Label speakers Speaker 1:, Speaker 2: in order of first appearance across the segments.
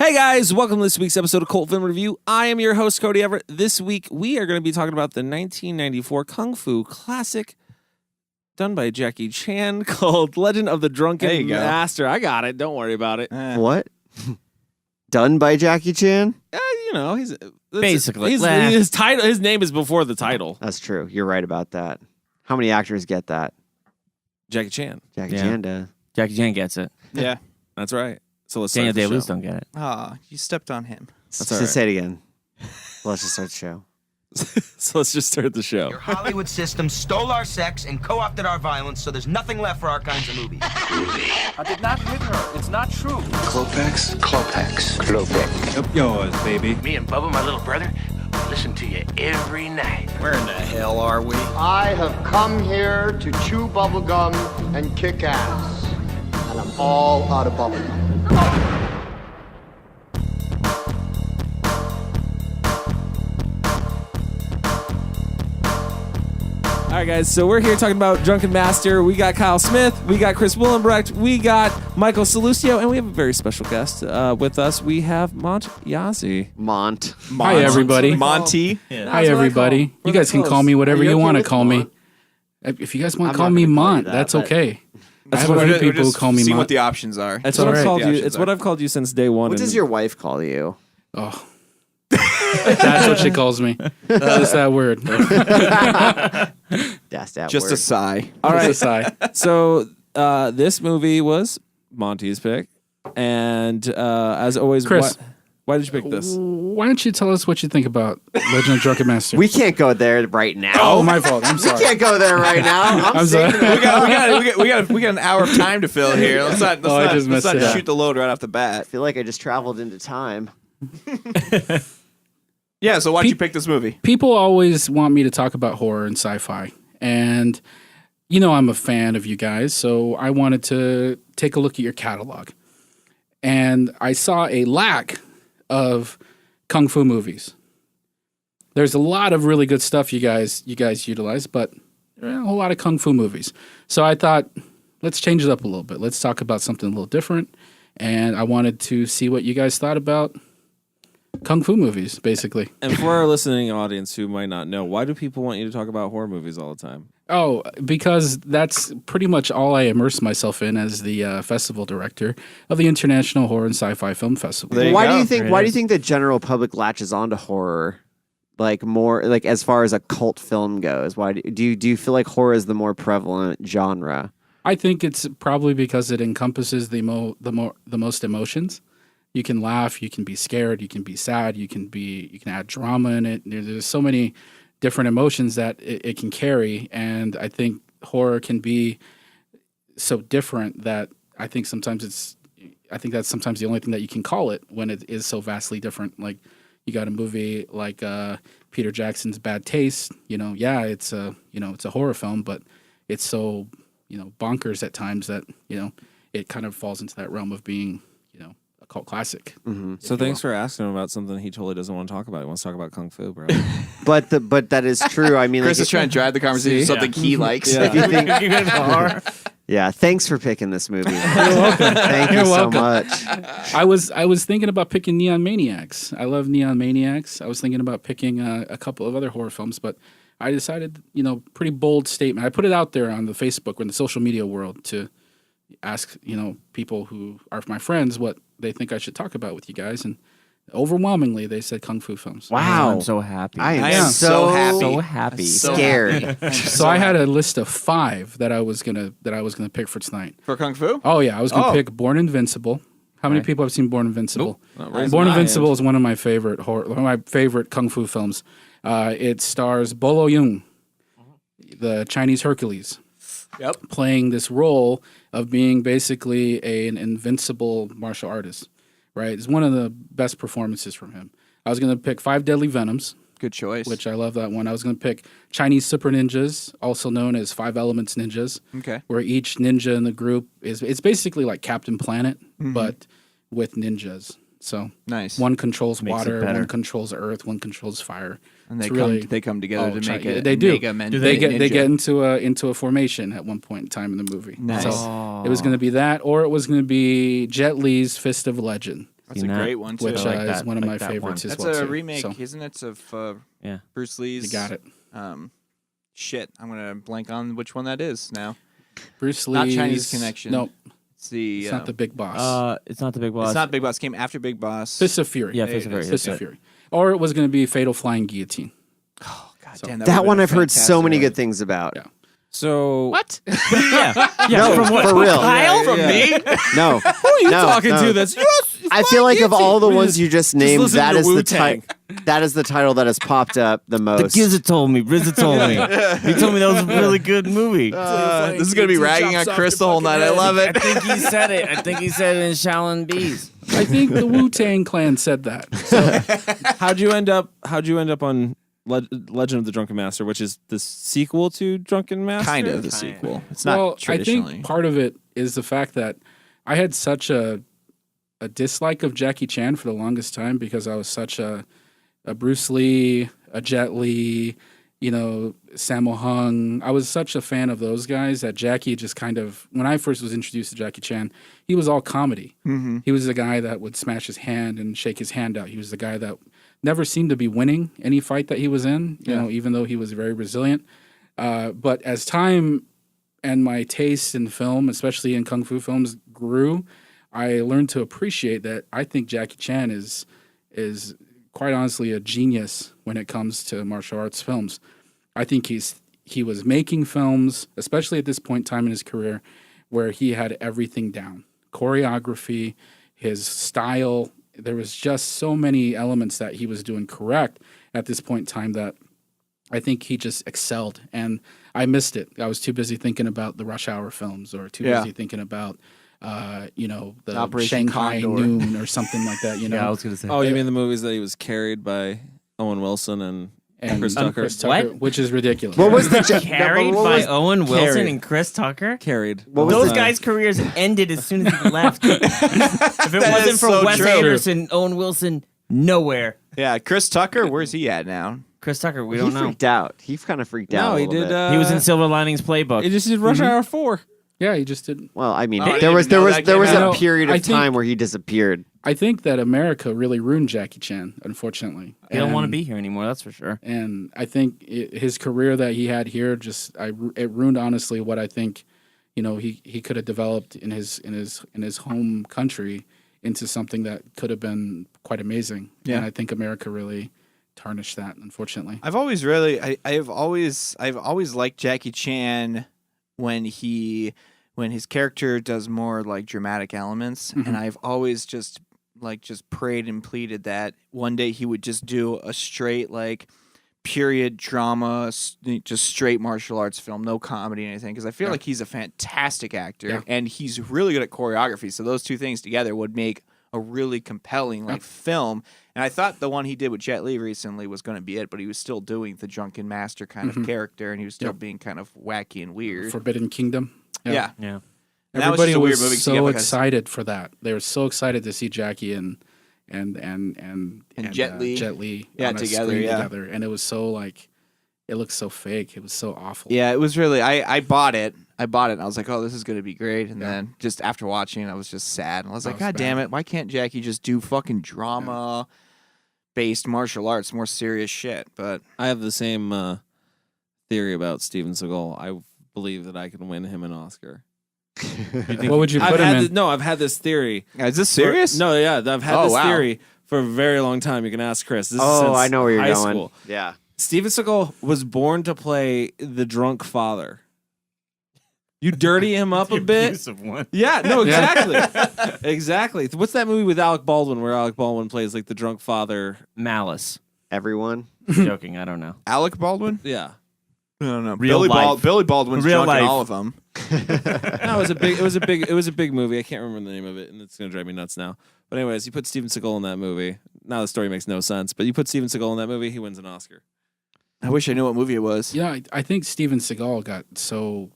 Speaker 1: Hey guys, welcome to this week's episode of Cult Film Review. I am your host, Cody Everett. This week, we are going to be talking about the 1994 Kung Fu classic done by Jackie Chan called Legend of the Drunken Master. I got it. Don't worry about it.
Speaker 2: What? Done by Jackie Chan?
Speaker 1: He's
Speaker 3: basically
Speaker 1: his title. His name is before the title.
Speaker 2: That's true. You're right about that. How many actors get that?
Speaker 1: Jackie Chan.
Speaker 2: Jackie Chan does.
Speaker 3: Jackie Chan gets it.
Speaker 4: Yeah.
Speaker 1: That's right. So let's
Speaker 3: Daniel
Speaker 1: start the
Speaker 3: Day-Lewis
Speaker 1: show.
Speaker 3: don't get it.
Speaker 4: Ah, you stepped on him.
Speaker 1: That's
Speaker 2: So
Speaker 1: all right.
Speaker 2: say it again. Let's just start the show.
Speaker 1: So let's just start the show.
Speaker 5: Your Hollywood system stole our sex and co-opted our violence, so there's nothing left for our kinds of movies.
Speaker 6: I did not hit her. It's not true.
Speaker 7: Klopex? Klopex. Klopex.
Speaker 6: Up yours, baby.
Speaker 8: Me and Bubba, my little brother, listen to you every night.
Speaker 5: Where in the hell are we?
Speaker 9: I have come here to chew bubblegum and kick ass. And I'm all out of bubblegum.
Speaker 1: All right, guys, so we're here talking about Drunken Master. We got Kyle Smith, we got Chris Willenbrecht, we got Michael Saluccio, and we have a very special guest with us. We have Monte Yazzie.
Speaker 10: Hi, everybody.
Speaker 4: Monty.
Speaker 10: Hi, everybody. You guys can call me whatever you want to call me. If you guys want to call me Mont, that's okay. I have a few people who call me
Speaker 4: See
Speaker 10: Mont.
Speaker 4: what the options are.
Speaker 1: That's what I've called you. It's what I've called you since day one.
Speaker 2: What does your wife call you?
Speaker 10: Oh. That's what she calls me. Just that word.
Speaker 2: That's that
Speaker 4: Just
Speaker 2: word.
Speaker 4: a sigh.
Speaker 1: All right.
Speaker 10: Just a sigh.
Speaker 1: So this movie was Monty's pick, and as always,
Speaker 10: Chris.
Speaker 1: why did you pick this?
Speaker 10: Why don't you tell us what you think about Legend of Drunken Master?
Speaker 2: We can't go there right now.
Speaker 10: Oh, my fault. I'm
Speaker 2: We
Speaker 10: sorry.
Speaker 2: can't go there right now.
Speaker 10: I'm sorry.
Speaker 4: we got an hour of time to fill here. Let's not
Speaker 10: messed
Speaker 4: shoot the load right off the
Speaker 2: I
Speaker 4: bat.
Speaker 2: feel like I just traveled into time.
Speaker 4: Yeah, so why'd you pick this movie?
Speaker 10: People always want me to talk about horror and sci-fi, and I'm a fan of you guys, so I wanted to take a look at your catalog, and I saw a lack of kung fu movies. There's a lot of really good stuff you guys utilize, but there are a whole lot of kung fu movies. So I thought, let's change it up a little bit. Let's talk about something a little different, and I wanted to see what you guys thought about kung fu movies, basically.
Speaker 1: And for our listening audience who might not know, why do people want you to talk about horror movies all the time?
Speaker 10: Oh, because that's pretty much all I immerse myself in as the festival director of the International Horror and Sci-Fi Film Festival.
Speaker 2: Why do you think the general public latches onto horror, like more like as far as a cult film goes? Why do you feel like horror is the more prevalent genre?
Speaker 10: I think it's probably because it encompasses the most emotions. You can laugh, you can be scared, you can be sad, you can add drama in it. There's so many different emotions that it can carry, and I think horror can be so different that I think that's sometimes the only thing that you can call it when it is so vastly different. Like you got a movie like Peter Jackson's Bad Taste. It's a horror film, but it's so bonkers at times that it kind of falls into that realm of being a cult classic.
Speaker 2: Mm-hmm.
Speaker 1: So thanks for asking him about something he totally doesn't want to talk about. He wants to talk about kung fu, bro.
Speaker 2: But that is true. I mean,
Speaker 4: Chris is trying to drive the conversation to something he likes.
Speaker 1: Yeah.
Speaker 2: If you think, yeah, thanks for picking this movie. You're welcome. Thank you
Speaker 10: You're
Speaker 2: so
Speaker 10: welcome.
Speaker 2: much.
Speaker 10: I was thinking about picking Neon Maniacs. I love Neon Maniacs. I was thinking about picking a couple of other horror films, but I decided, pretty bold statement. I put it out there on the Facebook or in the social media world to ask, people who are my friends what they think I should talk about with you guys, and overwhelmingly they said kung fu films.
Speaker 2: Wow,
Speaker 3: I'm so happy.
Speaker 2: I am
Speaker 10: Yeah.
Speaker 2: so
Speaker 4: happy.
Speaker 3: so happy.
Speaker 2: scared.
Speaker 10: So I had a list of 5 that I was gonna pick for tonight.
Speaker 4: For Kung Fu?
Speaker 10: Oh yeah, I was gonna pick Born Invincible. How many people have seen Born Invincible? Born Invincible is one of my favorite kung fu films. It stars Bolo Yeung, the Chinese Hercules, playing this role of being basically an invincible martial artist. Right, it's one of the best performances from him. I was going to pick 5 Deadly Venoms.
Speaker 4: Good choice.
Speaker 10: Which I love that one. I was going to pick Chinese Super Ninjas, also known as 5 Elements Ninjas.
Speaker 4: Okay.
Speaker 10: Where each ninja in the group it's basically like Captain Planet, but with ninjas. So
Speaker 4: nice.
Speaker 10: One controls
Speaker 3: Makes
Speaker 10: water,
Speaker 3: it better.
Speaker 10: one controls earth, one controls fire.
Speaker 4: And
Speaker 10: It's
Speaker 4: they come together to make it.
Speaker 10: They do. They get
Speaker 4: ninja.
Speaker 10: into a formation at one point in time in the movie.
Speaker 4: Nice.
Speaker 10: So it was going to be that, or it was going to be Jet Li's Fist of Legend.
Speaker 4: That's
Speaker 3: Seen
Speaker 4: a
Speaker 3: that?
Speaker 4: great one too.
Speaker 10: which
Speaker 3: I like
Speaker 10: is
Speaker 3: that.
Speaker 10: one of
Speaker 3: Like
Speaker 10: my
Speaker 3: that
Speaker 10: favorites
Speaker 3: one.
Speaker 10: as
Speaker 4: That's
Speaker 10: well.
Speaker 4: a
Speaker 10: too.
Speaker 4: remake,
Speaker 10: So,
Speaker 4: isn't it, of
Speaker 3: Yeah.
Speaker 4: Bruce Lee's?
Speaker 10: you got it.
Speaker 4: Shit, I'm gonna blank on which one that is now.
Speaker 10: Bruce Lee's
Speaker 4: Not Chinese Connection.
Speaker 10: No,
Speaker 4: It's the.
Speaker 10: it's not the Big Boss.
Speaker 3: It's not the Big Boss.
Speaker 4: It's not Big Boss. It came after Big Boss.
Speaker 10: Fist of Fury.
Speaker 3: Yeah, Fist of Fury.
Speaker 10: Fist
Speaker 3: that's
Speaker 10: of
Speaker 3: it.
Speaker 10: Fury. Or it was going to be Fatal Flying Guillotine.
Speaker 4: God
Speaker 10: So-
Speaker 4: damn,
Speaker 2: That one I've heard so many good things about.
Speaker 10: Yeah.
Speaker 1: So
Speaker 3: What? yeah.
Speaker 2: No,
Speaker 3: From what?
Speaker 2: for real.
Speaker 3: Kyle? From
Speaker 1: Yeah.
Speaker 3: me?
Speaker 2: No.
Speaker 1: who are you talking to? That's
Speaker 2: I feel like of all the ones you just named,
Speaker 1: listen
Speaker 2: that
Speaker 1: to
Speaker 2: is the
Speaker 1: Wu-Tang.
Speaker 2: that is the title that has popped up the
Speaker 3: The
Speaker 2: most.
Speaker 3: Gizzard told me. RZA told me. He told me that was a really good movie.
Speaker 4: This is gonna be ragging on Chris the whole night. I love
Speaker 3: I
Speaker 4: it.
Speaker 3: think he said it. I think he said it in Shaolin Bees.
Speaker 10: I think the Wu-Tang Clan said that. So,
Speaker 1: How'd you end up on Legend of the Drunken Master, which is the sequel to Drunken Master?
Speaker 4: Kind of the sequel. It's not
Speaker 10: well, I
Speaker 4: traditionally.
Speaker 10: think part of it is the fact that I had such a dislike of Jackie Chan for the longest time because I was such a Bruce Lee, a Jet Li, Sammo Hung. I was such a fan of those guys that Jackie just kind of, when I first was introduced to Jackie Chan, he was all comedy. Mm-hmm. He was the guy that would smash his hand and shake his hand out. He was the guy that never seemed to be winning any fight that he was in, even though he was very resilient. But as time and my taste in film, especially in kung fu films, grew, I learned to appreciate that. I think Jackie Chan is quite honestly a genius when it comes to martial arts films. I think he was making films, especially at this point in time in his career, where he had everything down. Choreography, his style, there was just so many elements that he was doing correct at this point in time that I think he just excelled. And I missed it. I was too busy thinking about the Rush Hour films or too busy thinking about the
Speaker 2: Operation
Speaker 10: Shanghai
Speaker 2: Condor.
Speaker 10: Noon or something like that,
Speaker 3: Yeah, I was gonna say.
Speaker 1: Oh, you mean the movies that he was carried by Owen Wilson and Chris Tucker?
Speaker 10: Chris Tucker,
Speaker 3: What?
Speaker 10: which is ridiculous.
Speaker 2: What was the
Speaker 3: Carried
Speaker 2: what
Speaker 3: by
Speaker 2: was-
Speaker 3: Owen Wilson
Speaker 1: Carried.
Speaker 3: and Chris Tucker.
Speaker 1: Carried.
Speaker 2: What was
Speaker 3: Those
Speaker 2: the-
Speaker 3: guys' careers ended as soon as he left. If it
Speaker 4: That
Speaker 3: wasn't
Speaker 4: is
Speaker 3: for
Speaker 4: so
Speaker 3: Wes
Speaker 4: true.
Speaker 3: Anderson, Owen Wilson, nowhere.
Speaker 4: Yeah, Chris Tucker, where's he at now?
Speaker 3: Chris Tucker, we
Speaker 2: He
Speaker 3: don't know.
Speaker 2: freaked out. He kind of freaked out.
Speaker 1: No,
Speaker 2: a
Speaker 1: he
Speaker 2: little
Speaker 1: did.
Speaker 2: bit.
Speaker 3: He was in Silver Linings Playbook.
Speaker 1: He just did Rush Hour 4.
Speaker 10: Yeah, he just did.
Speaker 2: Well, I mean,
Speaker 4: Oh, I
Speaker 2: there
Speaker 4: didn't
Speaker 2: was
Speaker 4: even know that
Speaker 2: there was
Speaker 4: came
Speaker 2: a
Speaker 10: out.
Speaker 2: period
Speaker 10: I
Speaker 2: of time
Speaker 10: think-
Speaker 2: where he disappeared.
Speaker 10: I think that America really ruined Jackie Chan, unfortunately.
Speaker 3: He don't want to
Speaker 10: And-
Speaker 3: be here anymore. That's for sure.
Speaker 10: And I think his career that he had here it ruined honestly what I think, he could have developed in his home country into something that could have been quite amazing.
Speaker 4: Yeah.
Speaker 10: And I think America really tarnished that, unfortunately.
Speaker 4: I've always really, I've always liked Jackie Chan when his character does more like dramatic elements, and I've always just prayed and pleaded that one day he would just do a straight like period drama, just straight martial arts film, no comedy or anything, because I feel like he's a fantastic actor and he's really good at choreography. So those two things together would make a really compelling film. And I thought the one he did with Jet Li recently was going to be it, but he was still doing the Drunken Master kind of character, and he was still being kind of wacky and weird.
Speaker 10: Forbidden Kingdom.
Speaker 4: Yeah.
Speaker 3: Yeah.
Speaker 4: And that was
Speaker 10: Everybody
Speaker 4: just a weird
Speaker 10: was
Speaker 4: movie 'cause
Speaker 10: so
Speaker 4: you have, like, a-
Speaker 10: excited for that. They were so excited to see Jackie and
Speaker 4: Jet Li.
Speaker 10: Jet Li
Speaker 4: Yeah,
Speaker 10: on a
Speaker 4: together,
Speaker 10: screen
Speaker 4: yeah.
Speaker 10: together, and it was so like, it looked so fake. It was so awful.
Speaker 4: Yeah, it was really. I bought it. And I was like, oh, this is going to be great. And then just after watching, I was just sad. And I was like,
Speaker 10: was
Speaker 4: God
Speaker 10: bad.
Speaker 4: damn it! Why can't Jackie just do fucking drama-based martial arts, more serious shit? But
Speaker 1: I have the same theory about Steven Seagal. I believe that I can win him an Oscar.
Speaker 10: What would you put him in?
Speaker 1: I've had this theory.
Speaker 4: is this serious?
Speaker 1: No, yeah, I've had
Speaker 4: Oh,
Speaker 1: this
Speaker 4: wow.
Speaker 1: theory for a very long time. You can ask Chris. This is
Speaker 2: Oh,
Speaker 1: since
Speaker 2: I know where you're
Speaker 1: high
Speaker 2: going.
Speaker 1: school.
Speaker 2: Yeah.
Speaker 1: Steven Seagal was born to play the drunk father. You dirty him up a bit.
Speaker 3: Abusive one.
Speaker 1: Yeah, no, exactly. Exactly. What's that movie with Alec Baldwin where Alec Baldwin plays like the drunk father?
Speaker 3: Malice.
Speaker 2: Everyone.
Speaker 3: Joking. I don't know.
Speaker 4: Alec Baldwin?
Speaker 1: Yeah.
Speaker 4: I don't know.
Speaker 3: Real life.
Speaker 4: Billy Baldwin's
Speaker 3: Real
Speaker 4: drunk in
Speaker 3: life.
Speaker 4: all of them.
Speaker 1: No, it was a big movie. I can't remember the name of it, and it's gonna drive me nuts now. But anyways, you put Steven Seagal in that movie. Now the story makes no sense, but you put Steven Seagal in that movie, he wins an Oscar.
Speaker 4: I wish I knew what movie it was.
Speaker 10: Yeah, I think Steven Seagal got so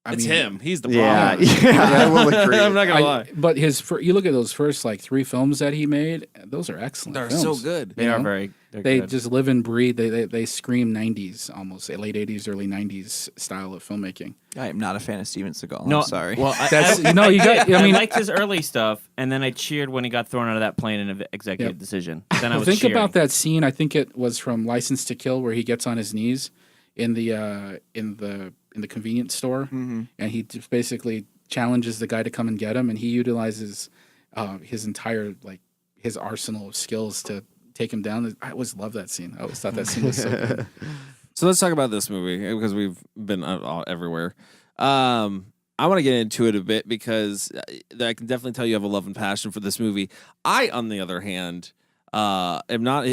Speaker 1: It's him. He's the
Speaker 2: Yeah,
Speaker 1: problem.
Speaker 2: yeah, I will agree.
Speaker 1: I'm not gonna lie.
Speaker 10: But you look at those first like 3 films that he made; those are excellent.
Speaker 1: They're
Speaker 10: films.
Speaker 1: so good.
Speaker 3: They
Speaker 10: You
Speaker 3: are
Speaker 10: know?
Speaker 3: very.
Speaker 10: They
Speaker 3: Good.
Speaker 10: just live and breathe. They scream 90s almost, late 80s, early 90s style of filmmaking.
Speaker 4: I am not a fan of Steven Seagal.
Speaker 3: No,
Speaker 4: I'm sorry.
Speaker 3: Well,
Speaker 10: That's no, you got. I mean,
Speaker 3: liked his early stuff, and then I cheered when he got thrown out of that plane in an executive decision. Then I was
Speaker 10: think
Speaker 3: cheering.
Speaker 10: about that scene. I think it was from License to Kill, where he gets on his knees in the convenience store, and he just basically challenges the guy to come and get him, and he utilizes his entire his arsenal of skills to take him down. I always loved that scene. I always thought that scene was so good.
Speaker 1: So let's talk about this movie because we've been everywhere. I want to get into it a bit because I can definitely tell you have a love and passion for this movie. I, on the other hand, am not.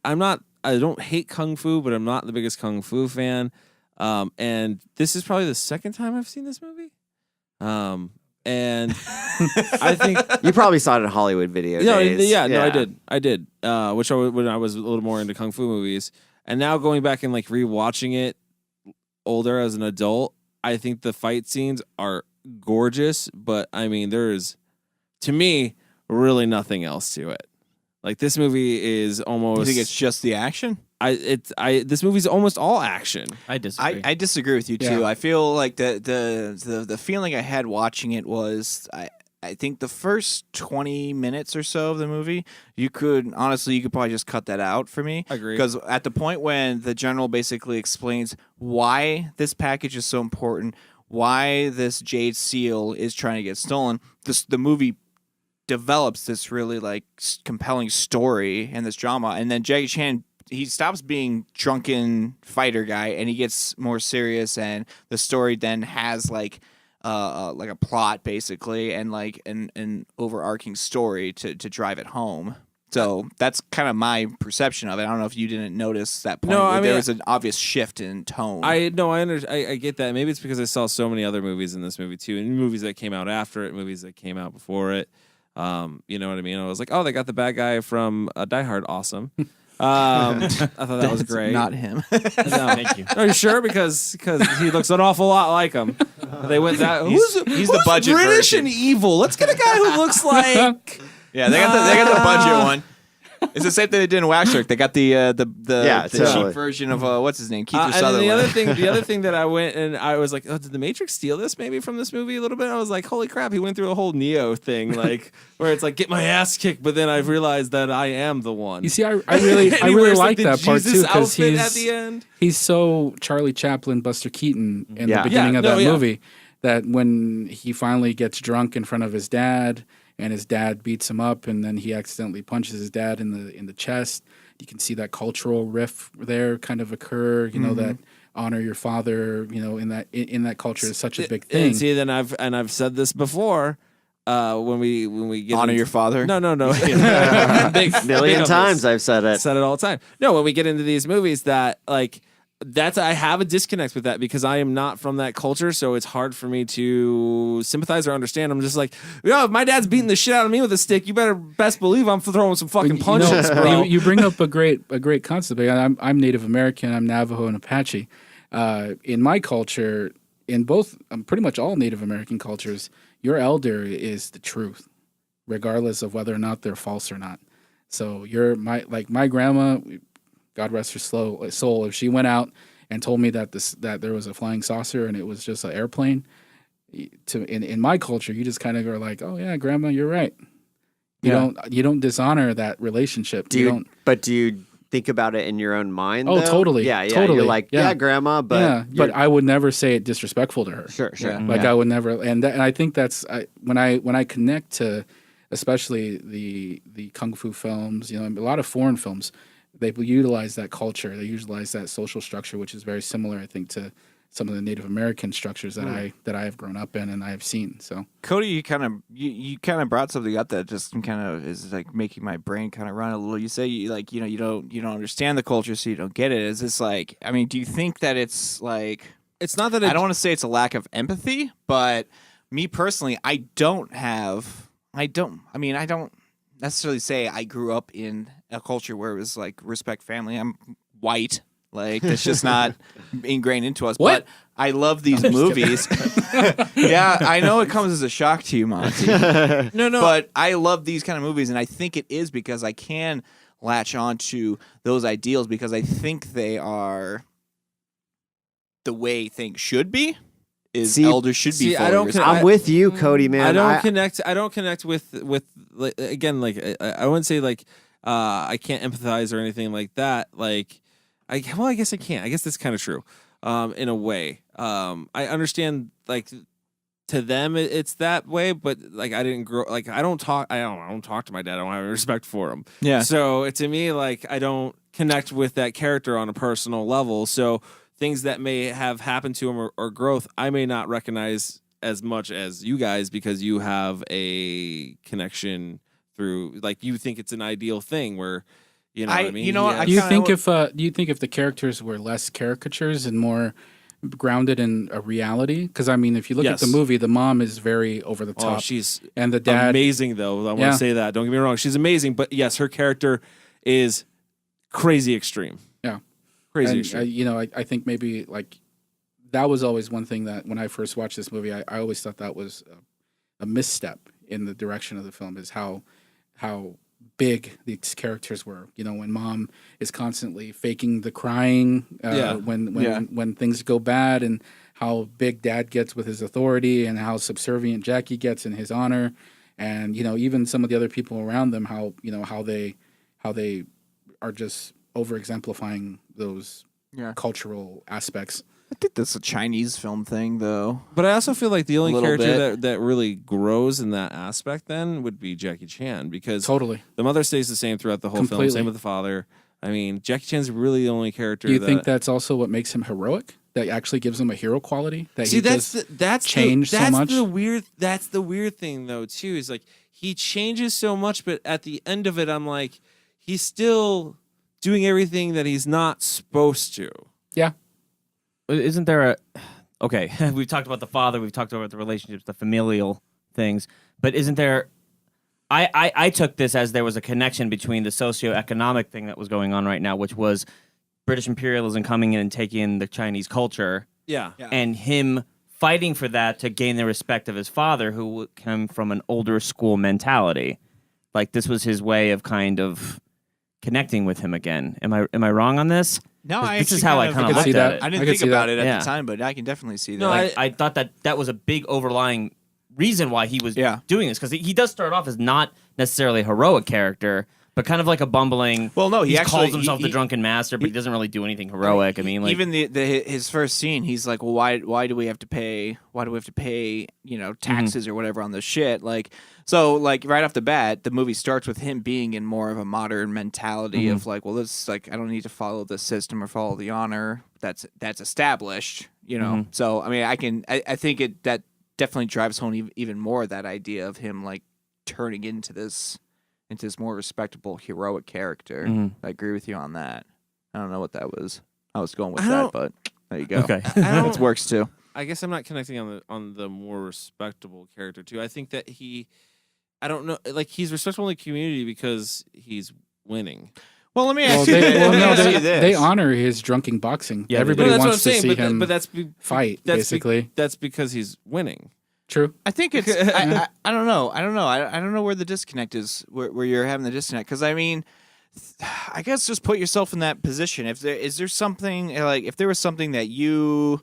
Speaker 1: I'm not. I don't hate kung fu, but I'm not the biggest kung fu fan. And this is probably the second time I've seen this movie. And I think
Speaker 2: You probably saw it in Hollywood Video
Speaker 1: no,
Speaker 2: Days.
Speaker 1: no, I did. Which when I was a little more into kung fu movies, and now going back and rewatching it older as an adult, I think the fight scenes are gorgeous. But I mean, there is, to me, really nothing else to it. Like this movie is almost.
Speaker 4: You think it's just the action?
Speaker 1: This movie's almost all action.
Speaker 3: I disagree.
Speaker 4: I disagree with you too.
Speaker 10: Yeah.
Speaker 4: I feel like the feeling I had watching it was I think the first 20 minutes or so of the movie, you could probably just cut that out for me.
Speaker 1: I agree.
Speaker 4: Because at the point when the general basically explains why this package is so important, why this jade seal is trying to get stolen, the movie develops this really compelling story and this drama, and then Jackie Chan, he stops being drunken fighter guy and he gets more serious, and the story then has a plot basically and an overarching story to drive it home. So that's kind of my perception of it. I don't know if you didn't notice that point.
Speaker 1: No, I mean,
Speaker 4: there was an obvious shift in tone.
Speaker 1: I get that. Maybe it's because I saw so many other movies in this movie too, and movies that came out after it, movies that came out before it. You know what I mean? I was like, oh, they got the bad guy from Die Hard. Awesome. I thought that was great.
Speaker 4: Not him.
Speaker 1: No. Thank you. Are you sure? Because he looks an awful lot like him. They went that.
Speaker 4: He's the budget
Speaker 1: British
Speaker 4: version.
Speaker 1: and evil. Let's get a guy who looks like.
Speaker 4: Yeah, they got the budget one. It's the same thing they did in Waxwork. They got the
Speaker 2: totally.
Speaker 4: cheap version of what's his name, Keith
Speaker 1: And
Speaker 4: Sutherland.
Speaker 1: the other thing that I went and I was like, oh, did the Matrix steal this maybe from this movie a little bit? I was like, holy crap, he went through a whole Neo thing, where it's get my ass kicked, but then I realized that I am the one.
Speaker 10: You see, I really like
Speaker 1: the
Speaker 10: that part
Speaker 1: Jesus
Speaker 10: too, because
Speaker 1: outfit at the end.
Speaker 10: he's so Charlie Chaplin, Buster Keaton in
Speaker 2: Yeah.
Speaker 10: the beginning
Speaker 1: Yeah,
Speaker 10: of that
Speaker 1: no, yeah.
Speaker 10: movie, that when he finally gets drunk in front of his dad and his dad beats him up, and then he accidentally punches his dad in the chest. You can see that cultural riff there kind of occur. You know, that honor your father. You know, in that culture is such a big thing.
Speaker 1: And see, then I've said this before. When we get
Speaker 4: Honor your father?
Speaker 1: No. Big
Speaker 2: Million
Speaker 1: big
Speaker 2: times I've said it.
Speaker 1: said it all the time. No, when we get into these movies, that I have a disconnect with that because I am not from that culture, so it's hard for me to sympathize or understand. I'm just like, if my dad's beating the shit out of me with a stick, you better best believe I'm throwing some fucking punches, bro.
Speaker 10: You bring up a great concept. I'm Native American. I'm Navajo and Apache. In my culture, in both pretty much all Native American cultures, your elder is the truth, regardless of whether or not they're false or not. So my grandma, God rest her soul, if she went out and told me that there was a flying saucer and it was just an airplane, in my culture, you just kind of go like, oh yeah, grandma, you're right. You don't dishonor that relationship.
Speaker 2: Do you think about it in your own mind?
Speaker 10: Oh,
Speaker 2: though?
Speaker 10: totally.
Speaker 2: Yeah,
Speaker 10: totally.
Speaker 2: You're like, yeah, grandma, but
Speaker 10: but I would never say it disrespectful to her.
Speaker 2: Sure.
Speaker 10: I would never, and I think that's when I connect to, especially the kung fu films. You know, a lot of foreign films, they utilize that culture. They utilize that social structure, which is very similar, I think, to some of the Native American structures that I have grown up in and I have seen. So,
Speaker 4: Cody, you kind of brought something up that just kind of is making my brain kind of run a little. You say you don't understand the culture, so you don't get it. Is this do you think that it's
Speaker 1: It's not that
Speaker 4: I don't want to say it's a lack of empathy, but me personally, I don't necessarily say I grew up in a culture where it was respect family. I'm white. Like that's just not ingrained into us.
Speaker 10: What?
Speaker 4: But I love these movies. Yeah, I know it comes as a shock to you, Monty.
Speaker 1: No.
Speaker 4: But I love these kind of movies, and I think it is because I can latch on to those ideals because I think they are the way things should be. Elders should be.
Speaker 2: I'm with you, Cody, man.
Speaker 1: I don't connect. I don't connect with again. Like I wouldn't say like I can't empathize or anything like that. Like I guess I can't. I guess that's kind of true. In a way, I understand. Like to them, it's that way. But like I didn't grow. Like I don't talk to my dad. I don't have any respect for him.
Speaker 4: Yeah.
Speaker 1: So to me, like I don't connect with that character on a personal level. So things that may have happened to him or growth, I may not recognize as much as you guys because you have a connection through, like, you think it's an ideal thing where, you know what I mean?
Speaker 4: You know what?
Speaker 1: Yeah.
Speaker 10: Do you think if the characters were less caricatures and more grounded in a reality? Because I mean, if you look at the movie, the mom is very over the top.
Speaker 1: She's
Speaker 10: and the dad
Speaker 1: amazing though. I want to say that. Don't get me wrong, she's amazing. But yes, her character is crazy extreme.
Speaker 10: Yeah.
Speaker 1: Crazy
Speaker 10: and,
Speaker 1: extreme.
Speaker 10: I think maybe like that was always one thing that when I first watched this movie, I always thought that was a misstep in the direction of the film is how big these characters were. You know, when mom is constantly faking the crying when things go bad, and how big dad gets with his authority, and how subservient Jackie gets in his honor, and even some of the other people around them, how they are just over exemplifying those cultural aspects.
Speaker 4: I think that's a Chinese film thing, though.
Speaker 1: But I also feel like the only character that really grows in that aspect then would be Jackie Chan, because
Speaker 10: totally
Speaker 1: the mother stays the same throughout the whole film. Same with the father. I mean, Jackie Chan's really the only character.
Speaker 10: Do you think that's also what makes him heroic? That actually gives him a hero quality? That
Speaker 1: that's
Speaker 10: changed so much.
Speaker 1: That's the weird thing, though. Too is like he changes so much, but at the end of it, I'm like, he's still doing everything that he's not supposed to.
Speaker 10: Yeah.
Speaker 3: Isn't there okay, we've talked about the father, we've talked about the relationships, the familial things, but isn't there, I took this as there was a connection between the socioeconomic thing that was going on right now, which was British imperialism coming in and taking in the Chinese culture, and him fighting for that to gain the respect of his father, who came from an older school mentality. Like this was his way of kind of connecting with him again. Am I wrong on this?
Speaker 4: No,
Speaker 3: this is how I kind of looked at it.
Speaker 4: I didn't think about it at the time, but I can definitely see that.
Speaker 3: No, I thought that was a big overlying reason why he was doing this, because he does start off as not necessarily a heroic character, but kind of like a bumbling.
Speaker 4: Well, no, he
Speaker 3: calls himself the drunken master, but he doesn't really do anything heroic. I mean, like
Speaker 4: even his first scene, he's like, "Well, why do we have to pay? Why do we have to pay? Taxes or whatever on this shit?" Like, so like right off the bat, the movie starts with him being in more of a modern mentality of like, well, this like I don't need to follow the system or follow the honor that's established. So I mean, I think that definitely drives home even more that idea of him like turning into this more respectable, heroic character. I agree with you on that. I don't know what that was. I was going with that, but there you go.
Speaker 3: Okay,
Speaker 4: it works too.
Speaker 1: I guess I'm not connecting on the more respectable character too. I think that I don't know, like he's respectable in the community because he's winning.
Speaker 4: Well, let me ask you this.
Speaker 10: They honor his drunken boxing. Yeah, everybody wants to see him fight. Basically,
Speaker 1: that's because he's winning.
Speaker 10: True.
Speaker 4: I think it's. I don't know. I don't know where the disconnect is. Where you're having the disconnect, because I mean, I guess just put yourself in that position. If there something like if there was something that you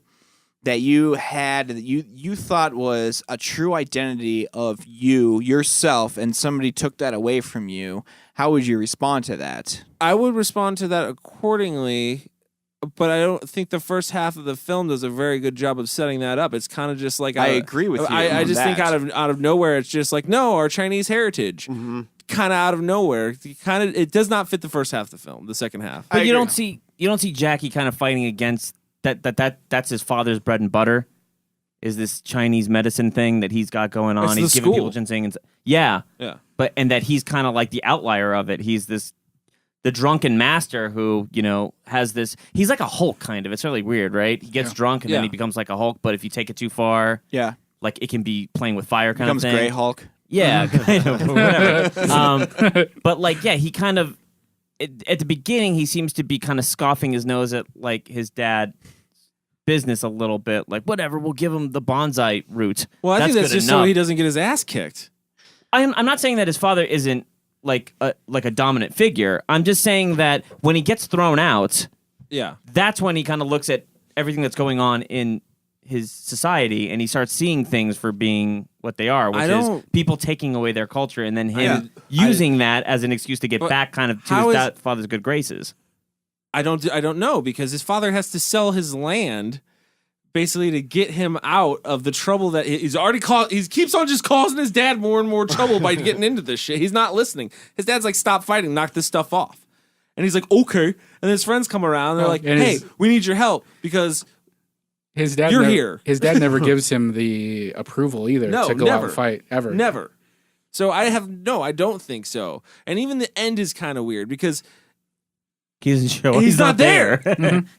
Speaker 4: had that you thought was a true identity of yourself, and somebody took that away from you, how would you respond to that?
Speaker 1: I would respond to that accordingly. But I don't think the first half of the film does a very good job of setting that up. It's kind of just like
Speaker 4: I agree with you.
Speaker 1: I just think out of nowhere, it's just like our Chinese heritage, kind of out of nowhere. It does not fit the first half of the film. The second half,
Speaker 3: but you don't see Jackie kind of fighting against that's his father's bread and butter. Is this Chinese medicine thing that he's got going on? He's giving people ginseng and yeah. But and that he's kind of like the outlier of it. He's the drunken master who, has this. He's like a Hulk, kind of. It's really weird, right? He gets drunk and then he becomes like a Hulk, but if you take it too far, like it can be playing with fire kind of thing.
Speaker 4: Becomes Gray Hulk.
Speaker 3: Yeah, kind of. Whatever. But like, he kind of at the beginning, he seems to be kind of scoffing his nose at like his dad business a little bit, like whatever, we'll give him the bonsai route.
Speaker 1: Well, I think that's
Speaker 3: good
Speaker 1: just
Speaker 3: enough.
Speaker 1: so he doesn't get his ass kicked.
Speaker 3: I'm not saying that his father isn't like a dominant figure. I'm just saying that when he gets thrown out,
Speaker 1: Yeah.
Speaker 3: that's when he kind of looks at everything that's going on in his society and he starts seeing things for being what they are, which is people taking away their culture and then him using that as an excuse to get back kind of to his father's good graces.
Speaker 1: I don't know, because his father has to sell his land basically to get him out of the trouble that he's already caused. He keeps on just causing his dad more and more trouble by getting into this shit. He's not listening. His dad's like, stop fighting, knock this stuff off. And he's like, okay. And then his friends come around and they're like, hey, we need your help because
Speaker 10: his dad
Speaker 1: you're here.
Speaker 10: His dad never gives him the approval either to go out and fight, ever.
Speaker 1: Never. So I don't think so. And even the end is kind of weird because
Speaker 3: he doesn't show. He's not there.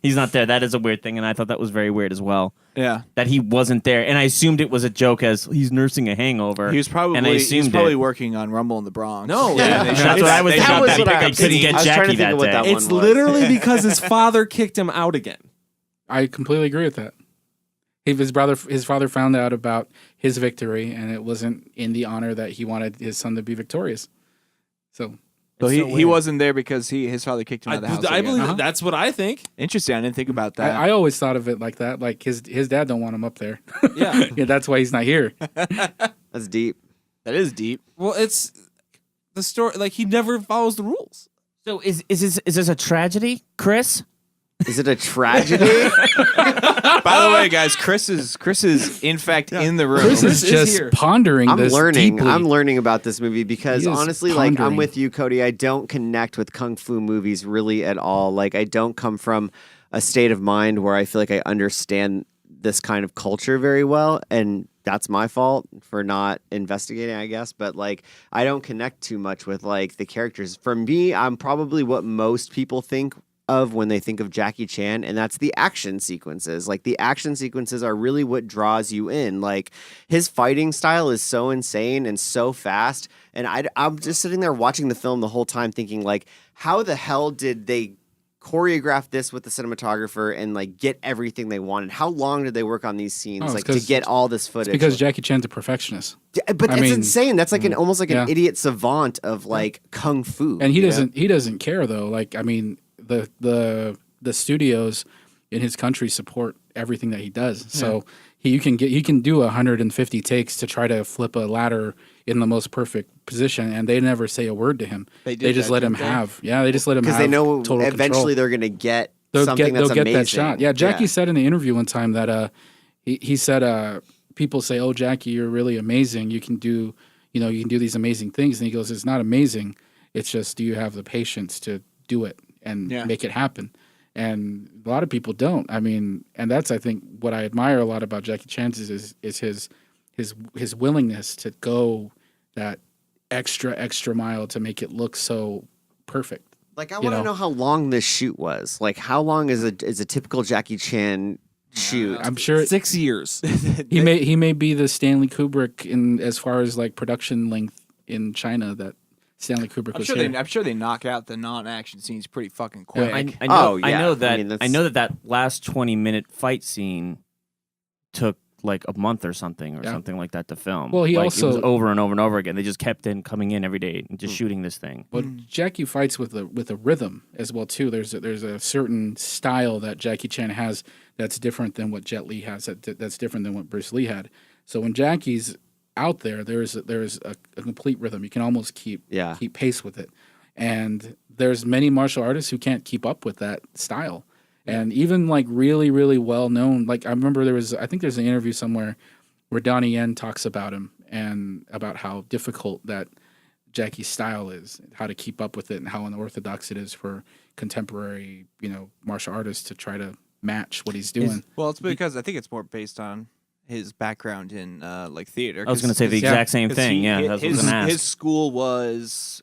Speaker 3: He's not there. That is a weird thing, and I thought that was very weird as well.
Speaker 4: Yeah,
Speaker 3: that he wasn't there, and I assumed it was a joke as he's nursing a hangover.
Speaker 4: He was probably working on Rumble in the Bronx.
Speaker 1: No,
Speaker 3: that's what I was thinking. That he couldn't get Jackie that day.
Speaker 1: It's literally because his father kicked him out again.
Speaker 10: I completely agree with that. His father found out about his victory, and it wasn't in the honor that he wanted his son to be victorious. So
Speaker 4: he wasn't there because his father kicked him out of the house.
Speaker 1: I believe that's what I think.
Speaker 4: Interesting. I didn't think about that.
Speaker 10: I always thought of it like that. Like his dad don't want him up there.
Speaker 1: Yeah.
Speaker 10: Yeah, that's why he's not here.
Speaker 2: That's deep.
Speaker 4: That is deep.
Speaker 1: Well, it's the story. Like he never follows the rules.
Speaker 3: So is this a tragedy, Chris?
Speaker 2: Is it a tragedy?
Speaker 4: By the way, guys, Chris is in fact in the room.
Speaker 10: Chris is just pondering
Speaker 2: I'm
Speaker 10: this
Speaker 2: learning.
Speaker 10: deeply.
Speaker 2: I'm learning about this movie because honestly, like I'm
Speaker 10: pondering.
Speaker 2: with you, Cody. I don't connect with kung fu movies really at all. Like I don't come from a state of mind where I feel like I understand this kind of culture very well, and that's my fault for not investigating, I guess. But like I don't connect too much with like the characters. For me, I'm probably what most people think of when they think of Jackie Chan, and that's the action sequences. Like the action sequences are really what draws you in. Like his fighting style is so insane and so fast, and I'm just sitting there watching the film the whole time thinking like, how the hell did they choreograph this with the cinematographer and like get everything they wanted? How long did they work on these scenes to get all this footage?
Speaker 10: It's because Jackie Chan's a perfectionist.
Speaker 2: Yeah, but it's insane. That's like almost like an idiot savant of like kung fu.
Speaker 10: And he doesn't care though. Like I mean, the studios in his country support everything that he does. So he can do 150 takes to try to flip a ladder in the most perfect position, and they never say a word to him. They just let him have. Yeah, they just let him have.
Speaker 2: Because they know
Speaker 10: total
Speaker 2: eventually
Speaker 10: control.
Speaker 2: they're going to get something that's
Speaker 10: they'll
Speaker 2: amazing.
Speaker 10: get that shot. Yeah, Jackie said in the interview one time that he said people say, "Oh, Jackie, you're really amazing. You can do these amazing things." And he goes, "It's not amazing. It's just do you have the patience to do it and make it happen?" And a lot of people don't. I mean, and that's I think what I admire a lot about Jackie Chan is his willingness to go that extra mile to make it look so perfect.
Speaker 2: Like I want to know how long this shoot was. Like how long is a typical Jackie Chan shoot?
Speaker 10: I'm sure
Speaker 1: 6 years.
Speaker 10: he may be the Stanley Kubrick in as far as like production length in China that Stanley Kubrick was here.
Speaker 4: I'm sure they knock out the non-action scenes pretty fucking quick.
Speaker 3: I know that last 20-minute fight scene took like a month or something like that to film.
Speaker 10: Well, it was
Speaker 3: over and over and over again. They just kept coming in every day and just shooting this thing.
Speaker 10: But Jackie fights with a rhythm as well too. There's a certain style that Jackie Chan has that's different than what Jet Li has. That's different than what Bruce Lee had. So when Jackie's out there is a complete rhythm. You can almost keep pace with it. And there's many martial artists who can't keep up with that style. And even like really, really well known, like I remember I think there's an interview somewhere where Donnie Yen talks about him and about how difficult that Jackie's style is, how to keep up with it, and how unorthodox it is for contemporary, martial artists to try to match what he's doing.
Speaker 4: Well, it's because I think it's more based on background in like theater.
Speaker 3: I was going to say the exact same thing. Yeah, that's what I was going to ask.
Speaker 4: His school was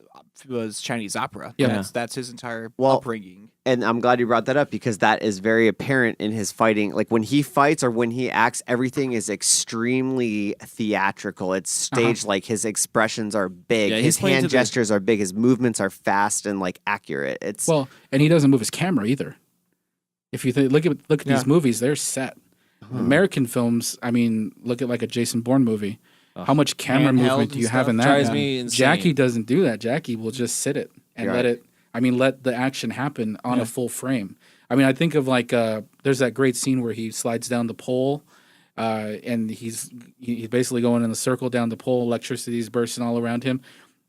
Speaker 4: Chinese opera.
Speaker 10: Yeah.
Speaker 4: That's his entire
Speaker 2: Well,
Speaker 4: upbringing.
Speaker 2: And I'm glad you brought that up because that is very apparent in his fighting. Like when he fights or when he acts, everything is extremely theatrical. It's staged like his expressions are big.
Speaker 1: Yeah,
Speaker 2: his
Speaker 1: he's playing
Speaker 2: hand
Speaker 1: to the-
Speaker 2: gestures are big. His movements are fast and like accurate. It's
Speaker 10: Well, and he doesn't move his camera either. If you look at these movies, they're set. American films, I mean, look at like a Jason Bourne movie. How much camera
Speaker 4: Handheld
Speaker 10: movement do
Speaker 4: and
Speaker 10: you have
Speaker 4: stuff.
Speaker 10: in that?
Speaker 1: Drives me insane.
Speaker 10: Jackie doesn't do that. Jackie will just sit it and
Speaker 2: Right.
Speaker 10: let the action happen on a full frame. I mean, I think of like there's that great scene where he slides down the pole, and he's basically going in a circle down the pole. Electricity's bursting all around him.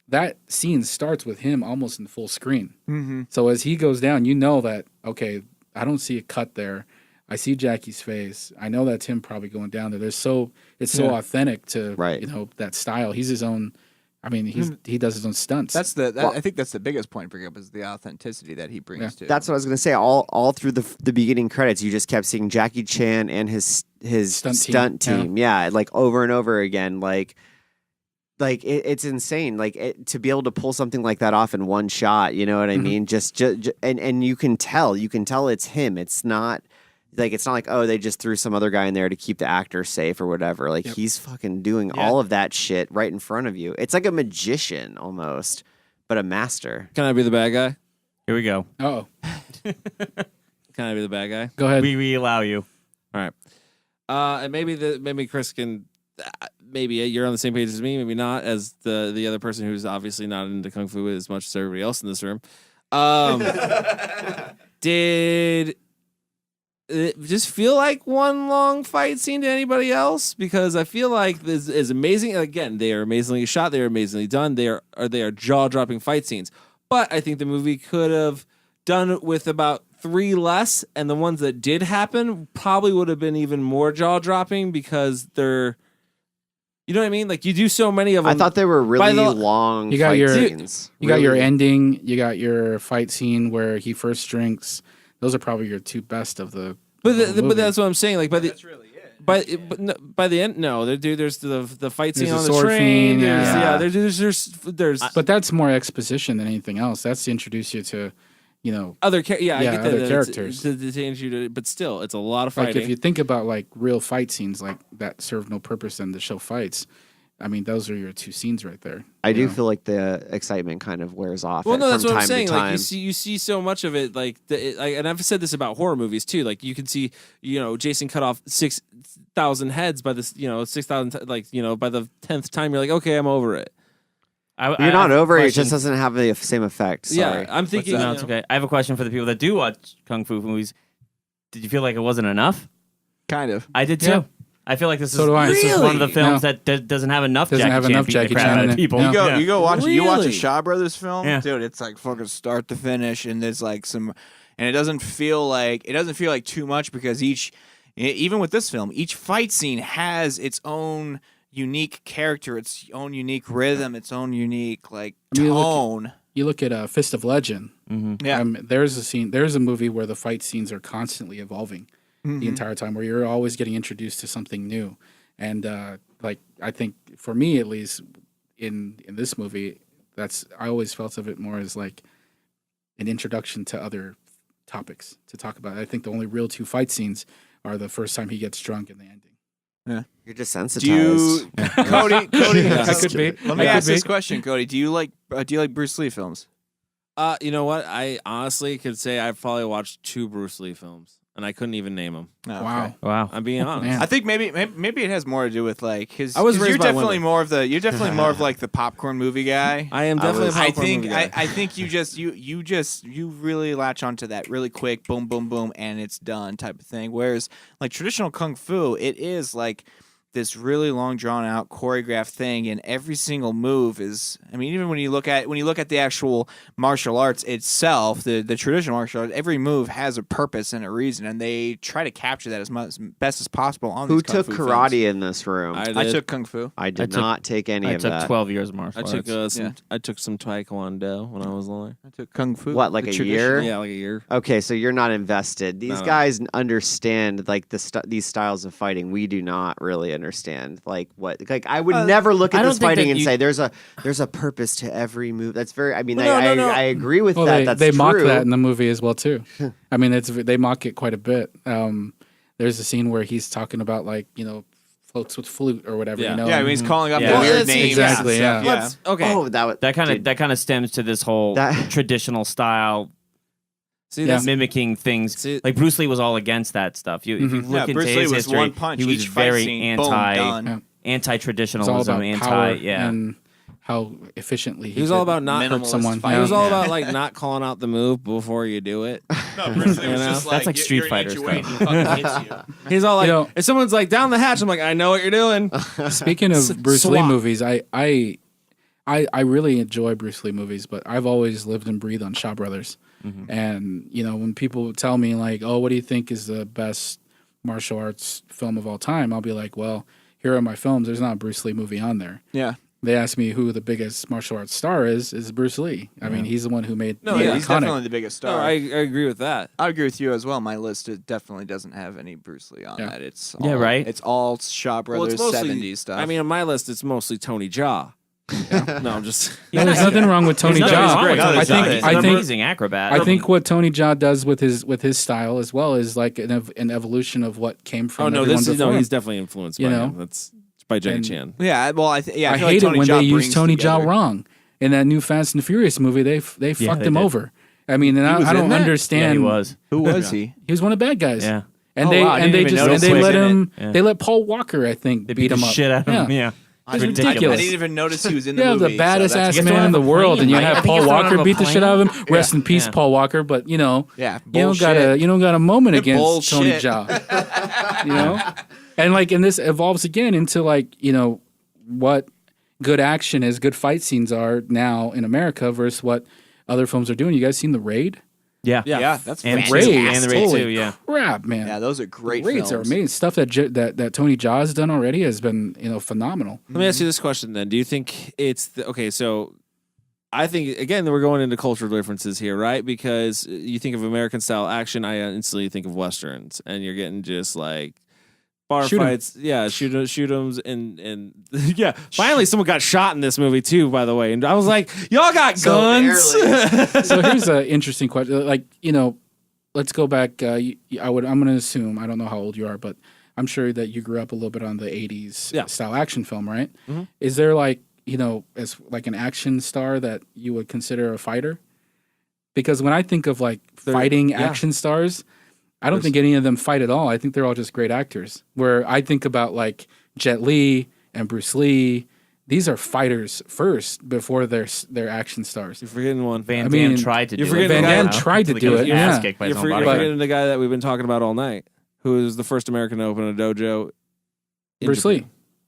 Speaker 10: That scene starts with him almost in full screen.
Speaker 4: Mm-hmm.
Speaker 10: So as he goes down, you know that okay, I don't see a cut there. I see Jackie's face. I know that's him probably going down there. It's so authentic to that style. He's his own. I mean, he does his own stunts.
Speaker 4: I think that's the biggest point for him is the authenticity that he brings to.
Speaker 2: That's what I was going to say. All through the beginning credits, you just kept seeing Jackie Chan and his stunt team. Yeah, like over and over again. Like it's insane. Like to be able to pull something like that off in one shot. You know what I mean? Just and you can tell it's him. It's not like, oh, they just threw some other guy in there to keep the actor safe or whatever. Like he's fucking doing all of that shit right in front of you. It's like a magician almost, but a master.
Speaker 1: Can I be the bad guy?
Speaker 3: Here we go.
Speaker 10: Oh,
Speaker 1: Can I be the bad guy?
Speaker 10: go ahead.
Speaker 3: We allow you.
Speaker 1: All right. And maybe Chris can. Maybe you're on the same page as me. Maybe not, as the other person who's obviously not into kung fu as much as everybody else in this room. Did it just feel like one long fight scene to anybody else? Because I feel like this is amazing. Again, they are amazingly shot. They are amazingly done. They are jaw-dropping fight scenes. But I think the movie could have done it with about 3 less, and the ones that did happen probably would have been even more jaw-dropping because they're, you know what I mean? Like you do so many of them.
Speaker 2: I thought they were really long
Speaker 10: You got
Speaker 2: fight
Speaker 10: your-
Speaker 2: scenes.
Speaker 10: You got your ending. You got your fight scene where he first drinks. Those are probably your 2 best of the.
Speaker 1: But
Speaker 10: whole movie.
Speaker 1: that's what I'm saying. Like
Speaker 4: That's really it.
Speaker 1: by the end, no. There's the fight scene
Speaker 10: There's
Speaker 1: on
Speaker 10: a
Speaker 1: the
Speaker 10: sword
Speaker 1: train.
Speaker 10: fiend,
Speaker 1: There's,
Speaker 10: yeah.
Speaker 1: there's
Speaker 10: But that's more exposition than anything else. That's to introduce you to,
Speaker 1: other I get that,
Speaker 10: other
Speaker 1: it's
Speaker 10: characters.
Speaker 1: to change you to, but still, it's a lot of
Speaker 10: like
Speaker 1: fighting.
Speaker 10: if you think about like real fight scenes like that serve no purpose than to show fights. I mean, those are your 2 scenes right there.
Speaker 2: I do feel like the excitement kind of wears off.
Speaker 1: Well, no, that's
Speaker 2: from
Speaker 1: what I'm
Speaker 2: time
Speaker 1: saying.
Speaker 2: to
Speaker 1: Like
Speaker 2: time.
Speaker 1: you see so much of it. Like, and I've said this about horror movies too. Like you can see, Jason cut off 6,000 heads by this, 6,000. Like by the 10th time, you're like, okay, I'm over it.
Speaker 2: You're not over it. It just doesn't have the same effect. Sorry.
Speaker 1: Yeah, I'm thinking.
Speaker 3: No, it's okay. I have a question for the people that do watch kung fu movies. Did you feel like it wasn't enough?
Speaker 4: Kind of.
Speaker 3: I did too.
Speaker 10: Yeah.
Speaker 3: I feel like this
Speaker 10: So do I.
Speaker 3: is one of the
Speaker 1: Really?
Speaker 3: films
Speaker 10: No.
Speaker 3: that doesn't have enough
Speaker 10: Doesn't
Speaker 3: Jackie
Speaker 10: have
Speaker 3: Chan
Speaker 10: enough
Speaker 3: beating the
Speaker 10: Jackie
Speaker 3: crap
Speaker 10: Chan
Speaker 3: out
Speaker 10: in
Speaker 3: of
Speaker 10: it.
Speaker 3: people.
Speaker 10: No.
Speaker 4: You go watch a
Speaker 1: Really?
Speaker 4: Shaw Brothers film,
Speaker 3: Yeah.
Speaker 4: dude. It's like fucking start to finish, and there's like some, and it doesn't feel like too much because even with this film, each fight scene has its own unique character, its own unique rhythm, its own unique like tone.
Speaker 10: You look at Fist of Legend.
Speaker 4: Yeah.
Speaker 10: There's a movie where the fight scenes are constantly evolving the entire time, where you're always getting introduced to something new. And I think for me at least in this movie, I always felt of it more as like an introduction to other topics to talk about. I think the only real 2 fight scenes are the first time he gets drunk and the ending.
Speaker 2: You're desensitized.
Speaker 4: Cody?
Speaker 10: That could be.
Speaker 4: Let me ask this question, Cody. Do you like Bruce Lee films?
Speaker 1: You know what? I honestly could say I've probably watched 2 Bruce Lee films, and I couldn't even name them.
Speaker 4: Oh,
Speaker 10: Wow.
Speaker 4: okay.
Speaker 3: Wow.
Speaker 1: I'm being honest.
Speaker 10: Man.
Speaker 4: I think maybe it has more to do with like his.
Speaker 1: I was
Speaker 4: 'cause
Speaker 1: raised
Speaker 4: you're
Speaker 1: by
Speaker 4: definitely
Speaker 1: women.
Speaker 4: more of like the popcorn movie guy.
Speaker 1: I am definitely.
Speaker 4: I
Speaker 1: a popcorn
Speaker 4: think
Speaker 1: movie guy.
Speaker 4: I think you really latch onto that really quick, boom, boom, boom, and it's done type of thing. Whereas like traditional kung fu, it is like this really long, drawn out, choreographed thing, and every single move is. I mean, even when you look at the actual martial arts itself, the traditional martial arts, every move has a purpose and a reason, and they try to capture that as best as possible on.
Speaker 2: Who
Speaker 4: these kung
Speaker 2: took
Speaker 4: fu
Speaker 2: karate
Speaker 4: films.
Speaker 2: in this room?
Speaker 4: I took kung fu.
Speaker 2: I did not take any
Speaker 3: I
Speaker 2: of
Speaker 3: took
Speaker 2: that.
Speaker 3: 12 years of martial
Speaker 1: I
Speaker 3: arts.
Speaker 1: took I took some taekwondo when I was little.
Speaker 4: I took kung fu.
Speaker 2: What, like
Speaker 4: the
Speaker 2: a
Speaker 4: traditional-
Speaker 2: year?
Speaker 1: Yeah, like a year.
Speaker 2: Okay, so you're not invested. These
Speaker 1: No.
Speaker 2: guys understand like these styles of fighting. We do not really understand like what. Like I would never look
Speaker 3: I
Speaker 2: at
Speaker 3: don't
Speaker 2: this
Speaker 3: think
Speaker 2: fighting
Speaker 3: that
Speaker 2: and
Speaker 3: you-
Speaker 2: say there's a purpose to every move. That's very. I mean,
Speaker 1: Well, no.
Speaker 2: I agree with
Speaker 10: Well,
Speaker 2: that. That's
Speaker 10: they mock
Speaker 2: true.
Speaker 10: that in the movie as well too. I mean, they mock it quite a bit. There's a scene where he's talking about like floats with flute or whatever.
Speaker 1: Yeah.
Speaker 10: You know?
Speaker 4: Yeah, I mean, he's calling up
Speaker 3: Yeah.
Speaker 4: the
Speaker 3: Well,
Speaker 4: weird
Speaker 1: that's
Speaker 4: names.
Speaker 10: exactly,
Speaker 4: and
Speaker 10: yeah.
Speaker 4: stuff,
Speaker 1: Okay.
Speaker 2: Oh,
Speaker 3: That kind of stems to this whole
Speaker 2: That-
Speaker 3: traditional style
Speaker 1: See,
Speaker 10: Yeah.
Speaker 1: that's,
Speaker 3: mimicking things.
Speaker 1: See-
Speaker 3: like Bruce Lee was all against that stuff. If you look
Speaker 10: Mm-hmm.
Speaker 4: Yeah,
Speaker 3: into
Speaker 4: Bruce
Speaker 3: his
Speaker 4: Lee was
Speaker 3: history,
Speaker 4: one punch.
Speaker 3: he was
Speaker 4: Each fight
Speaker 3: very
Speaker 4: scene, boom, done.
Speaker 10: It's all
Speaker 3: anti-traditionalism,
Speaker 10: about power
Speaker 3: yeah.
Speaker 10: and how efficiently
Speaker 1: he was all
Speaker 10: could
Speaker 1: about not
Speaker 10: hurt
Speaker 4: minimalist
Speaker 10: someone.
Speaker 4: fighting.
Speaker 1: He was all
Speaker 4: Yeah.
Speaker 1: about like not calling out the move before you do it.
Speaker 11: No, Bruce Lee was
Speaker 1: You know?
Speaker 11: just
Speaker 3: That's like
Speaker 11: you're
Speaker 3: Street
Speaker 11: an
Speaker 3: Fighter
Speaker 11: inch away and
Speaker 3: stuff.
Speaker 11: he fucking hits you.
Speaker 1: He's all like,
Speaker 10: You know-
Speaker 1: if someone's like down the hatch, I'm like, I know what you're doing.
Speaker 10: Speaking of Bruce Lee
Speaker 1: swap.
Speaker 10: movies, I really enjoy Bruce Lee movies, but I've always lived and breathed on Shaw Brothers. And when people tell me like, "Oh, what do you think is the best martial arts film of all time?" I'll be like, "Well, here are my films. There's not a Bruce Lee movie on there."
Speaker 4: Yeah.
Speaker 10: They ask me who the biggest martial arts star is Bruce Lee. I mean, he's the one who made
Speaker 1: No,
Speaker 10: the
Speaker 4: Yeah, he's
Speaker 10: iconic.
Speaker 4: definitely the biggest
Speaker 1: No,
Speaker 4: star.
Speaker 1: I agree with that.
Speaker 4: I agree with you as well. My list it definitely doesn't have any Bruce Lee on
Speaker 10: Yeah.
Speaker 4: that. It's
Speaker 3: Yeah,
Speaker 4: all,
Speaker 3: right.
Speaker 4: It's all Shaw Brothers
Speaker 1: it's mostly
Speaker 4: 70s stuff.
Speaker 1: I mean, on my list, it's mostly Tony Jaa. No, I'm just.
Speaker 10: No, there's nothing wrong with Tony
Speaker 3: There's nothing wrong
Speaker 10: Jaa.
Speaker 3: with Tony
Speaker 10: I
Speaker 3: Jaa.
Speaker 10: think
Speaker 3: He's
Speaker 10: I
Speaker 3: an
Speaker 10: think
Speaker 3: amazing acrobat.
Speaker 10: I think what Tony Jaa does with his style as well is like an evolution of what came from.
Speaker 1: Oh no,
Speaker 10: everyone
Speaker 1: this is
Speaker 10: before him.
Speaker 1: he's definitely influenced by him. That's by Jackie
Speaker 10: And-
Speaker 1: Chan.
Speaker 4: yeah, well, I
Speaker 10: I
Speaker 4: feel like
Speaker 10: hate
Speaker 4: Tony
Speaker 10: it when
Speaker 4: Jaa
Speaker 10: they use
Speaker 4: brings
Speaker 10: Tony
Speaker 4: together-
Speaker 10: Jaa wrong. In that new Fast and Furious movie, they fucked
Speaker 3: they
Speaker 10: him
Speaker 3: did.
Speaker 10: over. I mean, and
Speaker 4: was
Speaker 10: I don't
Speaker 4: in that?
Speaker 10: understand.
Speaker 3: Yeah, he was.
Speaker 4: Who was he?
Speaker 10: He was one of the bad guys.
Speaker 3: Yeah.
Speaker 10: And
Speaker 4: Oh,
Speaker 10: they
Speaker 4: wow, I
Speaker 10: and
Speaker 4: didn't
Speaker 10: they
Speaker 4: even
Speaker 10: just
Speaker 4: notice
Speaker 10: and they
Speaker 4: he was
Speaker 10: let
Speaker 4: in
Speaker 10: him.
Speaker 3: it. Yeah.
Speaker 10: They let Paul Walker, I think,
Speaker 3: They
Speaker 10: beat him
Speaker 3: the
Speaker 10: up.
Speaker 3: shit out of him. Yeah.
Speaker 10: It's
Speaker 3: Ridiculous.
Speaker 4: I
Speaker 10: ridiculous.
Speaker 4: didn't even notice he was in the
Speaker 10: Yeah,
Speaker 4: movie.
Speaker 10: the baddest
Speaker 4: so that's-
Speaker 10: ass
Speaker 3: He gets
Speaker 10: man
Speaker 3: thrown
Speaker 10: in the
Speaker 3: out of a
Speaker 10: world,
Speaker 3: plane,
Speaker 10: and you
Speaker 3: right? I
Speaker 10: have
Speaker 3: think he
Speaker 10: Paul
Speaker 3: gets thrown out
Speaker 10: Walker
Speaker 3: of a
Speaker 10: beat the shit
Speaker 3: plane.
Speaker 10: out of him. Rest in peace,
Speaker 3: Yeah.
Speaker 10: Paul Walker. But
Speaker 4: Yeah,
Speaker 10: you don't got a moment against Tony
Speaker 4: Bullshit.
Speaker 10: Jaa. And like, and this evolves again into like what good action is, good fight scenes are now in America versus what other films are doing. You guys seen The Raid?
Speaker 3: Yeah.
Speaker 4: Yeah, that's
Speaker 3: And
Speaker 4: fantastic.
Speaker 10: Raid,
Speaker 3: and the Raid
Speaker 10: holy
Speaker 3: too, yeah.
Speaker 10: crap, man.
Speaker 4: Yeah, those are great
Speaker 10: The Raids
Speaker 4: films.
Speaker 10: are amazing. Stuff that Tony Jaa has done already has been phenomenal.
Speaker 1: Let me ask you this question then: do you think it's okay? So, I think again we're going into cultural differences here, right? Because you think of American style action, I instantly think of westerns, and you're getting just like bar
Speaker 10: Shoot 'em.
Speaker 1: fights, yeah, shoot 'ems, and yeah. Finally, someone got shot in this movie too, by the way, and I was like, y'all got guns.
Speaker 10: So here's an interesting question. Like, let's go back. I'm going to assume, I don't know how old you are, but I'm sure that you grew up a little bit on the 80s
Speaker 1: Yeah.
Speaker 10: style action film, right?
Speaker 1: Mhm.
Speaker 10: Is there like, as like an action star that you would consider a fighter? Because when I think of like fighting action stars, I don't think any of them fight at all. I think they're all just great actors. Where I think about like Jet Li and Bruce Lee, these are fighters first before they're action stars.
Speaker 1: You're forgetting one.
Speaker 3: Van
Speaker 10: I mean,
Speaker 3: Damme tried to do
Speaker 1: you're
Speaker 3: it.
Speaker 1: forgetting
Speaker 10: Van
Speaker 1: the guy-
Speaker 10: Damme tried to
Speaker 3: Until
Speaker 10: do
Speaker 3: he
Speaker 10: it,
Speaker 3: got his ass
Speaker 10: yeah.
Speaker 3: kicked by
Speaker 1: You're
Speaker 3: his own bodyguard.
Speaker 1: forgetting the guy that we've been talking about all night, who is the first American to open a dojo. In
Speaker 10: Bruce
Speaker 1: Japan.
Speaker 10: Lee.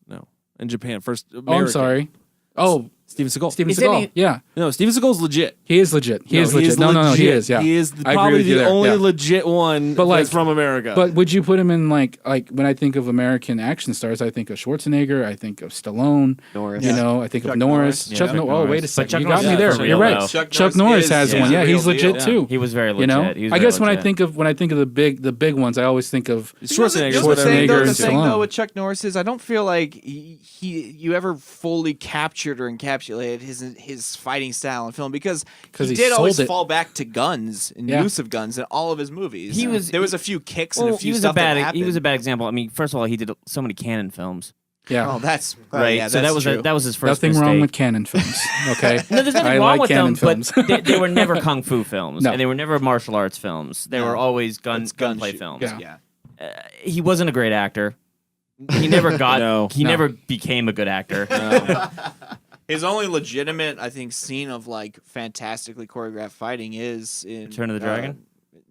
Speaker 1: No, in Japan. First.
Speaker 10: Oh, I'm
Speaker 1: American.
Speaker 10: sorry. Oh,
Speaker 1: Steven Seagal.
Speaker 10: Steven
Speaker 3: Isn't
Speaker 10: Seagal.
Speaker 3: he-
Speaker 10: Yeah,
Speaker 1: No, Steven Seagal's legit.
Speaker 10: he is legit. He
Speaker 1: No,
Speaker 10: is legit. No, he is. Yeah,
Speaker 1: He is
Speaker 10: I agree
Speaker 1: probably
Speaker 10: with you
Speaker 1: the
Speaker 10: there,
Speaker 1: only
Speaker 10: yeah.
Speaker 1: legit one
Speaker 10: But, like-
Speaker 1: that's from America.
Speaker 10: But would you put him in like when I think of American action stars, I think of Schwarzenegger, I think of Stallone,
Speaker 2: Norris.
Speaker 10: I think
Speaker 4: Chuck
Speaker 10: of Norris.
Speaker 4: Norris.
Speaker 10: Chuck
Speaker 3: Chuck
Speaker 10: Oh,
Speaker 3: Norris.
Speaker 10: wait a
Speaker 3: But
Speaker 10: second.
Speaker 3: Chuck
Speaker 10: You got
Speaker 3: Norris
Speaker 10: me
Speaker 3: is
Speaker 10: there.
Speaker 3: for
Speaker 10: You're
Speaker 3: real,
Speaker 10: right.
Speaker 3: though.
Speaker 10: Chuck Norris
Speaker 4: is
Speaker 10: has
Speaker 4: the
Speaker 10: one. Yeah,
Speaker 4: real
Speaker 10: he's legit
Speaker 4: deal.
Speaker 10: too.
Speaker 3: He was very legit. He was
Speaker 10: I
Speaker 3: very
Speaker 10: guess when I
Speaker 3: legit.
Speaker 10: think of the big ones, I always think of
Speaker 1: Schwarzenegger.
Speaker 4: You know the thing,
Speaker 10: Schwarzenegger
Speaker 4: though,
Speaker 10: and
Speaker 4: the thing
Speaker 10: Stallone.
Speaker 4: though with Chuck Norris is I don't feel like you ever fully captured or encapsulated his fighting style in film because
Speaker 10: 'Cause
Speaker 4: he
Speaker 10: he
Speaker 4: did always
Speaker 10: sold it.
Speaker 4: fall back to guns and
Speaker 10: Yeah.
Speaker 4: use of guns in all of his movies.
Speaker 3: He
Speaker 4: there was a few kicks
Speaker 3: Well,
Speaker 4: and a few
Speaker 3: he was
Speaker 4: stuff
Speaker 3: a bad.
Speaker 4: that happened.
Speaker 3: He was a bad example. I mean, first of all, he did so many canon films,
Speaker 10: yeah.
Speaker 4: Oh, that's
Speaker 3: right?
Speaker 4: Yeah,
Speaker 3: so
Speaker 4: that's
Speaker 3: that was
Speaker 4: true.
Speaker 3: that was his first
Speaker 10: Nothing
Speaker 3: mistake.
Speaker 10: wrong with canon films. Okay,
Speaker 3: No, there's nothing
Speaker 10: I
Speaker 3: wrong
Speaker 10: like
Speaker 3: with
Speaker 10: canon
Speaker 3: them,
Speaker 10: films.
Speaker 3: but they were never kung fu films,
Speaker 10: No.
Speaker 3: and they were never martial arts films. They were always gunplay
Speaker 4: shoot.
Speaker 3: films.
Speaker 10: Yeah.
Speaker 3: He wasn't a great actor. He never got.
Speaker 1: No.
Speaker 3: He
Speaker 10: No.
Speaker 3: never became a good actor.
Speaker 4: His only legitimate, I think, scene of like fantastically choreographed fighting is in
Speaker 3: Return of the Dragon?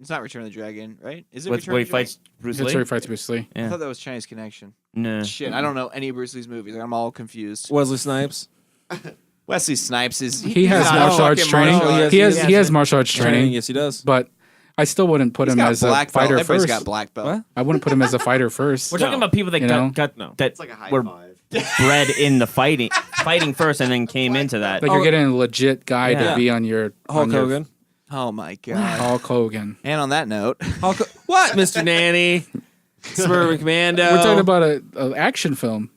Speaker 4: It's not Return of the Dragon, right? Is it
Speaker 3: Where
Speaker 4: Return
Speaker 3: he
Speaker 4: of the Dragon?
Speaker 3: fights Bruce
Speaker 10: That's
Speaker 3: Lee?
Speaker 10: where he fights Bruce Lee.
Speaker 4: I
Speaker 3: Yeah.
Speaker 4: thought that was Chinese Connection.
Speaker 3: No.
Speaker 4: Shit, I don't know any of Bruce Lee's movies. Like, I'm all confused.
Speaker 1: Wesley Snipes.
Speaker 4: Wesley Snipes is
Speaker 10: He has
Speaker 4: he's not
Speaker 10: martial arts
Speaker 4: fucking
Speaker 10: training.
Speaker 4: martial arts.
Speaker 10: He has martial arts training.
Speaker 1: Yes, he does.
Speaker 10: But I still wouldn't put
Speaker 4: He's
Speaker 10: him
Speaker 4: got
Speaker 10: as a
Speaker 4: black belt.
Speaker 10: fighter
Speaker 4: Everybody's
Speaker 10: first.
Speaker 4: got black belt.
Speaker 1: What?
Speaker 10: I wouldn't put him as a fighter first.
Speaker 3: We're talking about people that
Speaker 10: You know?
Speaker 3: got
Speaker 1: No.
Speaker 3: that
Speaker 2: It's like a high
Speaker 3: were
Speaker 2: five.
Speaker 3: bred in the fighting first and then came into that.
Speaker 10: Like you're getting a legit guy
Speaker 3: Yeah.
Speaker 10: to be on your
Speaker 1: Hulk
Speaker 10: on your
Speaker 1: Hogan.
Speaker 4: Oh my god.
Speaker 10: Hulk Hogan.
Speaker 4: And on that note,
Speaker 1: What, Mr. Nanny? Suburban Commando.
Speaker 10: We're talking about an action film.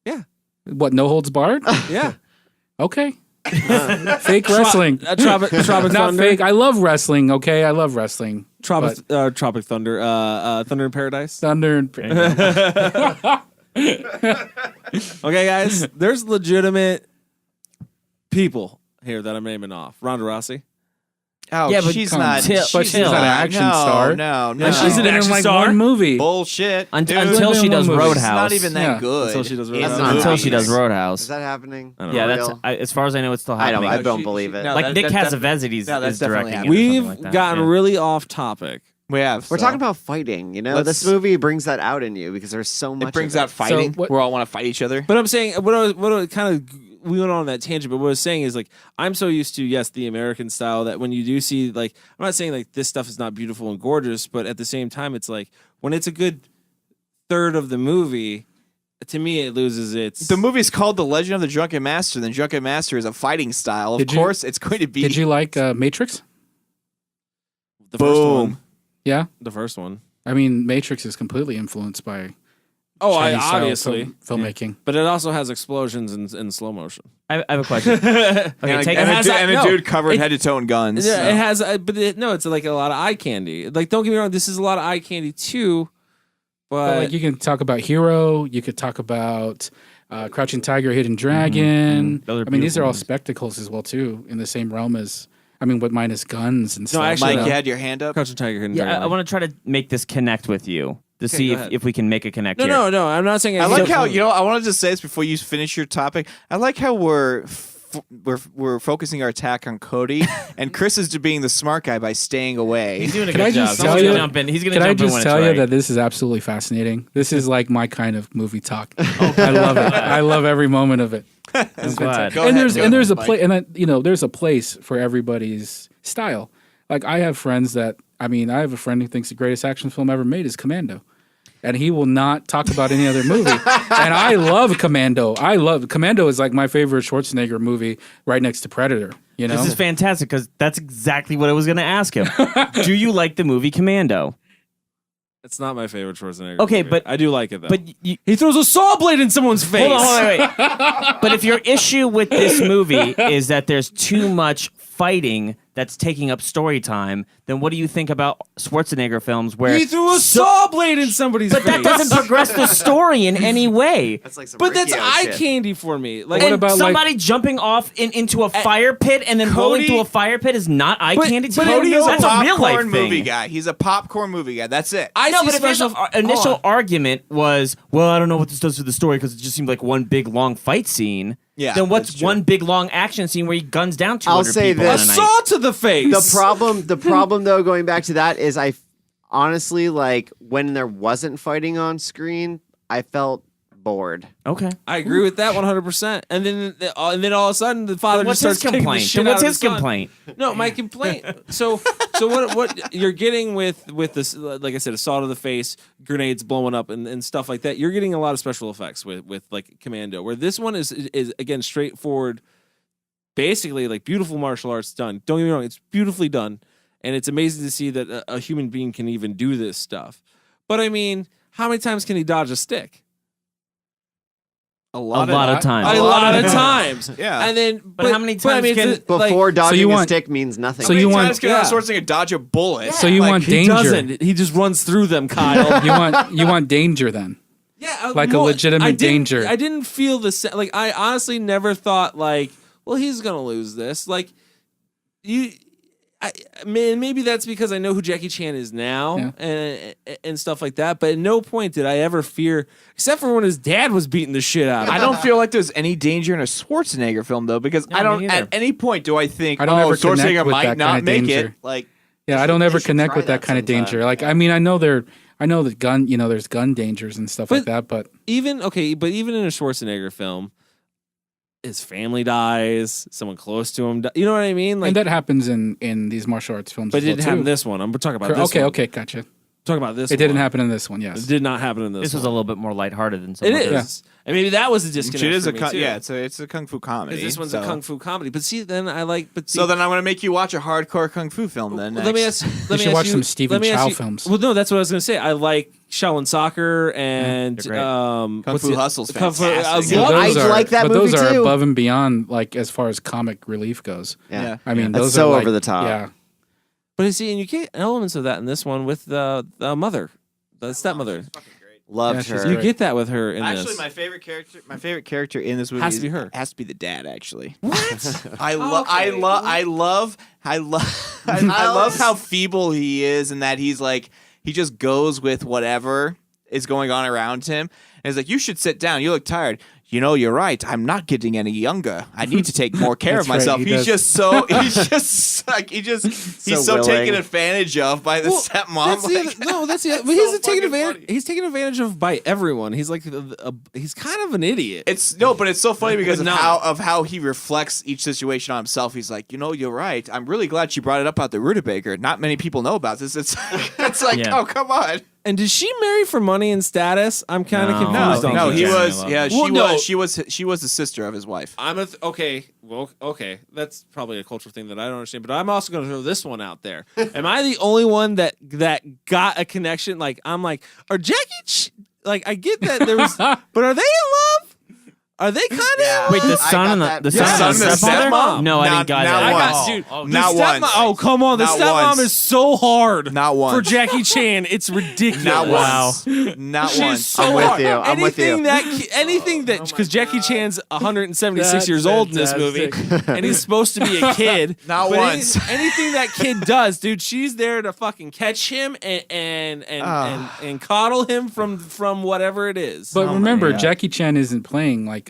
Speaker 1: Yeah.
Speaker 10: What? No holds barred.
Speaker 1: Yeah.
Speaker 10: Okay. Fake wrestling.
Speaker 1: Tropic
Speaker 10: Not
Speaker 1: Thunder.
Speaker 10: fake. I love wrestling. Okay, I love wrestling.
Speaker 1: Tropic Thunder. Thunder in Paradise.
Speaker 10: Thunder and
Speaker 1: Okay, guys. There's legitimate people here that I'm naming off. Ronda Rousey.
Speaker 4: oh,
Speaker 3: Yeah, but
Speaker 4: she's
Speaker 3: come
Speaker 4: not.
Speaker 3: on,
Speaker 10: but she's not an action
Speaker 4: no,
Speaker 10: star.
Speaker 4: No, no,
Speaker 10: And she's
Speaker 1: an
Speaker 10: been in
Speaker 1: action
Speaker 10: like
Speaker 1: star?
Speaker 10: one movie.
Speaker 4: bullshit.
Speaker 3: Until she does
Speaker 10: One movie.
Speaker 3: Roadhouse.
Speaker 4: It's not even that
Speaker 10: Yeah.
Speaker 4: good.
Speaker 1: Until she does
Speaker 4: in
Speaker 1: Roadhouse.
Speaker 4: the
Speaker 3: Until
Speaker 4: movies.
Speaker 3: she does
Speaker 2: Is
Speaker 3: Roadhouse.
Speaker 2: that happening?
Speaker 1: I don't
Speaker 3: Yeah,
Speaker 2: For
Speaker 3: that's
Speaker 2: real?
Speaker 3: as far as I know, it's still
Speaker 2: I
Speaker 3: happening.
Speaker 2: don't believe it.
Speaker 4: No,
Speaker 3: Like
Speaker 4: that-
Speaker 3: Nick
Speaker 4: that's
Speaker 3: Cassavetes
Speaker 4: no, that's
Speaker 3: is
Speaker 4: definitely
Speaker 3: directing it.
Speaker 4: happening.
Speaker 3: or
Speaker 1: We've
Speaker 3: something like that.
Speaker 1: gotten
Speaker 3: Yeah.
Speaker 1: really off topic.
Speaker 4: We have.
Speaker 2: We're
Speaker 4: so.
Speaker 2: talking about fighting. You know,
Speaker 1: Let's-
Speaker 2: this movie brings that out in you because there's so much.
Speaker 4: It brings
Speaker 2: of
Speaker 4: out fighting.
Speaker 10: what-
Speaker 4: we all want to fight each other.
Speaker 1: But I'm saying what I kind of we went on that tangent, but what I was saying is like I'm so used to the American style that when you do see like I'm not saying like this stuff is not beautiful and gorgeous, but at the same time it's like when it's a good third of the movie, to me it loses its.
Speaker 4: The movie's called The Legend of the Drunken Master. The Drunken Master is a fighting style. Of
Speaker 10: Did you-
Speaker 4: course, it's going to be.
Speaker 10: Did you like Matrix?
Speaker 1: the first
Speaker 4: Boom.
Speaker 1: one.
Speaker 10: Yeah.
Speaker 1: The first one.
Speaker 10: I mean, Matrix is completely influenced by
Speaker 1: Oh,
Speaker 10: Chinese style
Speaker 1: obviously.
Speaker 10: filmmaking.
Speaker 1: But it also has explosions in slow motion.
Speaker 3: I have a question.
Speaker 4: And,
Speaker 3: Okay, take
Speaker 4: and,
Speaker 1: it has
Speaker 4: a,
Speaker 1: that-
Speaker 4: and a
Speaker 1: no,
Speaker 4: dude covered
Speaker 1: it-
Speaker 4: head to toe in guns.
Speaker 1: Yeah,
Speaker 4: so.
Speaker 1: it has, no, it's like a lot of eye candy. Like, don't get me wrong, this is a lot of eye candy too.
Speaker 10: But
Speaker 1: But
Speaker 10: like you can talk about Hero, you could talk about Crouching Tiger, Hidden Dragon.
Speaker 3: Those are
Speaker 10: I mean, these are
Speaker 3: beautiful
Speaker 10: all
Speaker 3: movies.
Speaker 10: spectacles as well too, in the same realm as. I mean, with minus guns and stuff.
Speaker 1: actually,
Speaker 4: Mike,
Speaker 1: no.
Speaker 4: you had your hand up.
Speaker 1: Crouching Tiger, Hidden
Speaker 3: Yeah,
Speaker 1: Dragon.
Speaker 3: I want to try to make this connect with you to
Speaker 1: Okay,
Speaker 3: see
Speaker 1: go
Speaker 3: if,
Speaker 1: ahead.
Speaker 3: if we can make a connect
Speaker 1: No,
Speaker 3: here.
Speaker 1: no, I'm not saying.
Speaker 4: I like how I wanted to say this before you finish your topic. I like how we're focusing our attack on Cody, and Chris is being the smart guy by staying away.
Speaker 3: He's doing a
Speaker 10: Can
Speaker 3: good
Speaker 10: I
Speaker 3: job.
Speaker 10: just
Speaker 3: He's
Speaker 10: tell
Speaker 3: gonna
Speaker 10: you-
Speaker 3: jump in. He's going to
Speaker 10: Can I
Speaker 3: jump in when
Speaker 10: just
Speaker 3: it's
Speaker 10: tell you
Speaker 3: right.
Speaker 10: that this is absolutely fascinating? This is like my kind of movie talk. I love it. I love every moment of it.
Speaker 3: I'm glad.
Speaker 4: Go
Speaker 10: and
Speaker 4: ahead,
Speaker 10: there's a
Speaker 4: Mike.
Speaker 10: place, and there's a place for everybody's style. Like I have friends I have a friend who thinks the greatest action film ever made is Commando. And he will not talk about any other movie. And I love Commando. Commando is like my favorite Schwarzenegger movie, right next to Predator. You know,
Speaker 3: This is fantastic because that's exactly what I was going to ask him. Do you like the movie Commando?
Speaker 1: It's not my favorite Schwarzenegger.
Speaker 3: Okay,
Speaker 1: movie.
Speaker 3: but-
Speaker 1: I do like it though.
Speaker 3: But you,
Speaker 1: he throws a saw blade in someone's face.
Speaker 3: hold on, wait. But if your issue with this movie is that there's too much fighting that's taking up story time, then what do you think about Schwarzenegger films where
Speaker 1: He threw a saw blade in somebody's
Speaker 3: but
Speaker 1: face.
Speaker 3: that doesn't progress the story in any way?
Speaker 2: That's like some
Speaker 1: But that's
Speaker 2: Riccio
Speaker 1: eye
Speaker 2: shit.
Speaker 1: candy for me. Like,
Speaker 10: What
Speaker 3: And
Speaker 10: about, like-
Speaker 3: somebody jumping off into a fire pit and then rolling
Speaker 1: Cody-
Speaker 3: through a fire pit is not eye
Speaker 1: But-
Speaker 3: candy to
Speaker 1: but
Speaker 3: you?
Speaker 1: Cody is a
Speaker 3: That's a real life
Speaker 4: popcorn movie
Speaker 3: thing.
Speaker 4: guy. He's a popcorn movie guy. That's it.
Speaker 1: I
Speaker 3: No,
Speaker 1: see
Speaker 3: but if his
Speaker 1: special
Speaker 3: initial
Speaker 1: Hold on.
Speaker 3: argument was, well, I don't know what this does to the story because it just seemed like one big long fight scene.
Speaker 4: Yeah,
Speaker 3: Then what's
Speaker 4: that's true.
Speaker 3: one big long action scene where he guns down 200
Speaker 2: I'll say
Speaker 3: people
Speaker 2: this.
Speaker 3: in
Speaker 1: a
Speaker 3: a night?
Speaker 1: saw to the face.
Speaker 2: The problem though, going back to that, is I honestly like when there wasn't fighting on screen, I felt bored.
Speaker 3: Okay.
Speaker 1: I agree with that 100%. And then all of a sudden the father
Speaker 3: What's
Speaker 1: just
Speaker 3: his
Speaker 1: starts kicking the
Speaker 3: complaint?
Speaker 1: shit
Speaker 3: Then what's
Speaker 1: out of
Speaker 3: his
Speaker 1: the son.
Speaker 3: complaint?
Speaker 1: No, my complaint. So what you're getting with this, like I said, assault of the face, grenades blowing up, and stuff like that. You're getting a lot of special effects with like Commando, where this one is again straightforward, basically like beautiful martial arts done. Don't get me wrong, it's beautifully done, and it's amazing to see that a human being can even do this stuff. But I mean, how many times can he dodge a stick?
Speaker 4: A
Speaker 3: lot of times.
Speaker 1: A lot of times.
Speaker 4: Yeah.
Speaker 1: And then,
Speaker 3: But how many times
Speaker 1: it's
Speaker 3: can-
Speaker 2: Before dodging
Speaker 10: you
Speaker 2: a
Speaker 10: want-
Speaker 2: stick means nothing.
Speaker 10: So you want-
Speaker 4: Times can Schwarzenegger dodge a bullet?
Speaker 10: So you want
Speaker 1: he
Speaker 10: danger.
Speaker 1: doesn't. He just runs through them, Kyle.
Speaker 10: you want danger then.
Speaker 1: Yeah,
Speaker 10: Like a legitimate
Speaker 1: I didn't-
Speaker 10: danger.
Speaker 1: I didn't feel the like. I honestly never thought like, well, he's gonna lose this. Like, maybe that's because I know who Jackie Chan is now and stuff like that. But at no point did I ever fear, except for when his dad was beating the shit out of him.
Speaker 4: I don't feel like there's any danger in a Schwarzenegger film though, because
Speaker 3: No,
Speaker 4: I
Speaker 3: me
Speaker 4: don't.
Speaker 3: neither.
Speaker 4: At any point do I think,
Speaker 10: I don't ever connect
Speaker 4: Schwarzenegger
Speaker 10: with
Speaker 4: might
Speaker 10: that
Speaker 4: not
Speaker 10: kind of
Speaker 4: make
Speaker 10: danger.
Speaker 4: it. Like,
Speaker 10: Yeah, I don't ever
Speaker 2: should
Speaker 10: connect
Speaker 2: try
Speaker 10: with that
Speaker 2: that
Speaker 10: kind of
Speaker 2: sometime.
Speaker 10: danger. Like, I mean, I know that gun, there's gun dangers and stuff like that, but
Speaker 1: even in a Schwarzenegger film, his family dies, someone close to him, you know what I mean? Like,
Speaker 10: and that happens in these martial arts films.
Speaker 1: but
Speaker 10: as
Speaker 1: it
Speaker 10: well,
Speaker 1: didn't happen in
Speaker 10: too.
Speaker 1: this one. I'm talking about this one.
Speaker 10: Okay, gotcha.
Speaker 1: Talking about this.
Speaker 10: It didn't
Speaker 1: one.
Speaker 10: happen in this one. Yes,
Speaker 1: It did not happen in this.
Speaker 3: This was a
Speaker 1: one.
Speaker 3: little bit more lighthearted than some
Speaker 1: It
Speaker 3: others.
Speaker 1: is, and maybe that was a disconnect.
Speaker 4: It is
Speaker 1: for
Speaker 4: a
Speaker 1: me,
Speaker 4: kung,
Speaker 1: too.
Speaker 4: yeah, it's a kung fu comedy.
Speaker 1: This one's a
Speaker 4: so-
Speaker 1: kung fu comedy. But see, then I like. But see,
Speaker 4: So then I'm going to make you watch a hardcore kung fu film. Then
Speaker 1: let me
Speaker 4: next.
Speaker 1: ask.
Speaker 10: You should watch some Stephen Chow films.
Speaker 1: Well, no, that's what I was going to say. I like Shaolin Soccer and
Speaker 3: they're great.
Speaker 4: Kung
Speaker 1: what's
Speaker 4: Fu
Speaker 1: the-
Speaker 4: Hustle's
Speaker 1: Kung Fu-
Speaker 4: fantastic.
Speaker 1: I love-
Speaker 2: I like that
Speaker 10: but
Speaker 2: movie
Speaker 10: those are
Speaker 2: too.
Speaker 10: above and beyond, like as far as comic relief goes.
Speaker 2: Yeah.
Speaker 10: I mean,
Speaker 2: That's
Speaker 10: those
Speaker 2: so
Speaker 10: are like,
Speaker 2: over the top.
Speaker 10: Yeah,
Speaker 1: But you see, and you get elements of that in this one with the mother, the stepmother.
Speaker 2: Loved
Speaker 10: Yeah, she's
Speaker 2: her.
Speaker 1: You
Speaker 10: great.
Speaker 1: get that with her in
Speaker 4: Actually,
Speaker 1: this.
Speaker 4: my favorite character in this movie
Speaker 1: Has to be her.
Speaker 4: Has to be the dad. Actually,
Speaker 1: What?
Speaker 4: I love how feeble he is, and that he's like he just goes with whatever is going on around him. And he's like, "You should sit down. You look tired." You know, you're right. I'm not getting any younger. I need to take more care of
Speaker 10: That's right,
Speaker 4: myself.
Speaker 10: he
Speaker 4: He's
Speaker 10: does.
Speaker 4: just so he's so taken
Speaker 2: willing.
Speaker 4: advantage of by the stepmom.
Speaker 1: That's the. But
Speaker 4: so
Speaker 1: he's taken
Speaker 4: fucking
Speaker 1: advantage.
Speaker 4: funny.
Speaker 1: He's taken advantage of by everyone. He's like he's kind of an idiot.
Speaker 4: But it's so funny because
Speaker 1: No.
Speaker 4: of how he reflects each situation on himself. He's like, you know, you're right. I'm really glad she brought it up about the rutabaga. Not many people know about this. It's it's like,
Speaker 3: Yeah.
Speaker 4: oh, come on.
Speaker 1: And did she marry for money and status? I'm kind of
Speaker 3: No.
Speaker 1: confused. on
Speaker 4: No,
Speaker 1: this.
Speaker 4: he
Speaker 3: Yeah.
Speaker 4: was. Yeah,
Speaker 1: Well, no.
Speaker 4: she was the sister of his wife.
Speaker 1: Okay. Well, okay. That's probably a cultural thing that I don't understand. But I'm also going to throw this one out there. Am I the only one that got a connection? Like I'm like, are like I get that there was, but are they in love? Are they kind of?
Speaker 3: Wait, the
Speaker 2: I
Speaker 3: son
Speaker 2: got
Speaker 3: and
Speaker 2: that.
Speaker 3: the
Speaker 2: Yeah.
Speaker 3: son and the
Speaker 1: Son and
Speaker 3: stepmom?
Speaker 1: stepmom.
Speaker 3: No, I didn't got
Speaker 4: Not
Speaker 3: that.
Speaker 4: once.
Speaker 1: I got, dude.
Speaker 4: Oh,
Speaker 1: the
Speaker 4: not
Speaker 1: stepmom-
Speaker 4: once.
Speaker 1: Oh, come on. The
Speaker 4: Not
Speaker 1: stepmom
Speaker 4: once.
Speaker 1: is so hard.
Speaker 4: Not once.
Speaker 1: For Jackie Chan. It's ridiculous.
Speaker 4: Not
Speaker 3: Wow.
Speaker 4: once. Not
Speaker 1: She's
Speaker 4: once.
Speaker 1: so
Speaker 2: I'm with
Speaker 1: hard.
Speaker 2: you. I'm with you.
Speaker 1: Anything that because Jackie Chan's 176 years old in this movie, and he's supposed to be a kid.
Speaker 4: Not
Speaker 1: but
Speaker 4: once.
Speaker 1: Anything that kid does, dude, she's there to fucking catch him and coddle him from whatever it is.
Speaker 10: But remember,
Speaker 3: God.
Speaker 10: Jackie Chan isn't playing like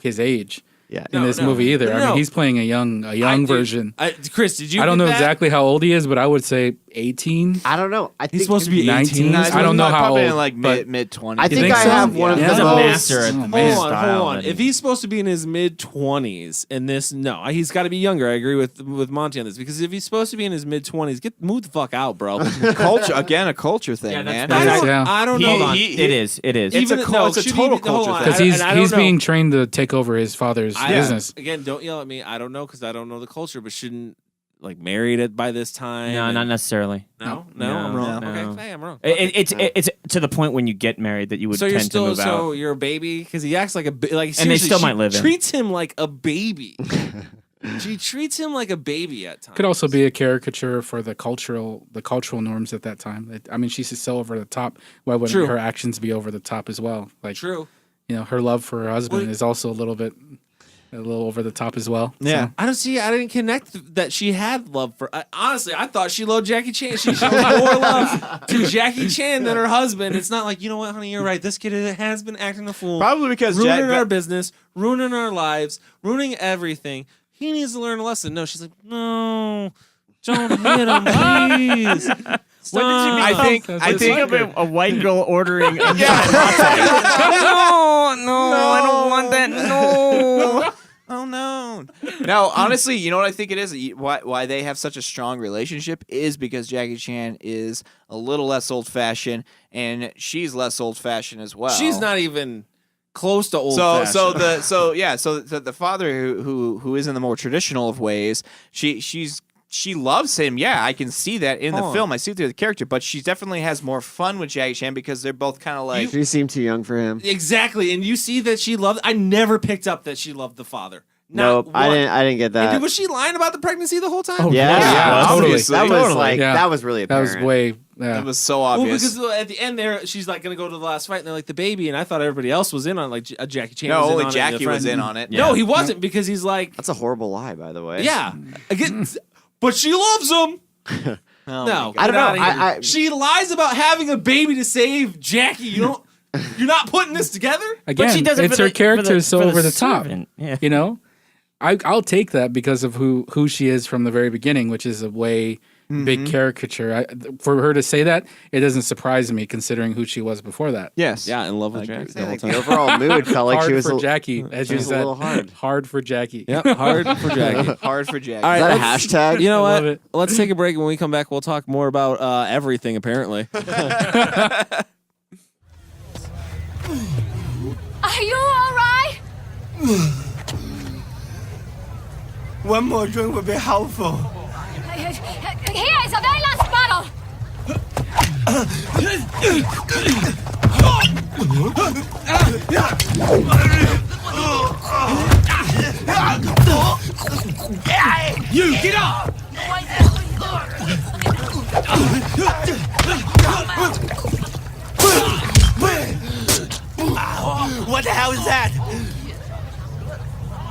Speaker 10: his age
Speaker 2: Yeah.
Speaker 10: in this movie either. I mean, he's playing a young version.
Speaker 1: Chris, did you?
Speaker 10: I don't
Speaker 1: get
Speaker 10: know
Speaker 1: that?
Speaker 10: exactly how old he is, but I would say 18.
Speaker 2: I don't know. I think
Speaker 1: He's supposed to be
Speaker 10: 19?
Speaker 1: 18.
Speaker 10: I don't know how
Speaker 4: Probably
Speaker 10: old,
Speaker 4: in like
Speaker 10: but-
Speaker 4: mid 20s.
Speaker 2: I think
Speaker 10: think
Speaker 2: I
Speaker 10: so?
Speaker 2: have one
Speaker 3: Yeah.
Speaker 2: of
Speaker 3: He's
Speaker 2: the
Speaker 3: a
Speaker 2: most.
Speaker 3: master at
Speaker 10: Oh,
Speaker 3: the
Speaker 10: man.
Speaker 1: Hold
Speaker 3: style
Speaker 1: on.
Speaker 3: and-
Speaker 1: If he's supposed to be in his mid 20s in this, no, he's got to be younger. I agree with Monty on this because if he's supposed to be in his mid 20s, move the fuck out, bro.
Speaker 4: culture again, a culture thing,
Speaker 3: Yeah,
Speaker 4: man.
Speaker 3: that's-
Speaker 10: It is, yeah.
Speaker 1: I don't
Speaker 4: He-
Speaker 1: know.
Speaker 3: Hold on.
Speaker 4: he-
Speaker 3: It is.
Speaker 4: It's
Speaker 1: Even-
Speaker 4: a
Speaker 1: no,
Speaker 4: it's a
Speaker 1: should
Speaker 4: total
Speaker 1: he- hold
Speaker 4: culture
Speaker 1: on.
Speaker 4: thing.
Speaker 10: Because
Speaker 1: I-
Speaker 10: he's
Speaker 1: and I don't know.
Speaker 10: being trained to take over his father's business.
Speaker 1: Again, don't yell at me. I don't know because I don't know the culture, but shouldn't like married it by this time?
Speaker 3: No, not necessarily.
Speaker 1: No,
Speaker 3: No,
Speaker 1: I'm wrong.
Speaker 3: no.
Speaker 1: Okay, hey, I'm wrong.
Speaker 3: It's to the point when you get married that you would
Speaker 1: So you're
Speaker 3: tend
Speaker 1: still
Speaker 3: to move out.
Speaker 1: you're a baby because he acts like a like
Speaker 3: And they
Speaker 1: seriously,
Speaker 3: still
Speaker 1: she
Speaker 3: might live in.
Speaker 1: treats him like a baby. She treats him like a baby at times.
Speaker 10: Could also be a caricature for the cultural norms at that time. I mean, she's so over the top. Why wouldn't
Speaker 1: True.
Speaker 10: her actions be over the top as well? Like,
Speaker 1: True.
Speaker 10: you know, her love for her husband
Speaker 1: Well,
Speaker 10: is also a little over the top as well.
Speaker 4: Yeah.
Speaker 10: So,
Speaker 1: I didn't connect that she had love for. Honestly, I thought she loved Jackie Chan. She showed more love to Jackie Chan than her husband. It's not like, you know what, honey, you're right. This kid has been acting a fool.
Speaker 4: Probably because
Speaker 1: ruining our business, ruining our lives, ruining everything. He needs to learn a lesson. No, she's like, no, don't hit him, please. Stop.
Speaker 4: I think
Speaker 3: a white girl ordering. no, I don't want that. No.
Speaker 4: Oh no! No, honestly, you know what I think it is? Why they have such a strong relationship is because Jackie Chan is a little less old-fashioned, and she's less old-fashioned as well.
Speaker 1: She's not even close to old.
Speaker 4: So the father who is in the more traditional of ways, she loves him. Yeah, I can see that in the film. I see it through the character, but she definitely has more fun with Jackie Chan because they're both kind of like.
Speaker 2: She seemed too young for him.
Speaker 1: Exactly, and you see that she loved. I never picked up that she loved the father. Not
Speaker 2: Nope, I
Speaker 1: one.
Speaker 2: didn't get that.
Speaker 1: And was she lying about the pregnancy the whole time?
Speaker 10: Oh,
Speaker 2: yeah,
Speaker 10: yeah, totally.
Speaker 4: obviously.
Speaker 2: That was
Speaker 10: Totally.
Speaker 2: like
Speaker 10: Yeah.
Speaker 2: that was really
Speaker 10: that
Speaker 2: apparent.
Speaker 10: was way. Yeah.
Speaker 4: It was so
Speaker 1: Well,
Speaker 4: obvious.
Speaker 1: because at the end there, she's like going to go to the last fight, and they're like the baby, and I thought everybody else was in on like Jackie Chan.
Speaker 4: no,
Speaker 1: was in
Speaker 4: only
Speaker 1: on it, and
Speaker 4: Jackie
Speaker 1: the
Speaker 4: was
Speaker 1: friend-
Speaker 4: in on it.
Speaker 1: No, he wasn't because he's like,
Speaker 2: That's a horrible lie, by the way.
Speaker 1: yeah, again, but she loves him.
Speaker 4: Oh my
Speaker 1: No,
Speaker 4: God.
Speaker 2: I don't
Speaker 1: get
Speaker 2: know.
Speaker 1: outta here.
Speaker 2: I-
Speaker 1: she lies about having a baby to save Jackie. You're not putting this together.
Speaker 10: Again,
Speaker 3: But she does it
Speaker 10: it's
Speaker 3: for
Speaker 10: her
Speaker 3: the-
Speaker 10: character
Speaker 3: for the-
Speaker 10: is so
Speaker 3: for the
Speaker 10: over the top.
Speaker 3: servant. Yeah.
Speaker 10: You know, I'll take that because of who she is from the very beginning, which is a way big caricature. For her to say that, it doesn't surprise me considering who she was before that.
Speaker 4: Yes.
Speaker 1: Yeah, in love with Jackie.
Speaker 2: I think the overall mood felt like
Speaker 10: Hard
Speaker 2: she was
Speaker 10: for Jackie, as you
Speaker 2: was a
Speaker 10: said.
Speaker 2: little hard.
Speaker 10: Hard for Jackie.
Speaker 1: Yep, hard for Jackie.
Speaker 4: Hard for Jack.
Speaker 1: All right,
Speaker 2: Is that a
Speaker 1: let's-
Speaker 2: hashtag?
Speaker 1: You know
Speaker 10: Love
Speaker 1: what?
Speaker 10: it.
Speaker 1: Let's take a break. When we come back, we'll talk more about everything, apparently.
Speaker 11: Are you all right?
Speaker 5: One more drink would be helpful.
Speaker 11: Here is the very last bottle.
Speaker 5: You get up! What the hell is that?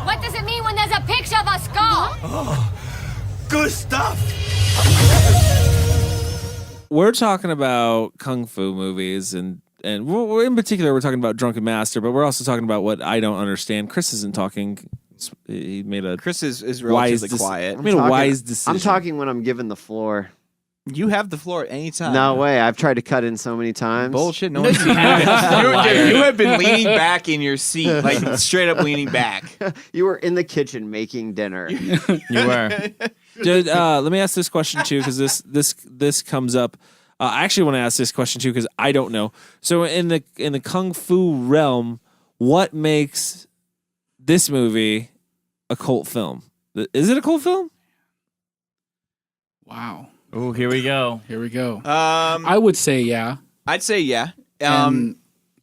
Speaker 11: What does it mean when there's a picture of a skull?
Speaker 5: Good stuff.
Speaker 1: We're talking about kung fu movies, and we're, in particular, we're talking about Drunken Master, but we're also talking about what I don't understand. Chris isn't talking. He made a
Speaker 4: Chris is
Speaker 1: wise
Speaker 4: relatively quiet.
Speaker 1: made a wise decision.
Speaker 2: I'm talking when I'm given the floor.
Speaker 4: You have the floor at any time.
Speaker 2: No way. I've tried to cut in so many times.
Speaker 4: Bullshit. No one's seen you have been leaning back in your seat, like straight up leaning back.
Speaker 2: You were in the kitchen making dinner.
Speaker 3: You were.
Speaker 1: Dude, let me ask this question too, because this comes up. I actually want to ask this question too, because I don't know. So in the kung fu realm, what makes this movie a cult film? Is it a cult film?
Speaker 10: Wow.
Speaker 3: Oh, here we go.
Speaker 10: Here we go.
Speaker 4: I
Speaker 10: I would say yeah.
Speaker 4: I'd say yeah.
Speaker 10: Go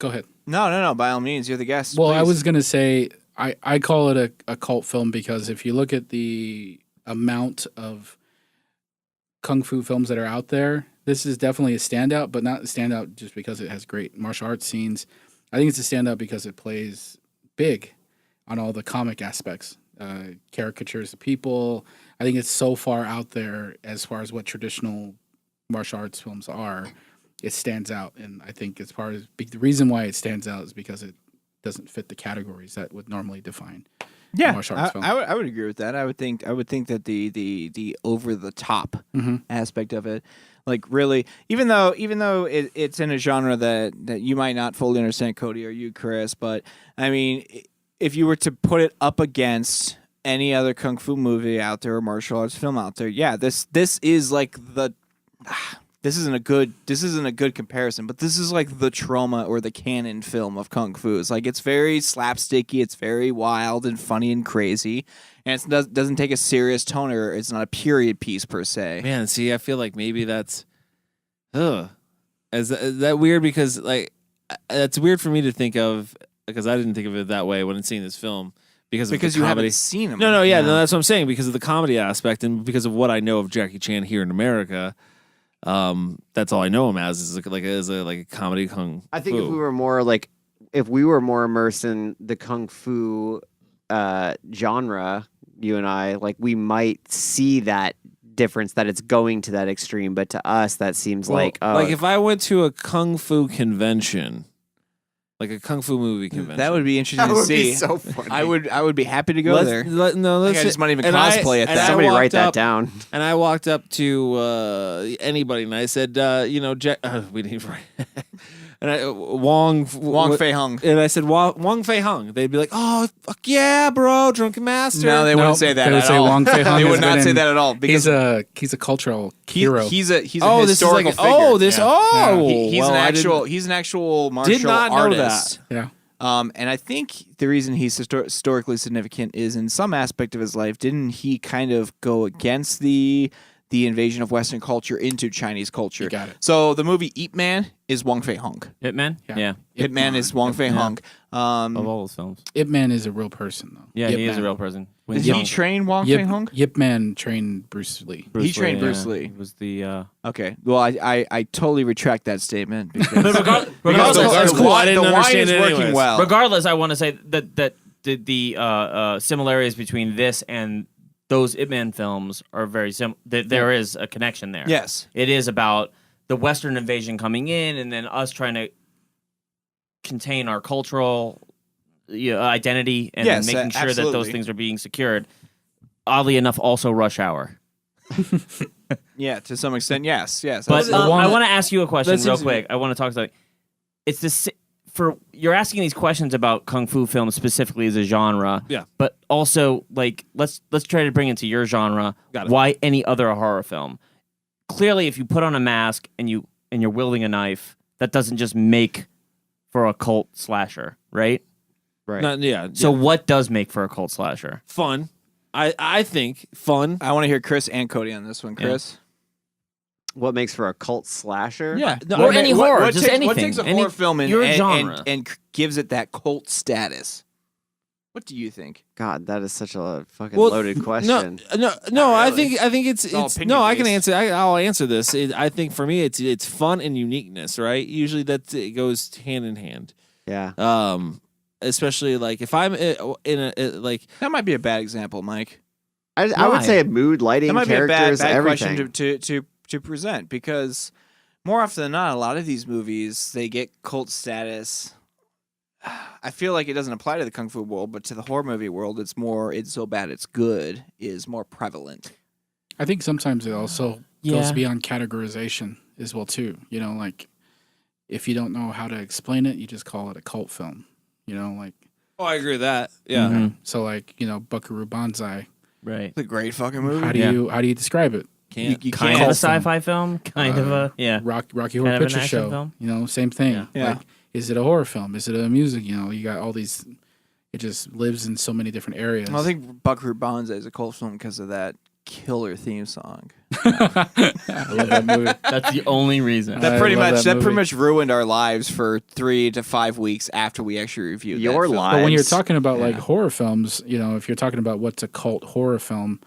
Speaker 10: ahead.
Speaker 4: No. By all means, you're the guest.
Speaker 10: Well, I
Speaker 4: please.
Speaker 10: was going to say I call it a cult film because if you look at the amount of kung fu films that are out there, this is definitely a standout, but not a standout just because it has great martial arts scenes. I think it's a standout because it plays big on all the comic aspects, caricatures of people. I think it's so far out there as far as what traditional martial arts films are. It stands out, and I think it's part of the reason why it stands out is because it doesn't fit the categories that would normally define martial arts film.
Speaker 4: I would agree with that. I would think that the over the top aspect of it, like really, even though it's in a genre that you might not fully understand, Cody, or you, Chris, but I mean, if you were to put it up against any other kung fu movie out there or martial arts film out there, yeah, this is like the. This isn't a good comparison, but this is like the trauma or the canon film of kung fu. It's like it's very slapsticky, it's very wild and funny and crazy, and it doesn't take a serious tone, or it's not a period piece per se.
Speaker 1: Man, see, I feel like maybe that's, is that weird? Because like, that's weird for me to think of, because I didn't think of it that way when seeing this film because
Speaker 4: you
Speaker 1: comedy.
Speaker 4: haven't seen him.
Speaker 1: No, that's what I'm saying, because of the comedy aspect and because of what I know of Jackie Chan here in America. That's all I know him as is like a comedy kung fu.
Speaker 2: I think if we were more immersed in the kung fu genre, you and I, like, we might see that difference, that it's going to that extreme. But to us, that seems like
Speaker 1: if I went to a kung fu convention, like a kung fu movie convention,
Speaker 4: That would be interesting
Speaker 2: that
Speaker 4: to
Speaker 2: would
Speaker 4: see.
Speaker 2: be so funny.
Speaker 4: I would be happy to go there.
Speaker 1: I
Speaker 4: just might even cosplay at that.
Speaker 2: Somebody write that down.
Speaker 1: And I walked up to anybody and I said, Jack, we didn't write. And Wong
Speaker 4: Fei Hung.
Speaker 1: And I said, Wong Fei Hung. They'd be like, oh, fuck yeah, bro, Drunken Master.
Speaker 4: No, they wouldn't say that
Speaker 10: they would
Speaker 4: at
Speaker 10: say
Speaker 4: all.
Speaker 10: Wong Fei Hung
Speaker 4: They
Speaker 10: has
Speaker 4: would not
Speaker 10: been
Speaker 4: say
Speaker 10: in-
Speaker 4: that at all. Because
Speaker 10: He's a cultural hero.
Speaker 4: He's a
Speaker 1: this is like,
Speaker 4: historical figure.
Speaker 1: he's
Speaker 4: He's
Speaker 1: an
Speaker 4: an actual martial
Speaker 1: Did not know
Speaker 4: artist.
Speaker 1: that.
Speaker 10: Yeah.
Speaker 4: And I think the reason he's historically significant is in some aspect of his life, didn't he kind of go against the invasion of Western culture into Chinese culture?
Speaker 10: You got it.
Speaker 4: So the movie Ip Man is Wong Fei Hung.
Speaker 3: Hitman?
Speaker 10: Yeah.
Speaker 4: Ip Man is Wong Fei Hung.
Speaker 3: Of all those films.
Speaker 10: Ip Man is a real person, though.
Speaker 3: Yeah,
Speaker 10: Yip
Speaker 3: he is a
Speaker 10: Man.
Speaker 3: real person.
Speaker 4: Did he train Wong Fei Hung?
Speaker 10: Yip Man trained Bruce Lee.
Speaker 4: He trained Bruce
Speaker 3: yeah.
Speaker 4: Lee.
Speaker 3: He was the
Speaker 4: Okay. Well, I totally retract that statement because
Speaker 3: regardless,
Speaker 1: that's cool. I didn't
Speaker 4: the wine
Speaker 1: understand
Speaker 4: is
Speaker 1: it
Speaker 4: working
Speaker 1: anyways.
Speaker 4: well.
Speaker 3: regardless, I want to say that the similarities between this and those Ip Man films are very similar. There is a connection there.
Speaker 4: Yes.
Speaker 3: It is about the Western invasion coming in and then us trying to contain our cultural identity and
Speaker 4: Yes,
Speaker 3: making sure that those
Speaker 4: absolutely.
Speaker 3: things are being secured. Oddly enough, also Rush Hour.
Speaker 4: Yeah, to some extent, yes.
Speaker 3: But I want to ask you a question
Speaker 1: That
Speaker 3: real
Speaker 1: seems-
Speaker 3: quick. I want to talk about it's this for you're asking these questions about kung fu films specifically as a genre.
Speaker 1: Yeah.
Speaker 3: But also like let's try to bring it to your genre.
Speaker 1: Got it.
Speaker 3: Why any other horror film? Clearly, if you put on a mask and you're wielding a knife, that doesn't just make for a cult slasher, right?
Speaker 2: Right.
Speaker 3: So what does make for a cult slasher?
Speaker 1: Fun. I think fun.
Speaker 4: I want to hear Chris and Cody on this one. Chris?
Speaker 2: What makes for a cult slasher?
Speaker 4: Yeah.
Speaker 1: No,
Speaker 3: Or any horror, just
Speaker 4: What
Speaker 3: anything.
Speaker 4: takes a
Speaker 3: Any-
Speaker 4: horror film
Speaker 3: your genre.
Speaker 4: and gives it that cult status? What do you think?
Speaker 2: God, that is such a fucking
Speaker 1: Well,
Speaker 2: loaded question.
Speaker 1: No. I think it's
Speaker 4: all
Speaker 1: no. I can
Speaker 4: opinion-based.
Speaker 1: answer. I'll answer this. I think for me, it's fun and uniqueness. Right. Usually it goes hand in hand.
Speaker 2: Yeah.
Speaker 1: Especially like if I'm in a like
Speaker 4: That might be a bad example, Mike.
Speaker 2: I would
Speaker 3: Why?
Speaker 2: say mood, lighting,
Speaker 4: That might be a
Speaker 2: characters,
Speaker 4: bad
Speaker 2: everything.
Speaker 4: question to present because more often than not, a lot of these movies they get cult status. I feel like it doesn't apply to the kung fu world, but to the horror movie world, it's so bad it's good is more prevalent.
Speaker 10: I think sometimes it also
Speaker 3: Yeah.
Speaker 10: goes beyond categorization as well too. You know, like if you don't know how to explain it, you just call it a cult film. You know, like
Speaker 1: oh, I agree with that. Yeah.
Speaker 3: Mhm.
Speaker 10: so like, you know, Buckaroo Banzai.
Speaker 3: Right.
Speaker 4: It's a great fucking movie.
Speaker 10: How do you describe it?
Speaker 1: Can't.
Speaker 4: You
Speaker 3: Kind
Speaker 4: can't-
Speaker 3: of a sci-fi film, kind of a
Speaker 10: Rocky
Speaker 3: Kind
Speaker 10: Horror
Speaker 3: of an
Speaker 10: Picture
Speaker 3: action
Speaker 10: Show.
Speaker 3: film?
Speaker 10: You know, same thing.
Speaker 3: Yeah.
Speaker 4: Yeah.
Speaker 10: Like, is it a horror film? Is it a music? You know, you got all these. It just lives in so many different areas.
Speaker 4: I think Buckaroo Banzai is a cult film because of that killer theme song.
Speaker 10: I love that movie.
Speaker 3: That's the only reason.
Speaker 10: I
Speaker 4: That pretty
Speaker 10: love
Speaker 4: much
Speaker 10: that movie.
Speaker 4: ruined our lives for 3 to 5 weeks after we actually reviewed
Speaker 2: Your
Speaker 4: that film.
Speaker 2: life.
Speaker 10: But when you're
Speaker 2: Lives.
Speaker 10: talking about like horror films, you know, if you're talking about what's a cult horror film,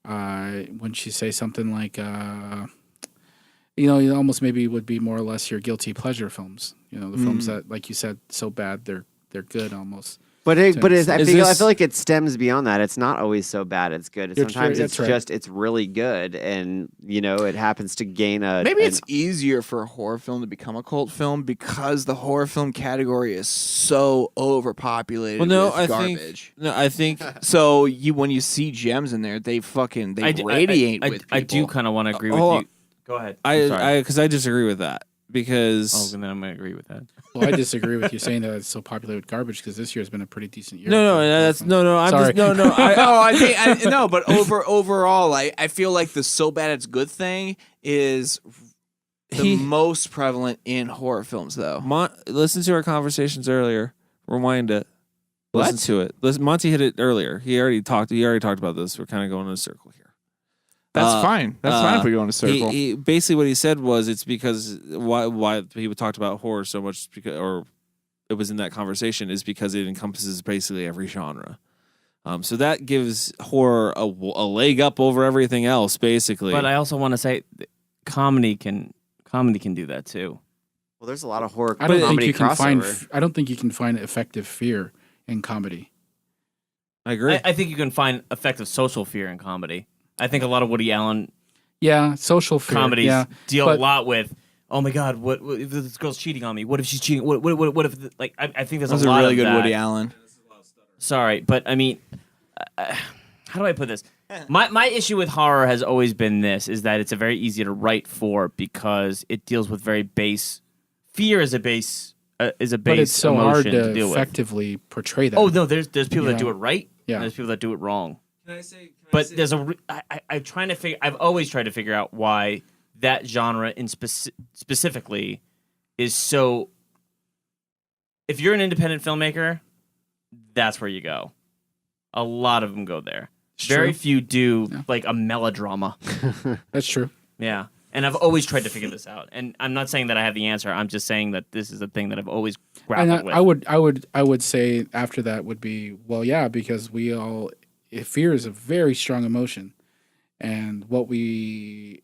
Speaker 10: wouldn't you say something like, you know, it almost maybe would be more or less your guilty pleasure films. You know, the films that, like you said, so bad they're good almost.
Speaker 2: But I feel
Speaker 1: this-
Speaker 2: like it stems beyond that. It's not always so bad. It's good.
Speaker 10: You're
Speaker 2: Sometimes
Speaker 10: true,
Speaker 2: it's
Speaker 10: that's right.
Speaker 2: just it's really good, and you know it happens to gain a.
Speaker 4: Maybe
Speaker 2: an-
Speaker 4: it's easier for a horror film to become a cult film because the horror film category is so overpopulated
Speaker 1: Well, no,
Speaker 4: with
Speaker 1: I
Speaker 4: garbage.
Speaker 1: think
Speaker 4: So when you see gems in there, they radiate with people.
Speaker 3: I do kind of want to agree with
Speaker 1: hold
Speaker 3: you.
Speaker 1: on.
Speaker 3: Go ahead. I'm sorry.
Speaker 1: because I disagree with that because
Speaker 3: Oh, and then I'm going to agree with that.
Speaker 10: Well, I disagree with you saying that it's so popular with garbage because this year's been a pretty decent year.
Speaker 1: no,
Speaker 10: for horror
Speaker 1: that's
Speaker 10: films.
Speaker 1: no. I'm
Speaker 10: Sorry.
Speaker 1: just no.
Speaker 4: No, but overall, I feel like the so bad it's good thing is the most prevalent in horror films, though.
Speaker 1: Listen to our conversations earlier. Rewind it. Listen
Speaker 4: What?
Speaker 1: to it. Listen, Monty hit it earlier. He already talked about this. We're kind of going in a circle here.
Speaker 4: That's fine. That's fine if we go in a circle.
Speaker 1: He basically what he said was it's because why people talked about horror so much because or it was in that conversation is because it encompasses basically every genre. So that gives horror a leg up over everything else, basically.
Speaker 3: But I also want to say comedy can do that too.
Speaker 2: well, there's a lot of horror
Speaker 10: I don't think
Speaker 2: comedy
Speaker 10: you can find.
Speaker 2: crossover.
Speaker 10: I don't think you can find effective fear in comedy.
Speaker 1: I agree.
Speaker 3: I think you can find effective social fear in comedy. I think a lot of Woody Allen
Speaker 10: Yeah, social fear.
Speaker 3: comedies
Speaker 10: yeah,
Speaker 3: deal
Speaker 10: but-
Speaker 3: a lot with. Oh my God! What if this girl's cheating on me? What if she's cheating? What if like I think there's
Speaker 4: That was
Speaker 3: a
Speaker 4: a
Speaker 3: lot
Speaker 4: really
Speaker 3: of
Speaker 4: good
Speaker 3: that.
Speaker 4: Woody Allen.
Speaker 3: Sorry, but I mean, how do I put this? My issue with horror has always been this: is that it's a very easy to write for because it deals with very base. Fear is a base
Speaker 10: but it's so
Speaker 3: emotion
Speaker 10: hard
Speaker 3: to
Speaker 10: to
Speaker 3: deal with.
Speaker 10: effectively portray that.
Speaker 3: Oh no, there's people
Speaker 10: You
Speaker 3: that do
Speaker 10: know?
Speaker 3: it right.
Speaker 10: Yeah.
Speaker 3: And there's people that do it wrong.
Speaker 1: Can I say?
Speaker 3: But there's I'm trying to figure. I've always tried to figure out why that genre in specifically is so. If you're an independent filmmaker, that's where you go. A lot of them go there. Very
Speaker 10: true.
Speaker 3: few do
Speaker 10: Yeah.
Speaker 3: like a melodrama.
Speaker 10: That's true.
Speaker 3: Yeah. And I've always tried to figure this out. And I'm not saying that I have the answer. I'm just saying that this is a thing that I've always grappled
Speaker 10: And
Speaker 3: with.
Speaker 10: I would say after that would be well, yeah, because fear is a very strong emotion, and what we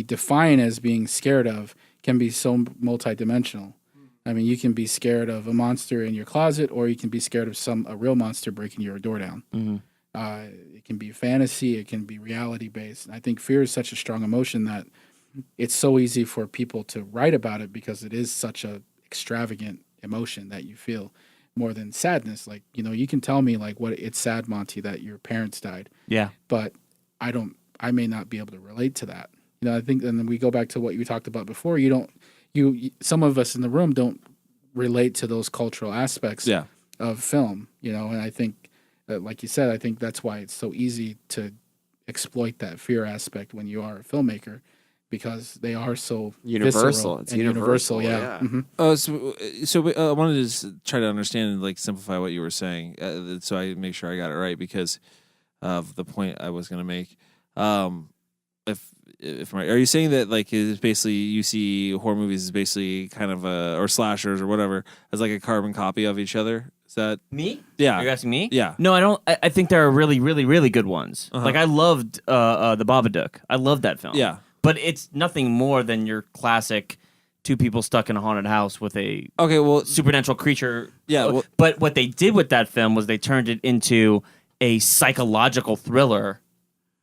Speaker 10: define as being scared of can be so multidimensional. I mean, you can be scared of a monster in your closet, or you can be scared of a real monster breaking your door down.
Speaker 3: Mhm.
Speaker 10: It can be fantasy, it can be reality based. I think fear is such a strong emotion that it's so easy for people to write about it because it is such a extravagant emotion that you feel. sadness. Like, you can tell me like it's sad, Monty, that your parents died.
Speaker 3: Yeah.
Speaker 10: But I may not be able to relate to that. I think, and then we go back to what you talked about before. Some of us in the room don't relate to those cultural aspects of film, and I think, like you said, I think that's why it's so easy to exploit that fear aspect when you are a filmmaker, because they are so
Speaker 2: universal. It's
Speaker 10: universal. Yeah. Mm-hmm.
Speaker 1: So I wanted to just try to understand and like simplify what you were saying, so I make sure I got it right because of the point I was going to make. If are you saying that like it's basically you see horror movies as basically kind of or slashers or whatever as like a carbon copy of each other? Is that
Speaker 3: me?
Speaker 1: Yeah.
Speaker 3: Are you asking me?
Speaker 1: Yeah.
Speaker 3: No, I don't. I think there are really, really, really good ones. Like I loved the Babadook. I loved that film.
Speaker 1: Yeah.
Speaker 3: But it's nothing more than your classic two people stuck in a haunted house with a supernatural creature.
Speaker 1: Yeah.
Speaker 3: But what they did with that film was they turned it into a psychological thriller.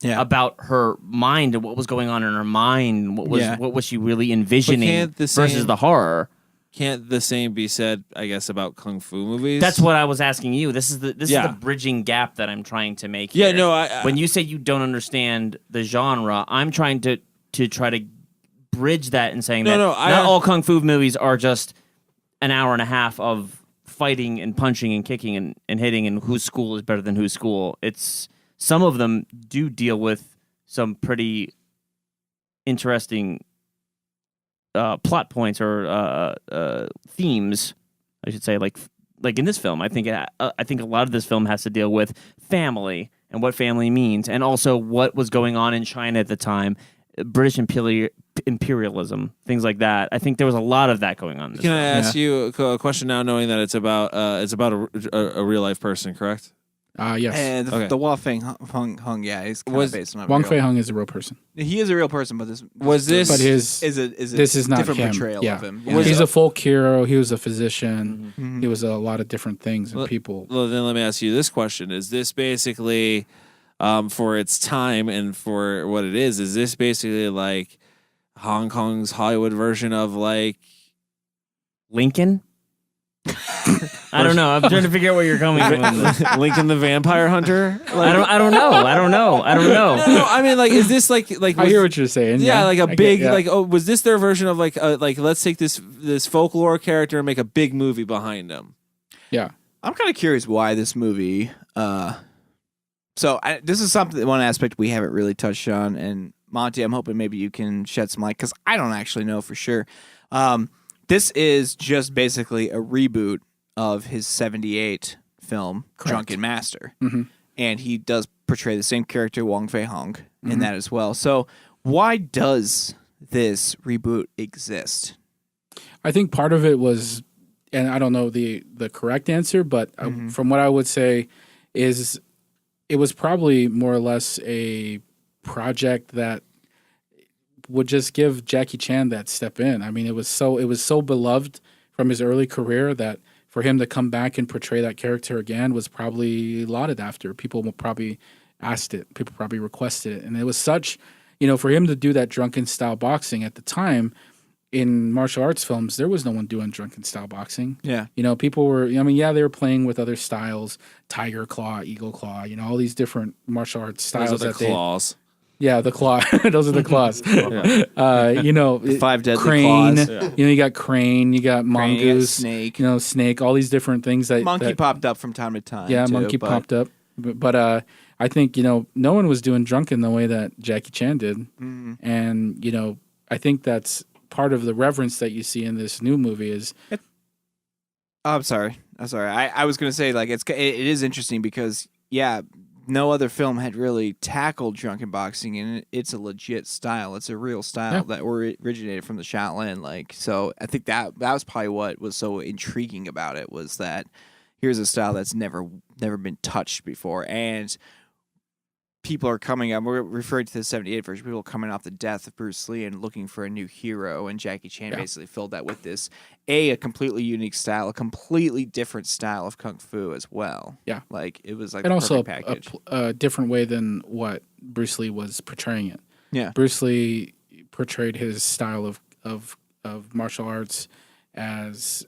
Speaker 3: Yeah. About her mind and what was going on in her mind, what was she really envisioning versus the horror.
Speaker 1: Can't the same be said, I guess, about kung fu movies?
Speaker 3: That's what I was asking you. This is the bridging gap that I'm trying to make here.
Speaker 1: Yeah, no,
Speaker 3: when you say you don't understand the genre, I'm trying to try to bridge that and saying not all kung fu movies are just an hour and a half of fighting and punching and kicking and hitting and whose school is better than whose school. It's some of them do deal with some pretty interesting plot points or themes, I should say. Like in this film, I think a lot of this film has to deal with family and what family means, and also what was going on in China at the time, British imperialism, things like that. I think there was a lot of that going on. In this
Speaker 1: Can
Speaker 3: film.
Speaker 1: I ask you a question now, knowing that it's about a real life person, correct?
Speaker 10: Yes.
Speaker 4: And the Wang Fei Hung, he's kind of based on
Speaker 10: Wang Fei Hung is a real person.
Speaker 4: He is a real person, but
Speaker 10: this is not
Speaker 4: different
Speaker 10: him.
Speaker 4: portrayal of him.
Speaker 10: Yeah. He's a folk hero. He was a physician. Mm-hmm. He was a lot of different things and people.
Speaker 1: Well, then let me ask you this question: is this basically, for its time and for what it is this basically like Hong Kong's Hollywood version of like
Speaker 3: Lincoln? I don't know. I'm trying to figure out where you're coming from.
Speaker 1: Lincoln the Vampire Hunter?
Speaker 3: Like, I don't know.
Speaker 1: No, I mean, like, is this like
Speaker 10: I hear what you're saying.
Speaker 1: Yeah, like a big like. Oh, was this their version of like let's take this folklore character and make a big movie behind him?
Speaker 10: Yeah,
Speaker 4: I'm kind of curious why this movie. This is one aspect we haven't really touched on, and Monty, I'm hoping maybe you can shed some light because I don't actually know for sure. This is just basically a reboot of his 1978 film, Drunken Master.
Speaker 10: Mm-hmm.
Speaker 4: And he does portray the same character, Wang Fei Hung, in that as well. So why does this reboot exist?
Speaker 10: I think part of it was, and I don't know the correct answer, but from what I would say is it was probably more or less a project that would just give Jackie Chan that step in. I mean, it was so beloved from his early career that for him to come back and portray that character again was probably lauded after. People probably asked it. People probably requested it. And it was such, for him to do that drunken style boxing at the time in martial arts films, there was no one doing drunken style boxing.
Speaker 4: Yeah.
Speaker 10: People were, they were playing with other styles, tiger claw, eagle claw, all these different martial arts styles.
Speaker 1: Those are the claws.
Speaker 10: Yeah, the claw. Those are the claws.
Speaker 4: The 5 deadly
Speaker 10: crane.
Speaker 4: claws. Yeah.
Speaker 10: You got crane. You got mongoose.
Speaker 4: Snake.
Speaker 10: Snake. All these different things that
Speaker 4: monkey popped up from time to time.
Speaker 10: Yeah, monkey popped up. But I think no one was doing drunken the way that Jackie Chan did, and I think that's part of the reverence that you see in this new movie is.
Speaker 4: I'm sorry. I was gonna say like it is interesting because no other film had really tackled drunken boxing, and it's a legit style. It's a real style that originated from the Shaolin. Like, so I think that was probably what was so intriguing about it was that here's a style that's never been touched before, and people are coming up. We're referring to the 1978 version. People coming off the death of Bruce Lee and looking for a new hero, and Jackie Chan basically filled that with this a completely unique style, a completely different style of kung fu as well.
Speaker 10: Yeah,
Speaker 4: like it was like
Speaker 10: and
Speaker 4: a
Speaker 10: also
Speaker 4: package.
Speaker 10: A different way than what Bruce Lee was portraying it.
Speaker 4: Yeah,
Speaker 10: Bruce Lee portrayed his style of martial arts as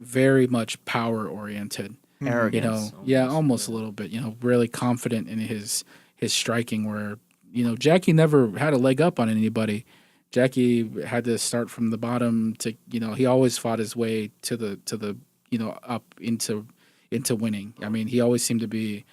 Speaker 10: very much power oriented.
Speaker 3: Arrogance.
Speaker 10: Almost a little bit. Really confident in his striking. Where Jackie never had a leg up on anybody. Jackie had to start from the bottom to he always fought his way to the up into winning. I mean, he always seemed to be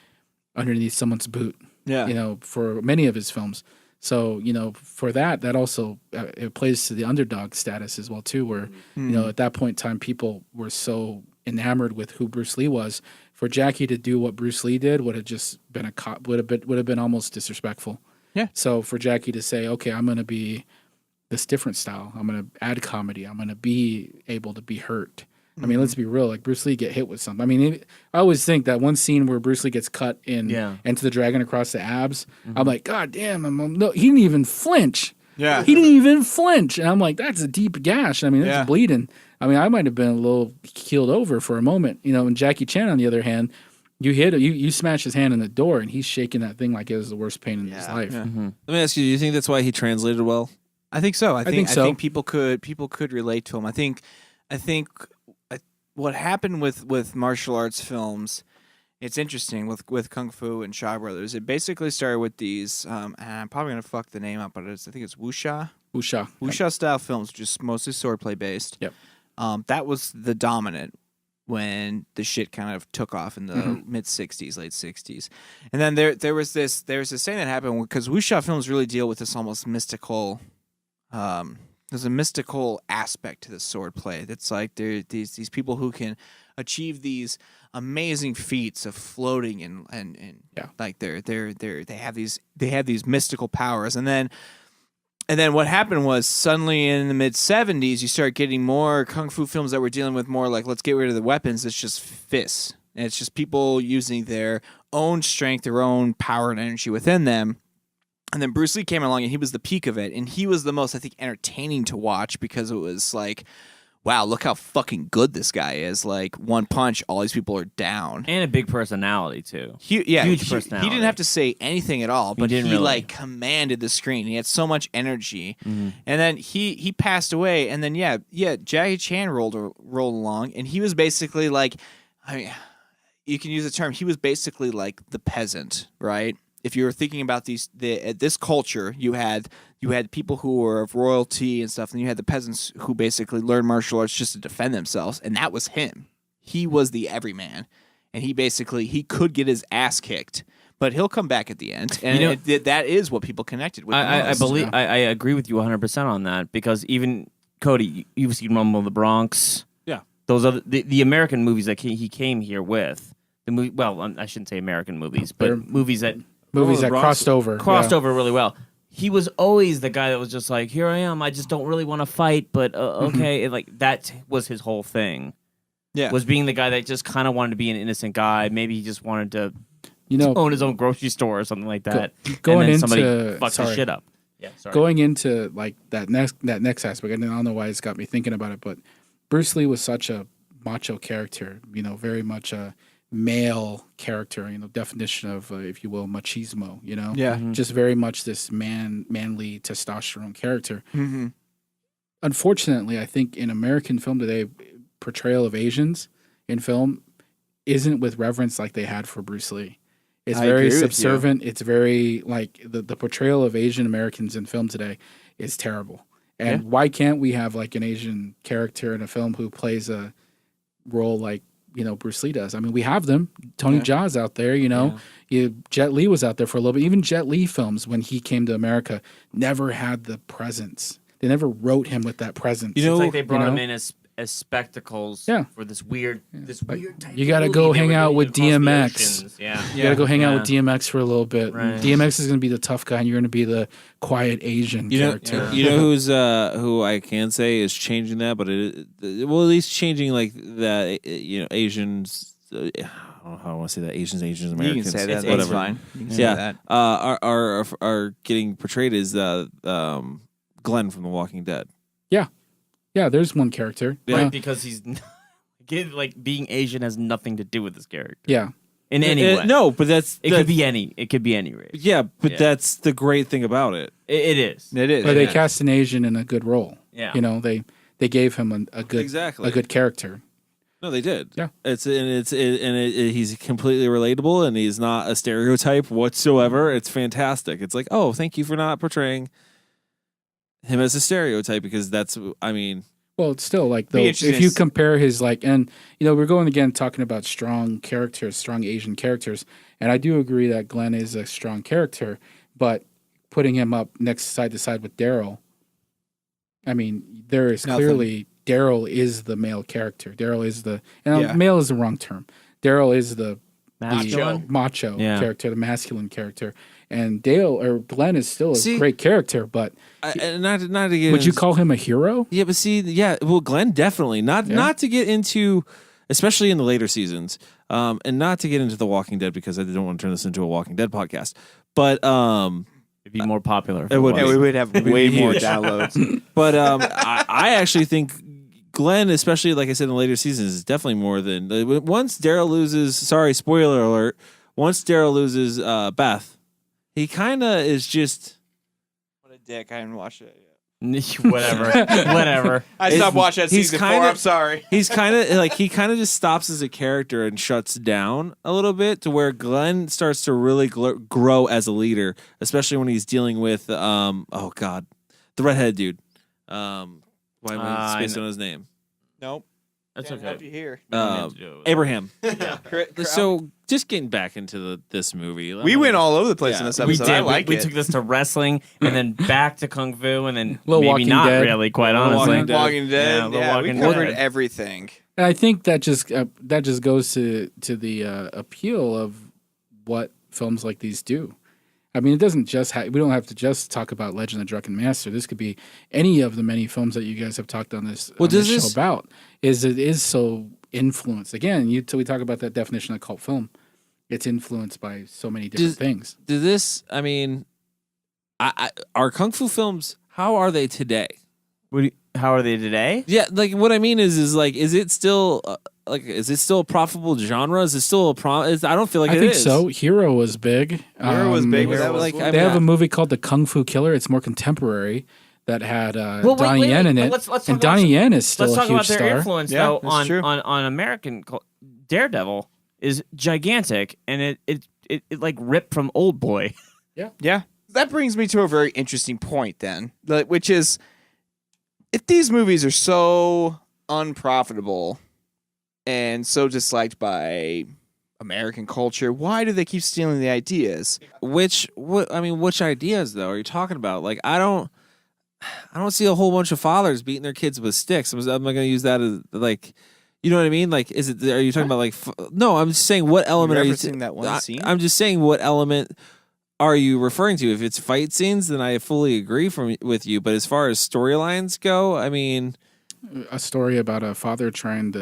Speaker 10: underneath someone's boot.
Speaker 4: Yeah.
Speaker 10: For many of his films. So for that also it plays to the underdog status as well too. Where at that point in time, people were so enamored with who Bruce Lee was. For Jackie to do what Bruce Lee did would have just been would have been almost disrespectful.
Speaker 4: Yeah.
Speaker 10: So for Jackie to say, okay, I'm going to be this different style. I'm going to add comedy. I'm going to be able to be hurt. I mean, let's be real. Like Bruce Lee get hit with something. I mean, I always think that one scene where Bruce Lee gets cut in Enter the Dragon across the abs. I'm like, God damn! No, he didn't even flinch.
Speaker 4: Yeah,
Speaker 10: he didn't even flinch, and I'm like, that's a deep gash. I mean, that's bleeding. I mean, I might have been a little keeled over for a moment. And Jackie Chan, on the other hand, you smash his hand in the door, and he's shaking that thing like it was the worst pain in his life.
Speaker 1: Let me ask you: do you think that's why he translated well?
Speaker 4: I think so. I think
Speaker 10: so.
Speaker 4: I think people could relate to him. I think what happened with martial arts films, it's interesting with Kung Fu and Shaw Brothers. It basically started with these, and I'm probably gonna fuck the name up, but I think it's wuxia style films, just mostly swordplay based.
Speaker 10: Yep.
Speaker 4: That was the dominant when the shit kind of took off in the mid '60s, late '60s, and then there was this thing that happened because wuxia films really deal with this almost mystical. There's a mystical aspect to the swordplay. That's like there these people who can achieve these amazing feats of floating and like they have these mystical powers. And then what happened was suddenly in the mid '70s you start getting more kung fu films that were dealing with more like, let's get rid of the weapons. It's just fists. And it's just people using their own strength, their own power and energy within them. And then Bruce Lee came along and he was the peak of it. And he was the most, I think, entertaining to watch because it was like, wow, look how fucking good this guy is. Like, one punch, all these people are down.
Speaker 3: And a big personality, too.
Speaker 4: Huge
Speaker 3: personality.
Speaker 4: He didn't have to say anything at all, but he
Speaker 3: really.
Speaker 4: like commanded the screen. He had so much energy. And then he passed away. And then, Jackie Chan rolled along. And he was basically like, I mean, you can use the term, he was basically like the peasant, right? If you were thinking about this culture, you had people who were of royalty and stuff, and you had the peasants who basically learned martial arts just to defend themselves, and that was him. He was the everyman, and he could get his ass kicked, but he'll come back at the end, and that is what people connected with.
Speaker 3: I believe I agree with you 100% on that, because even Cody, you've seen Rumble in the Bronx. Yeah, those other the American movies that he came here with. I shouldn't say American movies, but movies that
Speaker 10: crossed over
Speaker 3: really well. He was always the guy that was just like, here I am, I just don't really want to fight, but okay. Like, that was his whole thing. Yeah. Was being the guy that just kind of wanted to be an innocent guy. Maybe he just wanted to own his own grocery store or something like that.
Speaker 10: Going
Speaker 3: and then
Speaker 10: into
Speaker 3: somebody fucked his shit up. Yeah, sorry.
Speaker 10: Going into like that next aspect, I don't know why it's got me thinking about it, but Bruce Lee was such a macho character, very much a male character, definition of, if you will, machismo, just very much this manly testosterone character. Unfortunately, I think in American film today, portrayal of Asians in film isn't with reverence like they had for Bruce Lee. It's very subservient. It's very like the portrayal of Asian Americans in film today is terrible. And why can't we have like an Asian character in a film who plays a role like Bruce Lee does? I mean, we have them. Tony Jaa's out there, Jet Li was out there for a little bit. Even Jet Li films, when he came to America, never had the presence. They never wrote him with that presence.
Speaker 3: It's like they brought him in as spectacles for this weird type
Speaker 10: you got to go hang out with DMX. You got to go hang out with DMX for a little bit. Right. DMX is going to be the tough guy, and you're going to be the quiet Asian character.
Speaker 1: You know who's who I can say is changing that, but at least changing like that. Asians. I don't know how I want to say that. Asians, Americans.
Speaker 4: You can say that.
Speaker 1: Whatever.
Speaker 4: That's fine. You can say that.
Speaker 1: Are getting portrayed as Glenn from The Walking Dead.
Speaker 10: Yeah, there's one character.
Speaker 3: Right, because he's like being Asian has nothing to do with this character.
Speaker 10: Yeah.
Speaker 3: In any way.
Speaker 1: No, but it
Speaker 3: could be any race.
Speaker 1: Yeah, but that's the great thing about it.
Speaker 3: It is.
Speaker 4: It is.
Speaker 10: But they cast an Asian in a good role.
Speaker 3: Yeah.
Speaker 10: They gave him a good character.
Speaker 1: No, they did.
Speaker 10: Yeah.
Speaker 1: He's completely relatable, and he's not a stereotype whatsoever. It's fantastic. It's like, oh, thank you for not portraying him as a stereotype, because that's, I mean.
Speaker 10: Well, it's still like, though, if you compare his, like, and, you know, we're going again talking about strong characters, strong Asian characters, and I do agree that Glenn is a strong character, but putting him up next side to side with Daryl, I mean, there is clearly, Daryl is the male character. Daryl is the, and male is the wrong term. Daryl is the macho character, the masculine character. And Glenn is still a great character, but
Speaker 1: not to get
Speaker 10: would you call him a hero?
Speaker 1: Yeah, but well, Glenn definitely not to get into, especially in the later seasons, and not to get into The Walking Dead, because I don't want to turn this into a Walking Dead podcast. But
Speaker 3: it'd be more popular.
Speaker 1: It would.
Speaker 4: We would have way more downloads.
Speaker 1: But I actually think Glenn, especially like I said in the later seasons, is definitely more than once Daryl loses. Sorry, spoiler alert. Once Daryl loses Beth, he kind of is just.
Speaker 4: What a dick! I haven't watched it yet.
Speaker 3: Whatever.
Speaker 4: I stopped watching that season 4. I'm sorry.
Speaker 1: He's kind of like, he kind of just stops as a character and shuts down a little bit, to where Glenn starts to really grow as a leader, especially when he's dealing with the redheaded dude. Why am I spacing on his name?
Speaker 4: Nope.
Speaker 3: That's okay.
Speaker 4: Help you here.
Speaker 1: Abraham.
Speaker 4: Yeah.
Speaker 1: So just getting back into this movie,
Speaker 4: we went all over the place in this episode.
Speaker 3: We did.
Speaker 4: I like
Speaker 3: we
Speaker 4: it.
Speaker 3: took this to wrestling and then back to kung fu and then
Speaker 10: Little
Speaker 3: maybe
Speaker 10: Walking
Speaker 3: not
Speaker 10: Dead.
Speaker 3: really, quite honestly.
Speaker 4: Walking Dead.
Speaker 3: Yeah,
Speaker 4: we covered everything.
Speaker 10: And I think that just goes to the appeal of what films like these do. I mean, it doesn't just we don't have to just talk about Legend of the Drunken Master. This could be any of the many films that you guys have talked on this, show about. It is so influenced. Again, we talk about that definition of cult film. It's influenced by so many different things.
Speaker 1: I mean, are kung fu films, how are they today?
Speaker 3: How are they today?
Speaker 1: Yeah, like what I mean is like, is it still a profitable genre? Is it still I don't feel like
Speaker 10: I
Speaker 1: it
Speaker 10: think
Speaker 1: is.
Speaker 10: so. Hero was big.
Speaker 4: Hero was big.
Speaker 10: They have a movie called The Kung Fu Killer. It's more contemporary. That had Donnie Yen in it. And Donnie Yen is still a huge star.
Speaker 3: Let's talk about their influence, though,
Speaker 4: true.
Speaker 3: on American. Daredevil is gigantic, and it like ripped from Old Boy.
Speaker 4: Yeah. That brings me to a very interesting point then, which is, if these movies are so unprofitable and so disliked by American culture, why do they keep stealing the ideas?
Speaker 1: Which ideas though are you talking about? Like, I don't see a whole bunch of fathers beating their kids with sticks. I'm not going to use that as like, you know what I mean? Like, are you talking about like? No, I'm just saying what element are you
Speaker 4: referencing that one scene?
Speaker 1: I'm just saying what element are you referring to? If it's fight scenes, then I fully agree with you. But as far as storylines go, I mean,
Speaker 10: a story about a father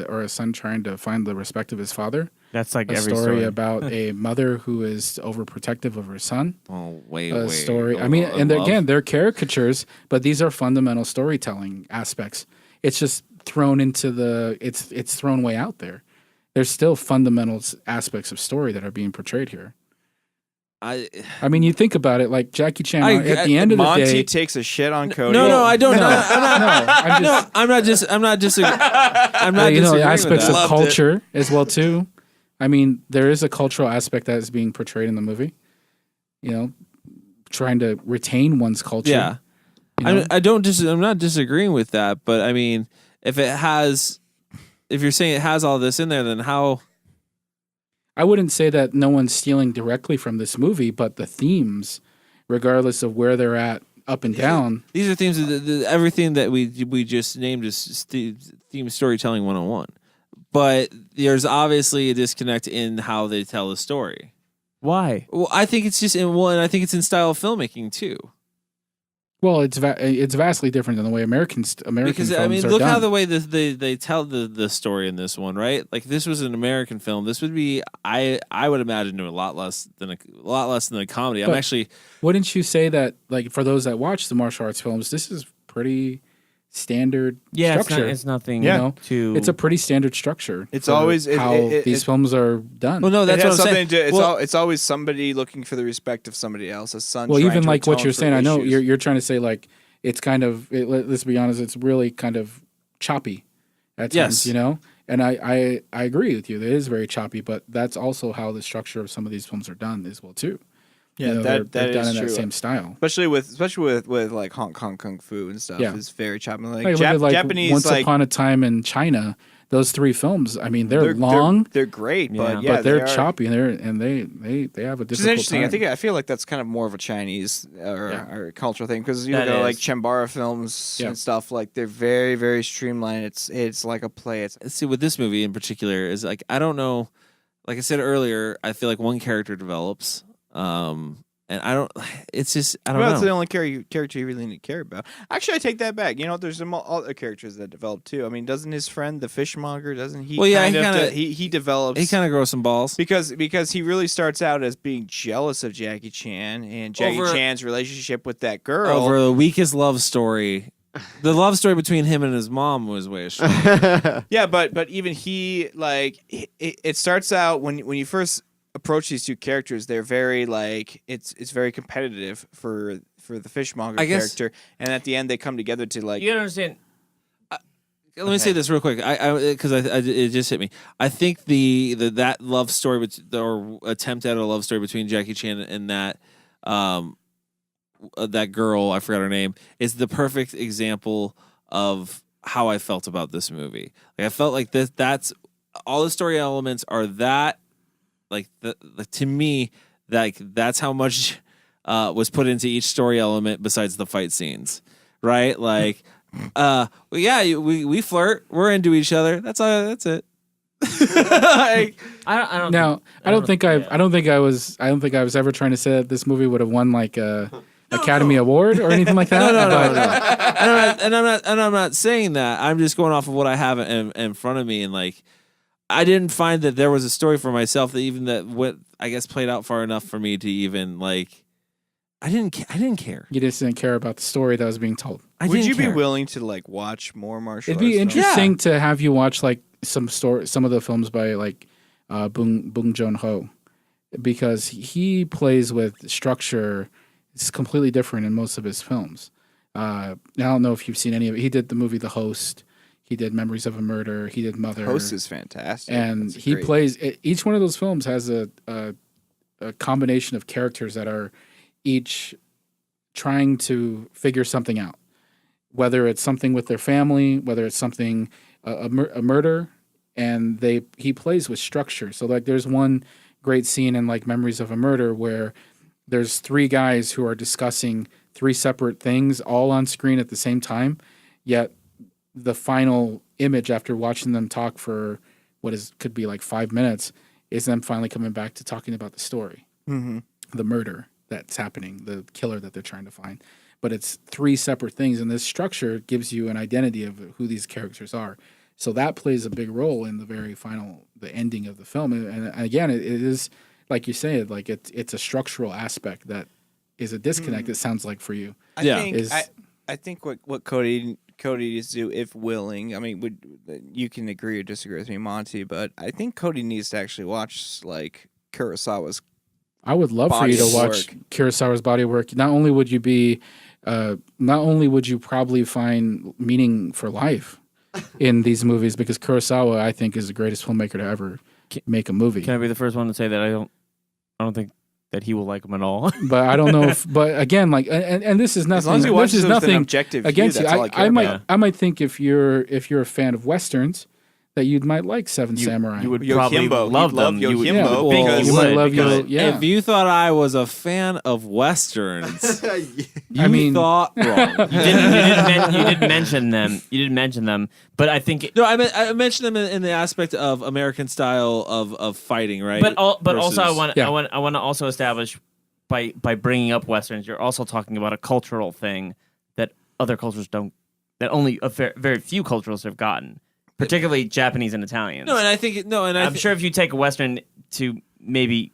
Speaker 10: or a son trying to find the respect of his father.
Speaker 3: That's like
Speaker 10: a
Speaker 3: every
Speaker 10: story about a mother who is overprotective of her son.
Speaker 1: Oh, wait.
Speaker 10: Story. I mean, and again, they're caricatures, but these are fundamental storytelling aspects. It's just thrown into it's thrown way out there. There's still fundamental aspects of story that are being portrayed here. I mean, you think about it, like Jackie Chan. At the end of the day,
Speaker 4: Monty takes a shit on Cody.
Speaker 1: No, I don't.
Speaker 10: I'm not
Speaker 1: disagreeing.
Speaker 10: Aspects of culture as well too. I mean, there is a cultural aspect that is being portrayed in the movie. You know, trying to retain one's culture.
Speaker 1: Yeah, I'm not disagreeing with that, but I mean, if you're saying it has all this in there, then how?
Speaker 10: I wouldn't say that no one's stealing directly from this movie, but the themes, regardless of where they're at, up and down.
Speaker 1: These are themes. Everything that we just named is theme storytelling 101. But there's obviously a disconnect in how they tell the story.
Speaker 3: Why?
Speaker 1: Well, I think it's just and I think it's in style of filmmaking too.
Speaker 10: Well, it's vastly different than the way American
Speaker 1: because
Speaker 10: films
Speaker 1: I mean,
Speaker 10: are
Speaker 1: look
Speaker 10: done.
Speaker 1: how the way they tell the story in this one, right? Like this was an American film. This would be I would imagine doing a lot less than a comedy.
Speaker 10: But
Speaker 1: I'm actually.
Speaker 10: Wouldn't you say that, like, for those that watch the martial arts films, this is pretty standard structure?
Speaker 3: It's nothing.
Speaker 10: It's a pretty standard structure.
Speaker 4: It's always
Speaker 10: how these films are done.
Speaker 1: Well, no, that's what I'm saying.
Speaker 4: It's always somebody looking for the respect of somebody else. A son.
Speaker 10: Well,
Speaker 4: trying
Speaker 10: even
Speaker 4: to
Speaker 10: like what
Speaker 4: atone
Speaker 10: you're
Speaker 4: for
Speaker 10: saying, I know
Speaker 4: issues.
Speaker 10: you're trying to say like it's kind of. Let's be honest, it's really kind of choppy at times.
Speaker 1: Yes.
Speaker 10: You know, And I agree with you. It is very choppy, but that's also how the structure of some of these films are done as well too.
Speaker 4: Yeah,
Speaker 10: You know,
Speaker 4: they're
Speaker 10: they're done
Speaker 4: is
Speaker 10: in
Speaker 4: true.
Speaker 10: that same style.
Speaker 4: Especially with like Hong Kong kung fu and stuff.
Speaker 10: Yeah.
Speaker 4: It's very choppy. Like,
Speaker 10: Look at, like,
Speaker 4: Japanese,
Speaker 10: Once
Speaker 4: like
Speaker 10: Upon a Time in China, those 3 films. I mean, they're long.
Speaker 4: They're great, but
Speaker 10: but they're
Speaker 4: they are-
Speaker 10: choppy and they have a
Speaker 4: Which is
Speaker 10: difficult
Speaker 4: interesting.
Speaker 10: time.
Speaker 4: I feel like that's kind of more of a Chinese or cultural thing because you
Speaker 3: That
Speaker 4: look at like
Speaker 3: is.
Speaker 4: Chambara films
Speaker 10: Yeah.
Speaker 4: and stuff. Like they're very very streamlined. It's like a play. It's
Speaker 1: See, with this movie in particular, is like I don't know. Like I said earlier, I feel like one character develops, and I don't. It's just I don't
Speaker 4: That's the
Speaker 1: know.
Speaker 4: only character you really need to care about. Actually, I take that back. You know, there's some other characters that develop too. I mean, doesn't his friend, the fishmonger, doesn't he?
Speaker 1: Well, yeah,
Speaker 4: he develops.
Speaker 1: He kind of grows some balls.
Speaker 4: because he really starts out as being jealous of Jackie Chan and Jackie
Speaker 1: Over-
Speaker 4: Chan's relationship with that girl.
Speaker 1: Over the weakest love story. The love story between him and his mom was way strong.
Speaker 4: Yeah, but even he like it starts out when you first approach these two characters, they're very like it's very competitive for the fishmonger
Speaker 1: I guess-
Speaker 4: character, and at the end they come together to like
Speaker 3: You gotta understand.
Speaker 1: Let me say this real quick, because it just hit me. I think that love story, or attempt at a love story between Jackie Chan and that girl, I forgot her name, is the perfect example of how I felt about this movie. Like I felt like that's all the story elements are that, like to me, like that's how much was put into each story element besides the fight scenes, right? Like. Well, yeah, we flirt. We're into each other. That's all. That's it. Like,
Speaker 3: I don't.
Speaker 10: Now, I don't think I was ever trying to say that this movie would have won like a Academy Award or anything like that.
Speaker 1: no. And I'm not saying that. I'm just going off of what I have in front of me, and like, I didn't find that there was a story for myself that what I guess played out far enough for me to even like. I didn't care.
Speaker 10: You just didn't care about the story that was being told.
Speaker 4: Would you be willing to like watch more martial
Speaker 10: It'd
Speaker 4: arts
Speaker 10: be
Speaker 4: films?
Speaker 10: interesting to have you watch like some of the films by like Bong Joon-ho, because he plays with structure. It's completely different in most of his films. I don't know if you've seen any of it. He did the movie The Host. He did Memories of a Murder. He did Mother.
Speaker 4: Host is fantastic.
Speaker 10: And
Speaker 4: That's
Speaker 10: he
Speaker 4: great.
Speaker 10: plays each one of those films has a combination of characters that are each trying to figure something out, whether it's something with their family, whether it's something a murder, and he plays with structure. So like there's one great scene in like Memories of a Murder where there's 3 guys who are discussing 3 separate things all on screen at the same time, yet the final image after watching them talk for could be like 5 minutes is them finally coming back to talking about the story, the murder that's happening, the killer that they're trying to find. But it's 3 separate things, and this structure gives you an identity of who these characters are. So that plays a big role in the very final, the ending of the film. And again, it is like you said, like it's a structural aspect that is a disconnect. It sounds like for you.
Speaker 4: I think what Cody needs to do, if willing. I mean, you can agree or disagree with me, Monty, but I think Cody needs to actually watch like Kurosawa's.
Speaker 10: I would love for you to watch Kurosawa's body of work. Not only would you probably find meaning for life in these movies, because Kurosawa, I think, is the greatest filmmaker to ever make a movie.
Speaker 3: Can I be the first one to say that I don't think that he will like them at all?
Speaker 10: But I don't know if. But again, like, and this is nothing.
Speaker 4: As long as he watches
Speaker 10: this is
Speaker 4: it with an
Speaker 10: nothing
Speaker 4: objective view,
Speaker 10: against you.
Speaker 4: that's all I care about.
Speaker 10: I might think if you're a fan of westerns, that you might like Seven Samurai.
Speaker 3: You would probably love them.
Speaker 4: You would
Speaker 10: Yeah,
Speaker 4: love
Speaker 10: well, you might love your. Yeah.
Speaker 1: If you thought I was a fan of westerns, you
Speaker 10: I mean-
Speaker 1: thought wrong.
Speaker 3: You did mention them. You did mention them, but I think.
Speaker 1: No, I mentioned them in the aspect of American style of fighting, right?
Speaker 3: But also, I
Speaker 10: Yeah.
Speaker 3: want to also establish by bringing up westerns, you're also talking about a cultural thing that other cultures don't. That only very few cultures have gotten. Particularly Japanese and Italians. I'm sure if you take a Western to maybe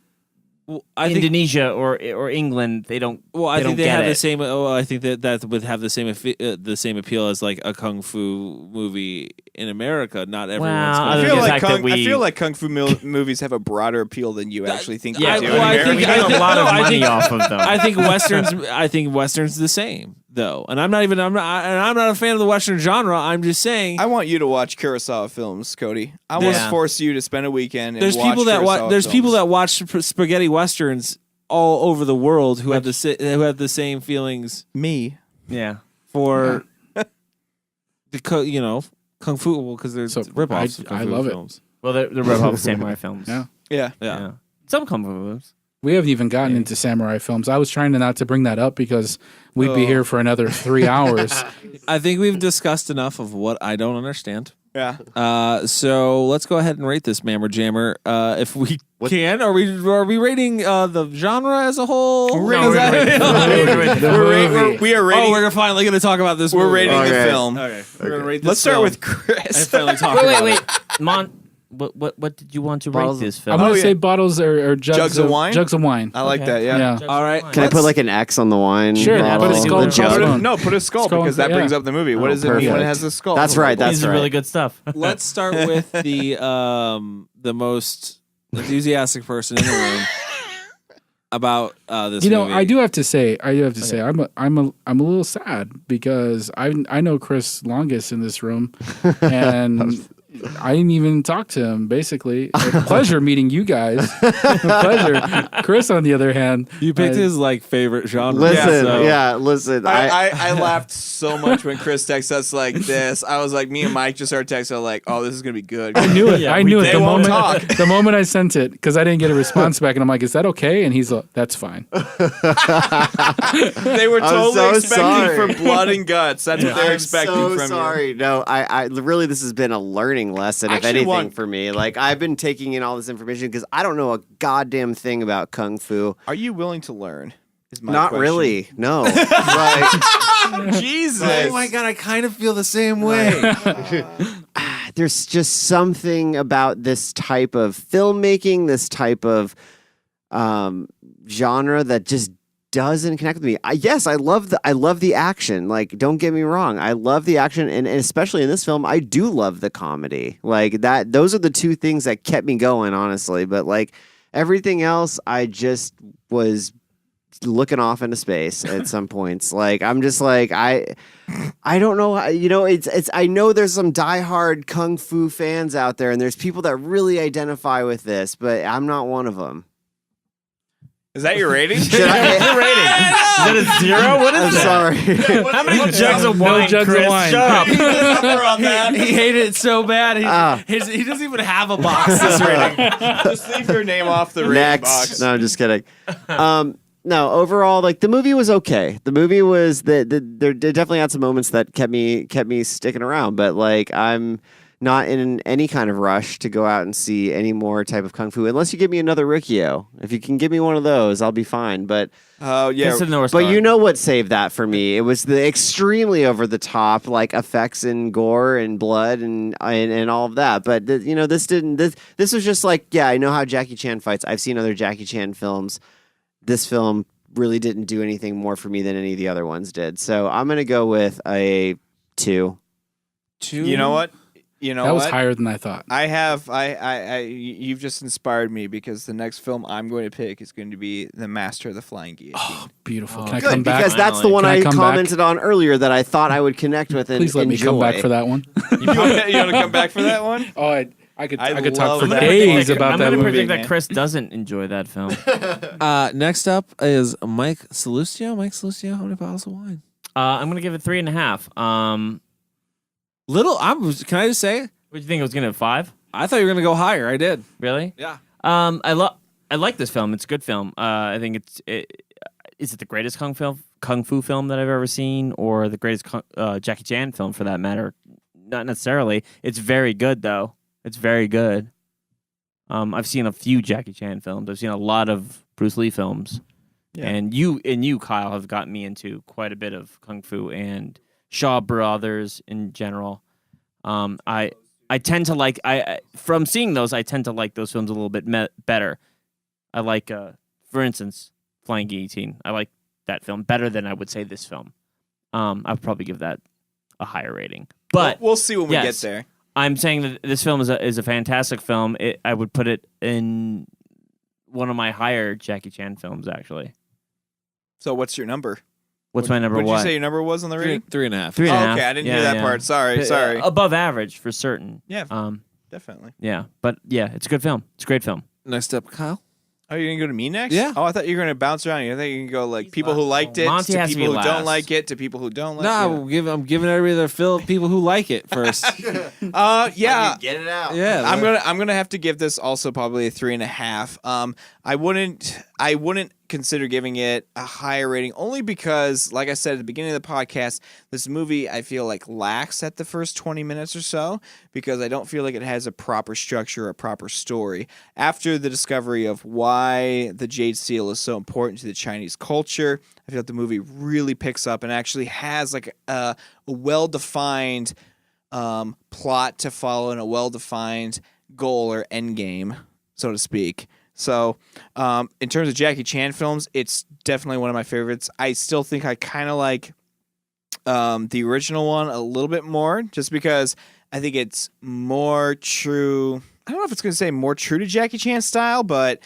Speaker 3: Indonesia or England, they don't.
Speaker 1: Well, I think they have
Speaker 3: it.
Speaker 1: the same. Oh, I think that would have the same appeal as like a kung fu movie in America. Not everyone's.
Speaker 3: Well,
Speaker 4: I
Speaker 3: I
Speaker 4: feel like kung fu movies have a broader appeal than you actually think.
Speaker 3: Yeah,
Speaker 4: they do.
Speaker 3: well, I think we make a lot of money off of them.
Speaker 1: I think westerns the same. though, and I'm not a fan of the Western genre. I'm just saying.
Speaker 4: I want you to watch Kurosawa films, Cody. I want to force you to spend a weekend. And
Speaker 1: There's
Speaker 4: watch
Speaker 1: people that
Speaker 4: Kurosawa
Speaker 1: there's
Speaker 4: films.
Speaker 1: people that watch spaghetti westerns all over the world who have the same feelings.
Speaker 4: Me,
Speaker 3: Yeah.
Speaker 1: For the kung fu, because there's ripoffs. Of kung
Speaker 10: I
Speaker 1: fu
Speaker 10: love
Speaker 1: films.
Speaker 3: Well, they're ripoff samurai films.
Speaker 10: Yeah.
Speaker 4: yeah.
Speaker 3: Some kung fu films.
Speaker 10: We haven't even gotten into samurai films. I was trying not to bring that up because we'd be here for another 3 hours.
Speaker 1: I think we've discussed enough of what I don't understand.
Speaker 4: Yeah.
Speaker 1: So let's go ahead and rate this Mammer Jammer. If we can, are we rating the genre as a whole?
Speaker 4: We are rating.
Speaker 1: Oh, we're finally going to talk about this.
Speaker 4: We're
Speaker 1: movie.
Speaker 4: rating the film.
Speaker 1: Okay. We're going to rate this.
Speaker 4: Let's start
Speaker 1: film.
Speaker 4: with Chris.
Speaker 1: And finally talk about
Speaker 3: Wait.
Speaker 1: it.
Speaker 3: What did you want to
Speaker 2: Bottles-
Speaker 3: rate this
Speaker 10: I'm
Speaker 3: film?
Speaker 10: going to say bottles or jugs
Speaker 4: of wine?
Speaker 10: Jugs of wine.
Speaker 4: I like that. Yeah.
Speaker 1: All right.
Speaker 2: Can I put like an X on the wine?
Speaker 10: Sure,
Speaker 2: bottle?
Speaker 10: put a skull
Speaker 2: The
Speaker 10: across
Speaker 2: jug?
Speaker 10: the-
Speaker 4: No, put a skull
Speaker 10: Skull,
Speaker 4: because that
Speaker 10: yeah.
Speaker 4: brings up the movie. What
Speaker 2: Oh,
Speaker 4: does it mean when it
Speaker 2: perfect.
Speaker 4: has a skull?
Speaker 2: That's right. That's
Speaker 3: These are
Speaker 2: right.
Speaker 3: really good stuff.
Speaker 1: Let's start with the most enthusiastic person in the room about this.
Speaker 10: You know,
Speaker 1: movie.
Speaker 10: I do have to say, I'm a little sad because I know Chris longest in this room, and I didn't even talk to him. Basically, a pleasure meeting you guys. Pleasure. Chris, on the other hand,
Speaker 1: You picked his favorite genre.
Speaker 2: Listen, listen.
Speaker 4: I laughed so much when Chris texted us like this. I was like, me and Mike just started texting like, oh, this is gonna be good.
Speaker 10: I knew it. I knew it
Speaker 4: they
Speaker 10: the
Speaker 4: won't
Speaker 10: moment. The moment I sent it, because I didn't get a response back, and I'm like, "Is that okay?" And he's like, "That's fine."
Speaker 4: They were totally
Speaker 2: so
Speaker 4: expecting
Speaker 2: sorry.
Speaker 4: for blood and guts. That's what they're
Speaker 2: I'm
Speaker 4: expecting
Speaker 2: so
Speaker 4: from
Speaker 2: sorry. No, I really, this has been a learning lesson, if
Speaker 4: Actually,
Speaker 2: anything,
Speaker 4: one-
Speaker 2: for me. Like, I've been taking in all this information because I don't know a goddamn thing about kung fu.
Speaker 4: you. Are you willing to learn? Is my
Speaker 2: Not
Speaker 4: question.
Speaker 2: really. No.
Speaker 4: Jesus.
Speaker 1: Oh my god, I kind of feel the same way.
Speaker 2: There's just something about this type of filmmaking, this type of genre that just doesn't connect with me. Yes, I love the action. Like, don't get me wrong, I love the action, and especially in this film, I do love the comedy. Like that, those are the two things that kept me going, honestly. But like everything else, I just was looking off into space at some points. Like I'm just like I don't know. It's I know there's some diehard kung fu fans out there, and there's people that really identify with this, but I'm not one of them.
Speaker 4: Is that your rating?
Speaker 2: Should I-
Speaker 3: Is that a 0? What is
Speaker 2: I'm
Speaker 3: that?
Speaker 2: sorry.
Speaker 3: How many jugs of wine,
Speaker 10: jugs of
Speaker 3: Chris?
Speaker 10: wine.
Speaker 3: Shut up.
Speaker 1: he hated it so bad. He doesn't even have a box. This rating.
Speaker 4: Just leave your name off the rating
Speaker 2: Next.
Speaker 4: box.
Speaker 2: No, I'm just kidding. No, overall, like the movie was okay. The movie was there definitely had some moments that kept me sticking around, but like I'm not in any kind of rush to go out and see any more type of kung fu unless you give me another Rikyo. If you can give me one of those, I'll be fine. But
Speaker 4: Oh yeah.
Speaker 3: Kiss of the North
Speaker 2: but
Speaker 3: Star.
Speaker 2: you know what saved that for me? It was the extremely over the top like effects and gore and blood and all of that. But this didn't. This was just like, yeah, I know how Jackie Chan fights. I've seen other Jackie Chan films. This film really didn't do anything more for me than any of the other ones did. So I'm gonna go with a 2.
Speaker 4: You know what? You know
Speaker 10: That was
Speaker 4: what?
Speaker 10: higher than I thought.
Speaker 4: You've just inspired me because the next film I'm going to pick is going to be The Master of the Flying Guillotine.
Speaker 10: Beautiful.
Speaker 3: Oh,
Speaker 10: Can I
Speaker 2: Good,
Speaker 10: come back?
Speaker 2: because that's the one
Speaker 10: Can I
Speaker 2: I
Speaker 10: come back?
Speaker 2: commented on earlier that I thought I would connect with and
Speaker 10: Please let me
Speaker 2: enjoy.
Speaker 10: come back for that one.
Speaker 4: You want to come back for that one?
Speaker 10: Oh, I could
Speaker 4: I
Speaker 10: talk
Speaker 4: love
Speaker 10: for
Speaker 4: that.
Speaker 10: days about
Speaker 3: I'm
Speaker 10: that
Speaker 3: going to
Speaker 10: movie.
Speaker 3: predict that Chris doesn't enjoy that film.
Speaker 1: Next up is Mike Salustio. Mike Salustio, how many bottles of wine?
Speaker 3: I'm going to give it 3.5.
Speaker 1: Can I just say?
Speaker 3: What do you think? It was going to 5?
Speaker 1: I thought you were gonna go higher. I did.
Speaker 3: Really?
Speaker 1: Yeah.
Speaker 3: I like this film. It's a good film. I think is it the greatest kung fu film that I've ever seen, or the greatest Jackie Chan film for that matter? Not necessarily. It's very good though. It's very good. I've seen a few Jackie Chan films. I've seen a lot of Bruce Lee films, and you Kyle have gotten me into quite a bit of kung fu and Shaw Brothers in general. I tend to like from seeing those. I tend to like those films a little bit better. I like, for instance, Flying Guillotine. I like that film better than I would say this film. I'd probably give that a higher rating. But
Speaker 4: we'll see when we
Speaker 3: yes,
Speaker 4: get there.
Speaker 3: I'm saying that this film is a fantastic film. I would put it in one of my higher Jackie Chan films, actually.
Speaker 4: So what's your number?
Speaker 3: What's my number
Speaker 4: What did you
Speaker 3: one?
Speaker 4: say your number was on the rating?
Speaker 1: 3.5.
Speaker 3: 3.5.
Speaker 4: Okay, I didn't hear
Speaker 3: Yeah,
Speaker 4: that
Speaker 3: yeah.
Speaker 4: part. Sorry.
Speaker 3: Above average for certain.
Speaker 4: Yeah, definitely.
Speaker 3: Yeah, but yeah, it's a good film. It's a great film.
Speaker 1: Next up, Kyle.
Speaker 4: Oh, you're gonna go to me next?
Speaker 1: Yeah.
Speaker 4: Oh, I thought you were gonna bounce around. I thought you can go like people who liked it
Speaker 3: Monte
Speaker 4: to
Speaker 3: has to
Speaker 4: people
Speaker 3: be
Speaker 4: who don't
Speaker 3: last.
Speaker 4: like it to people who don't like
Speaker 1: Nah,
Speaker 4: it.
Speaker 1: I'm giving everybody their people who like it first.
Speaker 4: Yeah.
Speaker 2: Get it out.
Speaker 1: Yeah,
Speaker 4: I'm gonna have to give this also probably a 3.5. I wouldn't consider giving it a higher rating only because, like I said at the beginning of the podcast, this movie I feel like lacks at the first 20 minutes or so because I don't feel like it has a proper structure, a proper story. After the discovery of why the jade seal is so important to the Chinese culture, I feel like the movie really picks up and actually has like a well-defined plot to follow and a well-defined goal or end game, so to speak. So, in terms of Jackie Chan films, it's definitely one of my favorites. I still think I kind of like the original one a little bit more, just because I think it's more true. I don't know if it's going to say more true to Jackie Chan style, but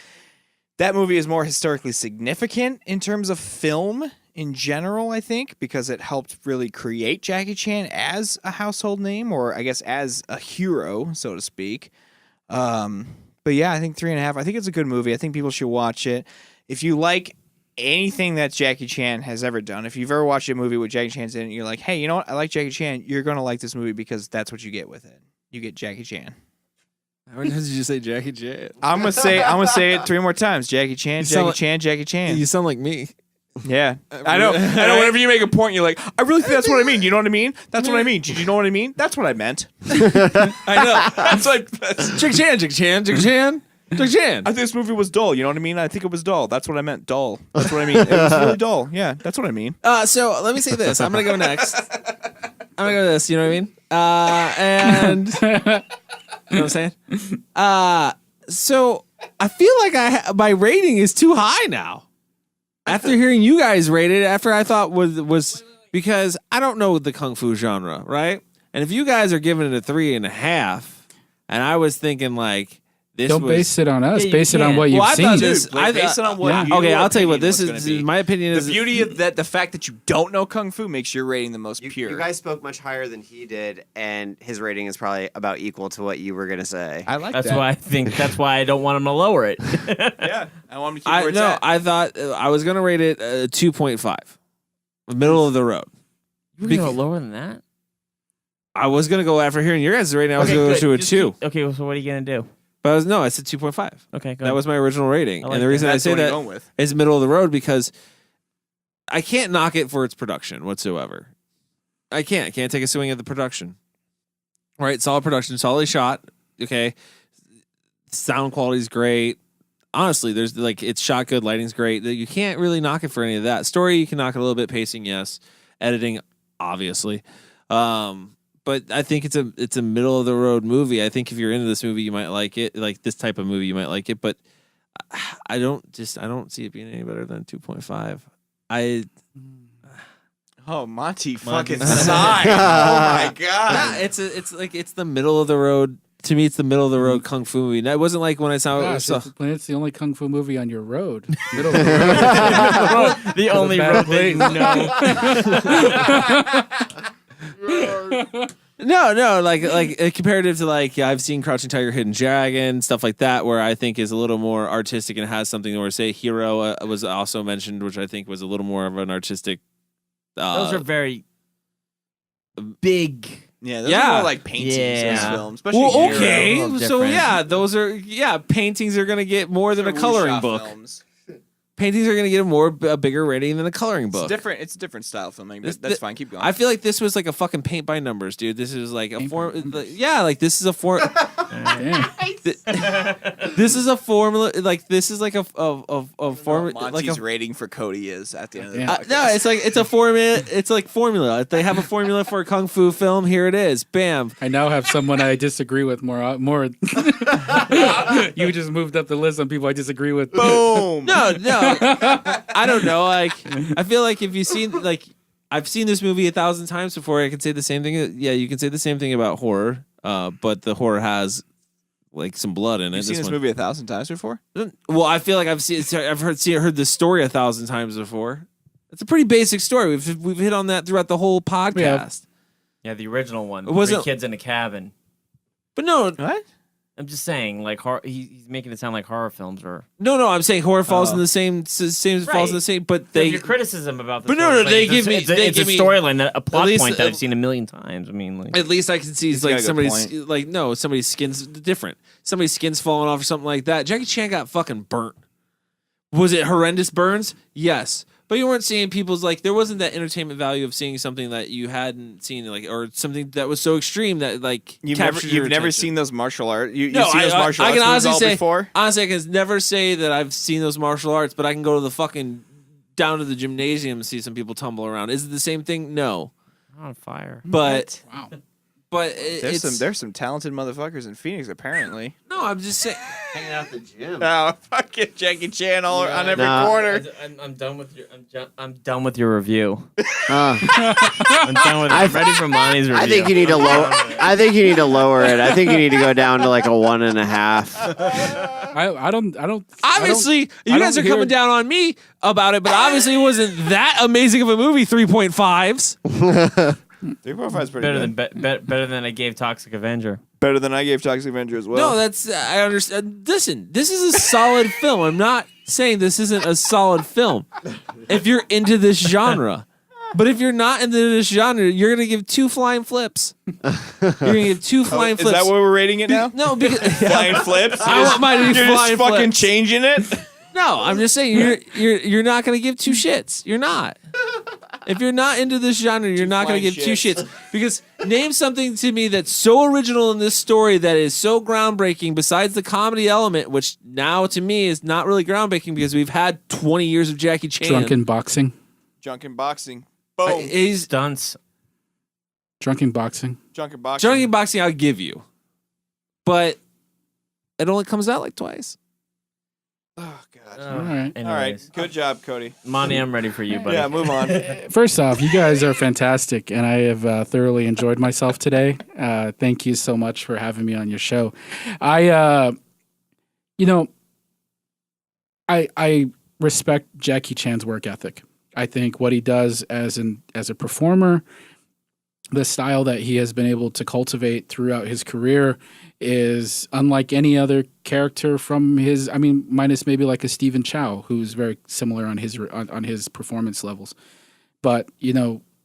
Speaker 4: that movie is more historically significant in terms of film in general, I think, because it helped really create Jackie Chan as a household name, or I guess as a hero, so to speak. But yeah, I think 3.5. I think it's a good movie. I think people should watch it. If you like anything that Jackie Chan has ever done, if you've ever watched a movie with Jackie Chan's in it, and you're like, hey, you know what? I like Jackie Chan. You're going to like this movie because that's what you get with it. You get Jackie Chan.
Speaker 1: How many times did you say Jackie Chan?
Speaker 4: I'm gonna say it 3 more times. Jackie Chan, Jackie Chan.
Speaker 1: You sound like me.
Speaker 4: Yeah, I know. Whenever you make a point, you're like, I really think that's what I mean. You know what I mean? That's what I mean. Did you know what I mean? That's what I meant.
Speaker 1: I know.
Speaker 4: That's like
Speaker 1: Jackie Chan.
Speaker 4: I think this movie was dull. You know what I mean? I think it was dull. That's what I meant. Dull. That's what I mean. It was really dull. Yeah, that's what I mean.
Speaker 1: So let me say this. I'm gonna go next. I'm gonna go this. You know what I mean? And you know what I'm saying? So I feel like my rating is too high now. After hearing you guys rate it, after I thought was because I don't know the kung fu genre, right? And if you guys are giving it a 3.5, and I was thinking like this,
Speaker 10: Don't base it on us.
Speaker 3: Yeah, you
Speaker 10: Base it on
Speaker 3: can't.
Speaker 10: what you've
Speaker 1: Well, I
Speaker 10: seen.
Speaker 1: thought this-
Speaker 4: Based on what
Speaker 10: Yeah.
Speaker 4: your
Speaker 1: Okay, I'll tell you what.
Speaker 4: opinion
Speaker 1: This
Speaker 4: was gonna
Speaker 1: is
Speaker 4: be.
Speaker 1: my opinion. Is
Speaker 4: The beauty of that, the fact that you don't know kung fu makes your rating the most pure.
Speaker 2: You guys spoke much higher than he did, and his rating is probably about equal to what you were going to say.
Speaker 4: I like
Speaker 3: That's
Speaker 4: that.
Speaker 3: why I think. That's why I don't want him to lower it.
Speaker 4: Yeah, I want him to keep where it's at.
Speaker 1: I thought I was gonna rate it 2.5, middle of the road.
Speaker 3: You were gonna go lower than that?
Speaker 1: I was gonna go after hearing your guys' rating. I was gonna go to a 2,
Speaker 3: Okay, well, so what are you gonna do?
Speaker 1: but I said 2.5.
Speaker 3: Okay, go
Speaker 1: That was my original rating,
Speaker 3: I like
Speaker 1: and the
Speaker 3: that.
Speaker 1: reason I
Speaker 4: That's
Speaker 1: say
Speaker 4: what you're
Speaker 1: that
Speaker 4: going with.
Speaker 1: is middle of the road because I can't knock it for its production whatsoever. I can't take a swing at the production. Right, solid production, solidly shot. Okay, sound quality is great. Honestly, there's like it's shot good, lighting's great. You can't really knock it for any of that. Story you can knock it a little bit, pacing yes, editing obviously. But I think it's a middle of the road movie. I think if you're into this movie, you might like it. Like this type of movie, you might like it. But I don't see it being any better than 2.5.
Speaker 4: Oh, Monty fucking sighed. Oh my god.
Speaker 1: It's the middle of the road. To me, it's the middle of the road kung fu movie. It wasn't like when I saw
Speaker 10: Gosh,
Speaker 1: it.
Speaker 10: it's the only kung fu movie on your road. Middle of the road.
Speaker 3: the only road that you know.
Speaker 1: No, like comparative to like I've seen Crouching Tiger, Hidden Dragon, stuff like that, where I think is a little more artistic and has something. Where say Hero was also mentioned, which I think was a little more of an artistic.
Speaker 3: Those are very big.
Speaker 4: Yeah, those are more like paintings
Speaker 3: Yeah.
Speaker 4: as films. Especially
Speaker 1: Well,
Speaker 4: Hero.
Speaker 1: okay,
Speaker 3: Hero.
Speaker 1: so
Speaker 3: Different.
Speaker 1: yeah, those are paintings are gonna get more than a coloring
Speaker 4: Wuxia
Speaker 1: book.
Speaker 4: films.
Speaker 1: Paintings are gonna get a bigger rating than a coloring
Speaker 4: It's
Speaker 1: book.
Speaker 4: different. It's a different style filming. But that's fine. Keep going.
Speaker 1: I feel like this was like a fucking paint by numbers, dude. This is like a form. Yeah, like this is a form.
Speaker 10: Damn.
Speaker 1: This is a formula. Like this is like a formula. Like
Speaker 4: Monty's
Speaker 1: a,
Speaker 4: rating for Cody is at the end of the
Speaker 10: Yeah.
Speaker 4: podcast.
Speaker 1: no, it's a formula. It's like formula. If they have a formula for a kung fu film, here it is. Bam.
Speaker 10: I now have someone I disagree with more. You just moved up the list on people I disagree with.
Speaker 4: Boom.
Speaker 1: No. I don't know. Like I feel like if you've seen like I've seen this movie 1,000 times before, I could say the same thing. Yeah, you can say the same thing about horror. But the horror has like some blood in it.
Speaker 4: You've seen this
Speaker 1: one-
Speaker 4: movie 1,000 times before?
Speaker 1: Well, I feel like I've heard the story 1,000 times before. It's a pretty basic story. We've hit on that throughout the whole podcast.
Speaker 3: Yeah, the original one.
Speaker 1: It wasn't-
Speaker 3: 3 kids in a cabin.
Speaker 1: But no,
Speaker 4: What?
Speaker 3: I'm just saying, like he's making it sound like horror films or.
Speaker 1: no, I'm saying horror falls in the same falls in the same. But they
Speaker 3: Your criticism about the.
Speaker 1: But no,
Speaker 3: story,
Speaker 1: they
Speaker 3: it's
Speaker 1: give me-
Speaker 3: It's
Speaker 1: they
Speaker 3: a
Speaker 1: give me-
Speaker 3: storyline, a plot
Speaker 1: least-
Speaker 3: point that I've seen a million times. I mean, like.
Speaker 1: at least I can see
Speaker 4: He's
Speaker 1: like
Speaker 4: got a good
Speaker 1: somebody's
Speaker 4: point.
Speaker 1: like no somebody's skin's different. Somebody's skin's falling off or something like that. Jackie Chan got fucking burnt. Was it horrendous burns? Yes. But you weren't seeing people's like there wasn't that entertainment value of seeing something that you hadn't seen like or something that was so extreme that like
Speaker 4: You've
Speaker 1: captured your
Speaker 4: never
Speaker 1: attention.
Speaker 4: seen those martial arts. You've
Speaker 1: No,
Speaker 4: seen those martial arts
Speaker 1: can
Speaker 4: movies
Speaker 1: honestly
Speaker 4: all
Speaker 1: say
Speaker 4: before.
Speaker 1: honestly I can never say that I've seen those martial arts, but I can go to the fucking down to the gymnasium and see some people tumble around. Is it the same thing? No,
Speaker 3: On fire.
Speaker 1: but
Speaker 10: Wow.
Speaker 1: but
Speaker 4: There's some talented motherfuckers in Phoenix apparently.
Speaker 1: no. I'm just saying.
Speaker 2: Hanging out at the gym.
Speaker 4: Oh, fucking Jackie Chan on every
Speaker 2: Nah.
Speaker 4: corner.
Speaker 3: I'm done with your. I'm done with your review.
Speaker 2: Uh,
Speaker 3: I'm done with. I'm ready for Monty's review.
Speaker 2: I think you need to lower. I think you need to lower it. I think you need to go down to like a 1.5.
Speaker 10: I don't.
Speaker 1: Obviously, you
Speaker 10: I
Speaker 1: guys are
Speaker 10: don't hear-
Speaker 1: coming down on me about it, but obviously it wasn't that amazing of a movie. 3.5s.
Speaker 4: 3.5 is pretty
Speaker 3: better
Speaker 4: good.
Speaker 3: than better than I gave Toxic Avenger.
Speaker 4: Better than I gave Toxic Avenger as well.
Speaker 1: No, that's I understand. Listen, this is a solid film. I'm not saying this isn't a solid film. If you're into this genre, but if you're not into this genre, you're gonna give 2 flying flips. You're gonna give 2 flying
Speaker 4: is
Speaker 1: flips.
Speaker 4: that what we're rating it now?
Speaker 1: No, because
Speaker 4: Flying flips.
Speaker 1: I want mine to be
Speaker 4: You're
Speaker 1: flying
Speaker 4: just fucking
Speaker 1: flips.
Speaker 4: changing it.
Speaker 1: No, I'm just saying you're not gonna give 2 shits. You're not. If you're not into this genre, you're not gonna
Speaker 4: flying
Speaker 1: give 2
Speaker 4: shits.
Speaker 1: shits. Because name something to me that's so original in this story that is so groundbreaking. Besides the comedy element, which now to me is not really groundbreaking because we've had 20 years of Jackie Chan.
Speaker 10: Drunken boxing.
Speaker 4: Drunken boxing. Boom.
Speaker 1: He's
Speaker 3: Stunts.
Speaker 10: Drunken boxing.
Speaker 4: Drunken boxing.
Speaker 1: Drunken boxing. I'll give you, but it only comes out like twice.
Speaker 4: Oh god.
Speaker 10: All right.
Speaker 4: All right. Good job, Cody.
Speaker 3: Monty, I'm ready for you, buddy.
Speaker 4: Yeah, move on.
Speaker 10: First off, you guys are fantastic, and I have thoroughly enjoyed myself today. Thank you so much for having me on your show. I respect Jackie Chan's work ethic. I think what he does as a performer, the style that he has been able to cultivate throughout his career is unlike any other character from his. I mean, minus maybe like a Stephen Chow, who's very similar on his performance levels. But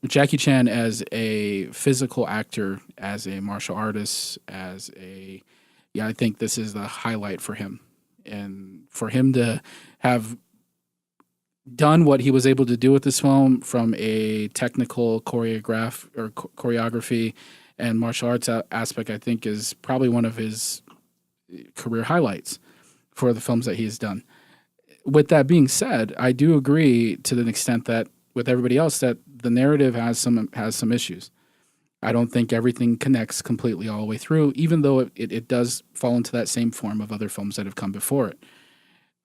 Speaker 10: Jackie Chan as a physical actor, as a martial artist, I think this is the highlight for him, and for him to have done what he was able to do with this film from a technical choreography and martial arts aspect, I think is probably one of his career highlights for the films that he has done. With that being said, I do agree to the extent that with everybody else that the narrative has some issues. I don't think everything connects completely all the way through, even though it does fall into that same form of other films that have come before it.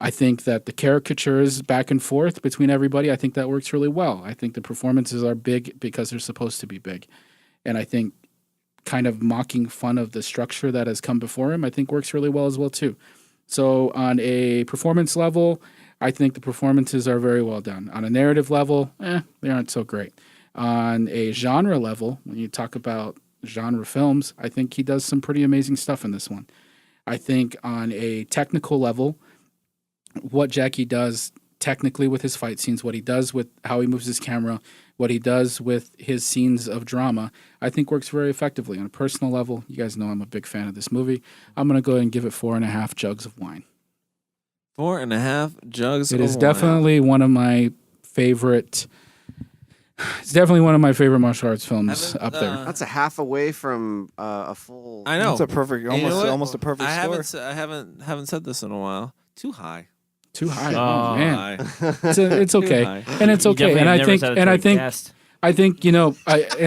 Speaker 10: I think that the caricatures back and forth between everybody, I think that works really well. I think the performances are big because they're supposed to be big. And I think kind of mocking fun of the structure that has come before him, I think works really well as well too. So on a performance level, I think the performances are very well done. On a narrative level, they aren't so great. On a genre level, when you talk about genre films, I think he does some pretty amazing stuff in this one. I think on a technical level, what Jackie does technically with his fight scenes, what he does with how he moves his camera, what he does with his scenes of drama, I think works very effectively. On a personal level, you guys know I'm a big fan of this movie. I'm going to go ahead and give it 4.5 jugs of wine.
Speaker 1: 4.5 jugs.
Speaker 10: It
Speaker 1: of
Speaker 10: is
Speaker 1: wine.
Speaker 10: definitely one of my favorite. It's definitely one of my favorite martial arts films up there.
Speaker 2: That's a half away from a full.
Speaker 1: I know.
Speaker 4: It's a perfect,
Speaker 1: And you know what?
Speaker 4: almost a perfect score.
Speaker 1: I haven't said this in a while. Too high.
Speaker 10: Too high.
Speaker 3: Oh,
Speaker 10: Oh man,
Speaker 1: High.
Speaker 10: it's okay,
Speaker 1: high.
Speaker 10: and it's
Speaker 3: You
Speaker 10: okay.
Speaker 3: definitely
Speaker 10: And I
Speaker 3: never
Speaker 10: think,
Speaker 3: said it
Speaker 10: and
Speaker 3: to
Speaker 10: I
Speaker 3: a
Speaker 10: think,
Speaker 3: guest.
Speaker 10: I think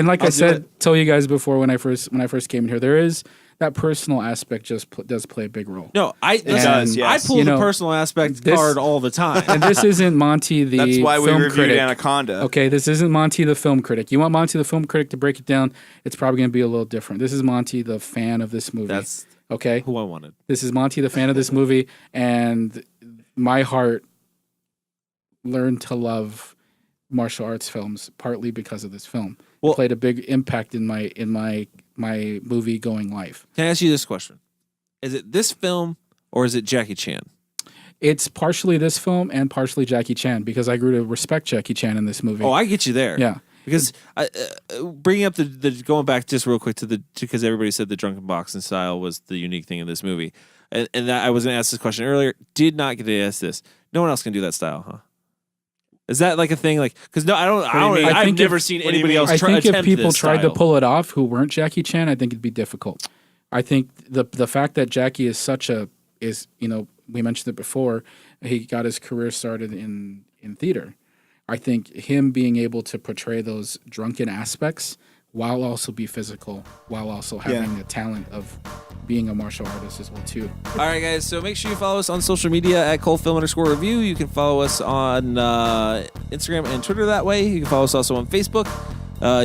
Speaker 10: like I said, told you guys before when I first came in here, there is that personal aspect does play a big role.
Speaker 1: No,
Speaker 4: does, yes.
Speaker 1: I pull
Speaker 10: You
Speaker 1: the
Speaker 10: know,
Speaker 1: personal aspect
Speaker 10: this-
Speaker 1: card all the time.
Speaker 10: And this isn't Monty the
Speaker 4: That's why we
Speaker 10: film
Speaker 4: reviewed
Speaker 10: critic.
Speaker 4: Anaconda.
Speaker 10: Okay, this isn't Monty the film critic. You want Monty the film critic to break it down, it's probably going to be a little different. This is Monty the fan of this movie.
Speaker 1: That's
Speaker 10: okay.
Speaker 1: who I wanted.
Speaker 10: This is Monty the fan of this movie, and my heart learned to love martial arts films, partly because of this film.
Speaker 1: Well-
Speaker 10: It played a big impact in my movie going life.
Speaker 1: Can I ask you this question? Is it this film or is it Jackie Chan?
Speaker 10: It's partially this film and partially Jackie Chan because I grew to respect Jackie Chan in this movie.
Speaker 1: Oh, I get you there.
Speaker 10: Yeah.
Speaker 1: Because bringing up the going back just real quick because everybody said the drunken boxing style was the unique thing in this movie, and that I was going to ask this question earlier. Did not get to ask this. No one else can do that style, huh? Is that like a thing? Like, because no, I don't. I've never seen anybody else.
Speaker 10: I think if people
Speaker 1: this
Speaker 10: tried to
Speaker 1: style.
Speaker 10: pull it off who weren't Jackie Chan, I think it'd be difficult. I think the fact that Jackie is we mentioned it before, he got his career started in theater. I think him being able to portray those drunken aspects while also be physical, while also having the talent of being a martial artist as well too.
Speaker 1: All right, guys. So make sure you follow us on social media at @ColdFilm_review. You can follow us on Instagram and Twitter that way. You can follow us also on Facebook.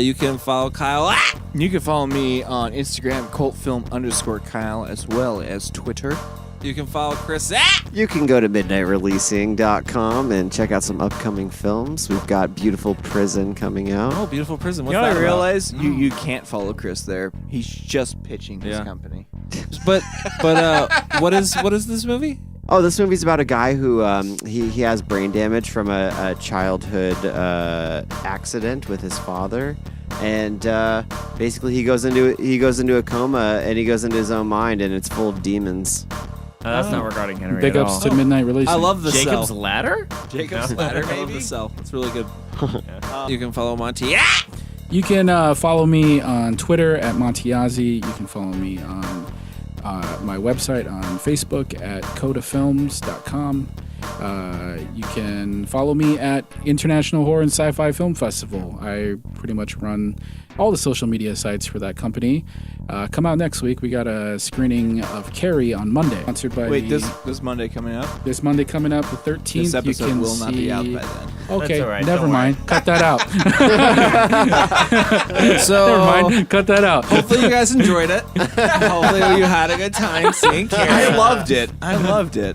Speaker 1: You can follow Kyle.
Speaker 4: You can follow me on Instagram, cultfilm_Kyle, as well as Twitter.
Speaker 1: You can follow Chris.
Speaker 2: You can go to midnightreleasing.com and check out some upcoming films. We've got Beautiful Prison coming out.
Speaker 1: Oh, Beautiful Prison. What's
Speaker 4: You know what
Speaker 1: that
Speaker 4: I
Speaker 1: about?
Speaker 4: realize? You can't follow Chris there. He's just pitching his company.
Speaker 1: But what is this movie?
Speaker 2: Oh, this movie's about a guy who he has brain damage from a childhood accident with his father, and basically he goes into a coma and he goes into his own mind, and it's full of demons.
Speaker 3: That's not regarding Henry
Speaker 10: Big
Speaker 3: at
Speaker 10: ups
Speaker 3: all.
Speaker 10: to Midnight Releasing.
Speaker 1: I love the
Speaker 3: Jacob's
Speaker 1: Cell.
Speaker 3: Ladder?
Speaker 1: Jacob's Ladder. I love the Cell. It's really good. You can follow Monte.
Speaker 10: You can follow me on Twitter at Monte Yazzie. You can follow me on my website on Facebook at codafilms.com. You can follow me at International Horror and Sci-Fi Film Festival. I pretty much run all the social media sites for that company. Come out next week. We got a screening of Carrie on Monday. Sponsored by
Speaker 4: this Monday coming up?
Speaker 10: This Monday coming up, the 13th.
Speaker 4: This episode
Speaker 10: you can
Speaker 4: will not be out by then.
Speaker 10: Okay,
Speaker 3: That's all right,
Speaker 10: never
Speaker 3: don't
Speaker 10: mind. Cut that out.
Speaker 1: So
Speaker 10: Never mind. Cut that out.
Speaker 1: hopefully you guys enjoyed it. Hopefully you had a good time seeing Carrie.
Speaker 4: I loved it.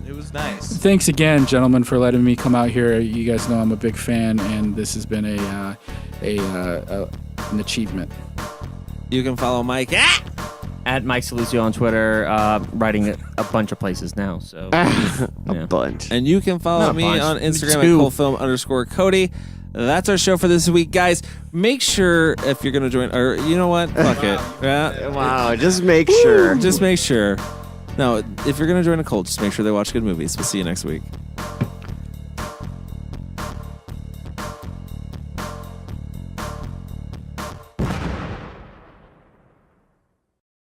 Speaker 4: It was nice.
Speaker 10: Thanks again, gentlemen, for letting me come out here. You guys know I'm a big fan, and this has been an achievement.
Speaker 1: You can follow Mike
Speaker 3: At Mike Salucio on Twitter, writing a bunch of places now. So
Speaker 2: A bunch.
Speaker 1: and you can follow
Speaker 3: Not a
Speaker 1: me
Speaker 3: bunch.
Speaker 1: on Instagram
Speaker 3: Two.
Speaker 1: at ColdFilm_Cody. That's our show for this week, guys. Make sure if you're gonna join, or you know what, fuck it. Yeah.
Speaker 2: Wow, just make sure.
Speaker 1: Just make sure. No, if you're gonna join a cult, just make sure they watch good movies. We'll see you next week.